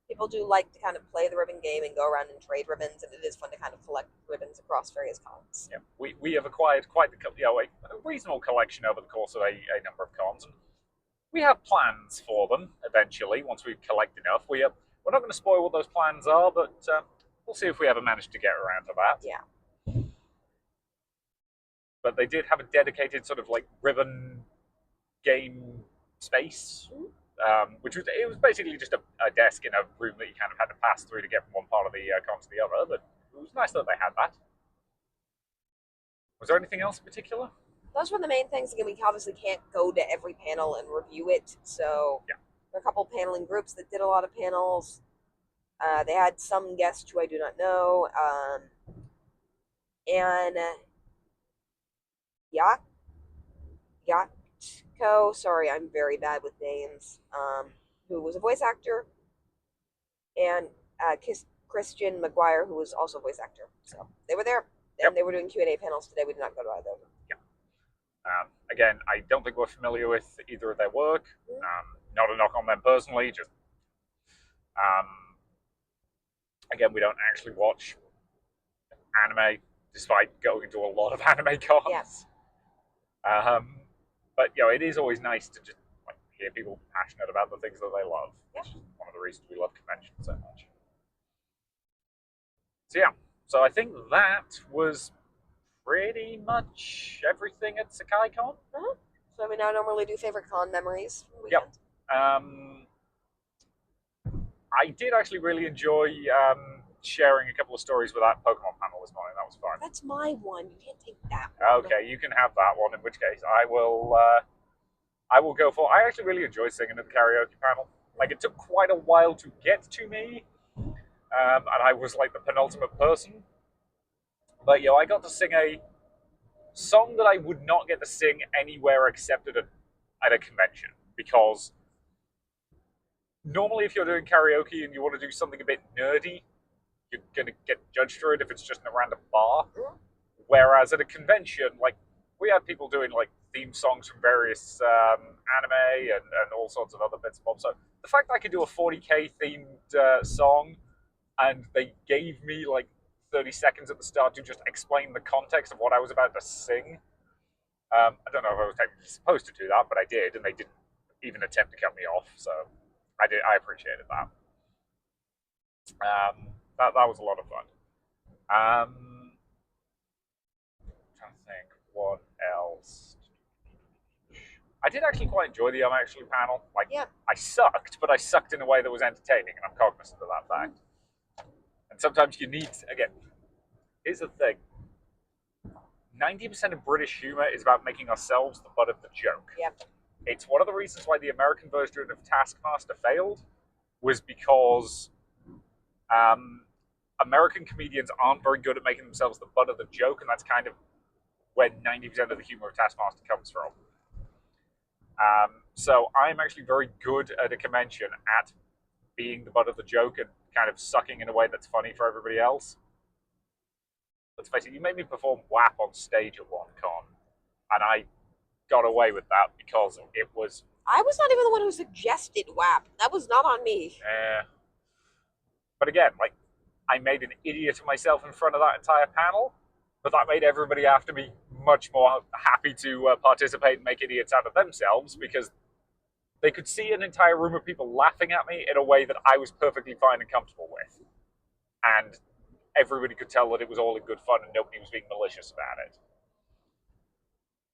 People do like to kind of play the ribbon game and go around and trade ribbons, and it is fun to kind of collect ribbons across various cons. Yeah, we have acquired quite the a reasonable collection over the course of a number of cons, and we have plans for them eventually once we collect enough. We're not going to spoil what those plans are, but we'll see if we ever manage to get around to that. Yeah. But they did have a dedicated sort of like ribbon game space, which was basically just a desk in a room that you kind of had to pass through to get from one part of the con to the other. But it was nice that they had that. Was there anything else in particular? Those were the main things. Again, we obviously can't go to every panel and review it, so yeah. There are a couple paneling groups that did a lot of panels. They had some guests who I do not know, and Yatko, sorry, I'm very bad with names, who was a voice actor, and Christian McGuire, who was also a voice actor. So they were there, and they were doing Q&A panels today. We did not go to either of them. Yeah. Again, I don't think we're familiar with either of their work. Not a knock on them personally, just again, we don't actually watch anime, despite going to a lot of anime cons. Yes. But it is always nice to just hear people passionate about the things that they love. Which is one of the reasons we love conventions so much. So I think that was pretty much everything at SekaiCon. So we now normally do favorite con memories from the Yep. weekend. I did actually really enjoy sharing a couple of stories with that Pokemon panel this morning. That was fun. That's my one. You can't take that one. Okay, you can have that one. In which case, I will go for. I actually really enjoyed singing at the karaoke panel. Like, it took quite a while to get to me, and I was like the penultimate person. But I got to sing a song that I would not get to sing anywhere except at a convention, because normally if you're doing karaoke and you want to do something a bit nerdy, you're going to get judged for it if it's just in a random bar. Whereas at a convention, like, we had people doing like theme songs from various anime and all sorts of other bits and bobs. So the fact that I could do a 40k themed song, and they gave me like 30 seconds at the start to just explain the context of what I was about to sing. I don't know if I was technically supposed to do that, but I did, and they didn't even attempt to cut me off. So I appreciated that. That was a lot of fun. I'm trying to think what else. I did actually quite enjoy the actually panel. Like, I sucked, but I sucked in a way that was entertaining, and I'm cognizant of that fact. And sometimes you need, again, here's the thing. 90% of British humor is about making ourselves the butt of the joke. Yep. It's one of the reasons why the American version of Taskmaster failed, was because American comedians aren't very good at making themselves the butt of the joke, and that's kind of where 90% of the humor of Taskmaster comes from. So I'm actually very good at a convention at being the butt of the joke and kind of sucking in a way that's funny for everybody else. Let's face it, you made me perform WAP on stage at one con, and I got away with that because it was... I was not even the one who suggested WAP. That was not on me. But again, like, I made an idiot of myself in front of that entire panel, but that made everybody after me much more happy to participate and make idiots out of themselves, because they could see an entire room of people laughing at me in a way that I was perfectly fine and comfortable with. And everybody could tell that it was all in good fun and nobody was being malicious about it.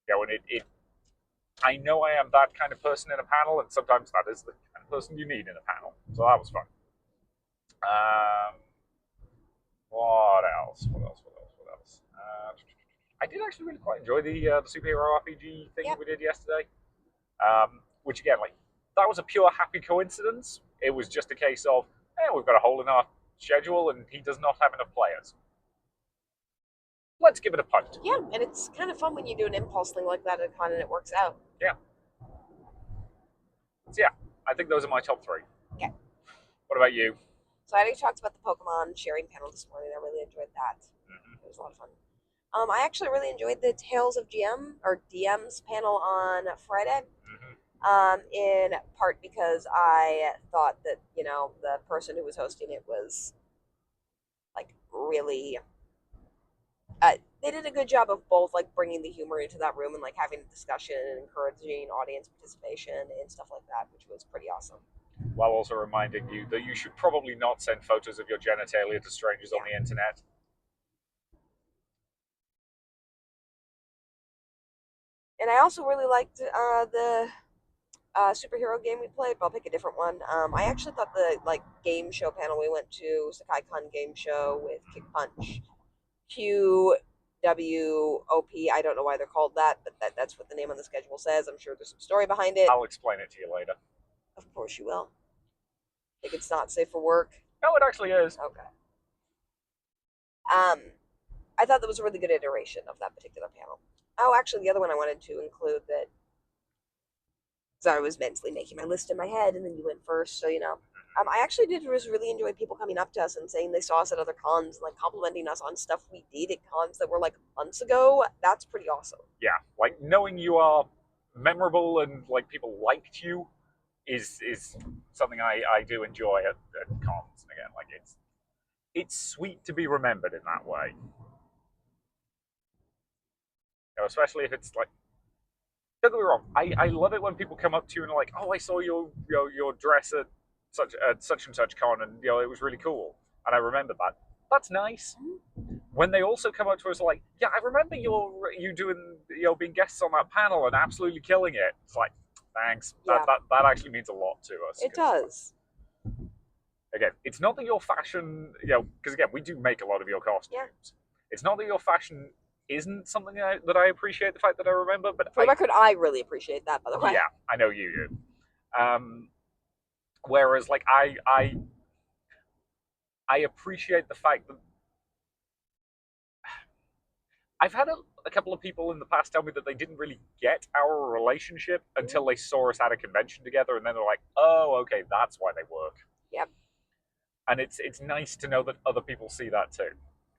And I know I am that kind of person in a panel, and sometimes that is the kind of person you need in a panel. So that was fun. What else? I did actually really quite enjoy the superhero RPG thing we did yesterday. Which again, like, that was a pure happy coincidence. It was just a case of, we've got a hole in our schedule and he does not have enough players. Let's give it a punt. Yeah, and it's kind of fun when you do an impulse thing like that at a con and it works out. Yeah. So yeah, I think those are my top 3. Okay. What about you? So I already talked about the Pokemon sharing panel this morning. I really enjoyed that. It was a lot of fun. I actually really enjoyed the Tales of GM or DM's panel on Friday. In part because I thought that, you know, the person who was hosting it was like really, they did a good job of both like bringing the humor into that room and like having a discussion and encouraging audience participation and stuff like that, which was pretty awesome. While also reminding you that you should probably not send photos of your genitalia to strangers on the internet. And I also really liked the superhero game we played, but I'll pick a different one. I actually thought the like game show panel we went to, SekaiCon game show with Kick Punch, QWOP. I don't know why they're called that, but that's what the name on the schedule says. I'm sure there's some story behind it. I'll explain it to you later. Of course you will. Think it's not safe for work? No, it actually is. Okay. I thought that was a really good iteration of that particular panel. Oh, actually, the other one I wanted to include that, because I was mentally making my list in my head, and then you went first, so you know. I actually did really enjoy people coming up to us and saying they saw us at other cons and like complimenting us on stuff we did at cons that were like months ago. That's pretty awesome. Yeah, like knowing you are memorable and like people liked you is something I do enjoy at cons. And again, like it's sweet to be remembered in that way. You know, especially if it's like, don't get me wrong, I love it when people come up to you and are like, oh, I saw your dress at such and such con, and you know it was really cool, and I remember that. That's nice. When they also come up to us like, yeah, I remember you doing, you know, being guests on that panel and absolutely killing it. It's like, thanks. Yeah. That actually means a lot to us. It does. Again, it's not that your fashion, you know, because again, we do make a lot of your costumes. Yeah. It's not that your fashion isn't something that I appreciate the fact that I remember, but for the record, I really appreciate that, by the way. Yeah, I know you do. Whereas, like, I appreciate the fact that I've had a couple of people in the past tell me that they didn't really get our relationship until they saw us at a convention together, and then they're like, "Oh, okay, that's why they work." Yep. And it's nice to know that other people see that too.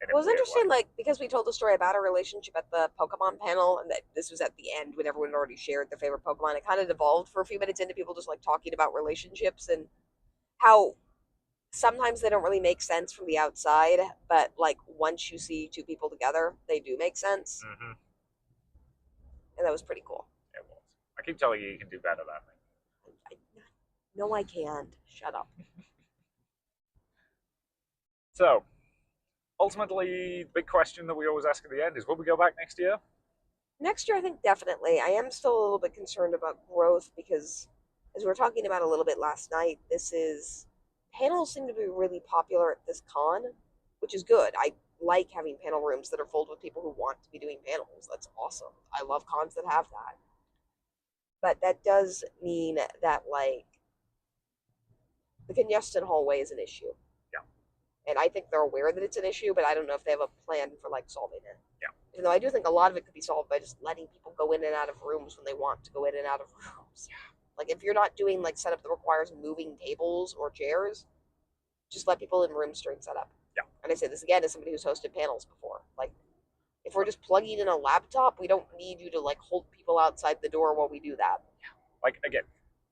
It was interesting, like, because we told the story about our relationship at the Pokemon panel, and that this was at the end when everyone had already shared their favorite Pokemon. It kind of devolved for a few minutes into people just like talking about relationships and how sometimes they don't really make sense from the outside, but like once you see two people together, they do make sense. Mm-hmm. And that was pretty cool. It was. I keep telling you can do better than me. No, I can't. Shut up. So, ultimately, the big question that we always ask at the end is, will we go back next year? Next year, I think definitely. I am still a little bit concerned about growth because, as we were talking about a little bit last night, panels seem to be really popular at this con, which is good. I like having panel rooms that are filled with people who want to be doing panels. That's awesome. I love cons that have that. But that does mean that, like, the congested hallway is an issue. Yeah. And I think they're aware that it's an issue, but I don't know if they have a plan for, like, solving it. Yeah. Even though I do think a lot of it could be solved by just letting people go in and out of rooms when they want to go in and out of rooms. Yeah. Like, if you're not doing, like, setup that requires moving tables or chairs, just let people in rooms during setup. Yeah. And I say this again as somebody who's hosted panels before. Like, if we're just plugging in a laptop, we don't need you to, like, hold people outside the door while we do that. Yeah. Like, again,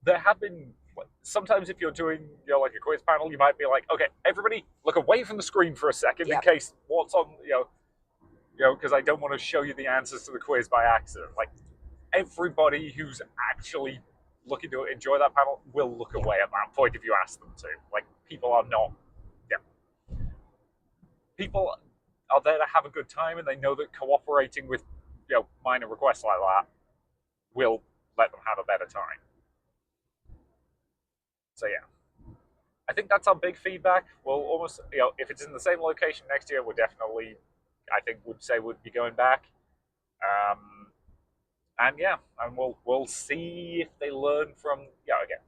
there have been, sometimes if you're doing, you know, like a quiz panel, you might be like, okay, everybody look away from the screen for a second in case what's on, you know, because I don't want to show you the answers to the quiz by accident. Like, everybody who's actually looking to enjoy that panel will look away at that point if you ask them to. Like, people are not, people are there to have a good time, and they know that cooperating with, you know, minor requests like that will let them have a better time. So yeah, I think that's our big feedback. We'll almost, you know, if it's in the same location next year, we're definitely, I think, would say would be going back. And yeah, and we'll see if they learn from. Yeah, again,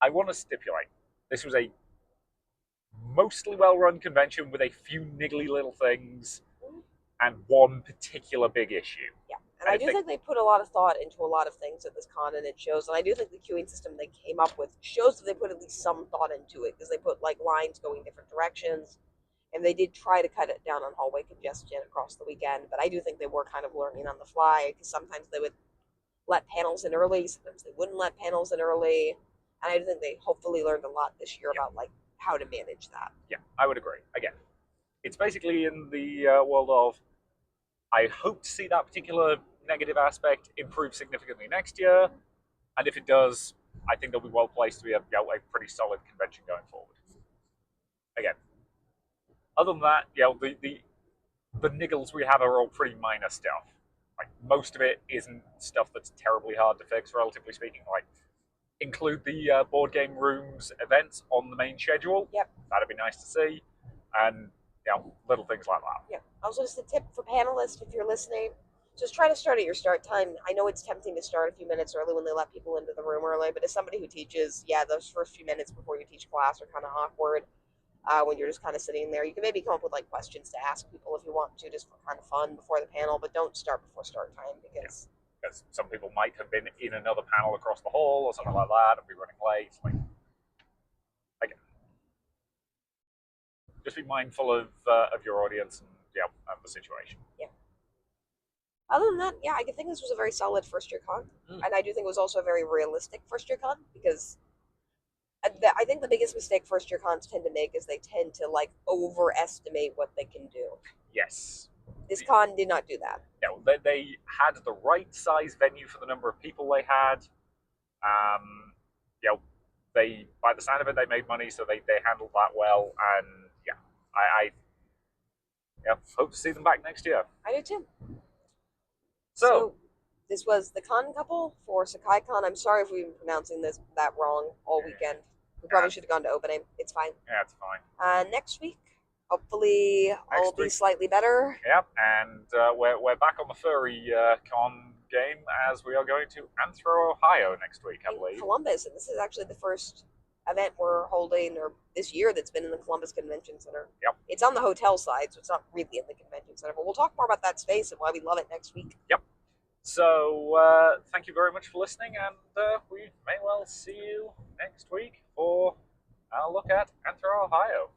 I want to stipulate this was a mostly well-run convention with a few niggly little things and one particular big issue. Yeah, and I do think they put a lot of thought into a lot of things at this con, and it shows. And I do think the queuing system they came up with shows that they put at least some thought into it, because they put like lines going different directions, and they did try to cut it down on hallway congestion across the weekend. But I do think they were kind of learning on the fly, because sometimes they would let panels in early. Sometimes they wouldn't let panels in early. And I think they hopefully learned a lot this year about like how to manage that. Yeah, I would agree. Again, it's basically in the world of, I hope to see that particular negative aspect improve significantly next year, and if it does, I think they'll be well placed to be a pretty solid convention going forward. Again, other than that, the niggles we have are all pretty minor stuff. Like most of it isn't stuff that's terribly hard to fix, relatively speaking. Like include the board game rooms events on the main schedule. Yep. That'd be nice to see, and little things like that. Yeah. Also, just a tip for panelists, if you're listening, just try to start at your start time. I know it's tempting to start a few minutes early when they let people into the room early, but as somebody who teaches, those first few minutes before you teach class are kind of awkward. When you're just kind of sitting there, you can maybe come up with like questions to ask people if you want to, just for kind of fun before the panel, but don't start before start time because some people might have been in another panel across the hall or something like that and be running late. Like, again, just be mindful of your audience and the situation. Yeah. Other than that, I think this was a very solid first year con, and I do think it was also a very realistic first year con because I think the biggest mistake first year cons tend to make is they tend to like overestimate what they can do. Yes. This con did not do that. Yeah, they had the right size venue for the number of people they had. They, by the sound of it, they made money, so they handled that well. And I hope to see them back next year. I do too. So this was the con couple for SekaiCon. I'm sorry if we've been pronouncing that wrong all weekend. We probably should have gone to opening. It's fine. Yeah, it's fine. Next week, hopefully, I'll be slightly better. Yep, and we're back on the furry con game as we are going to Anthro, Ohio next week, I believe. Columbus, and this is actually the first event we're holding or this year that's been in the Columbus Convention Center. Yep. It's on the hotel side, so it's not really in the convention center, but we'll talk more about that space and why we love it next week. Yep. So thank you very much for listening, and we may well see you next week for our look at Anthro, Ohio.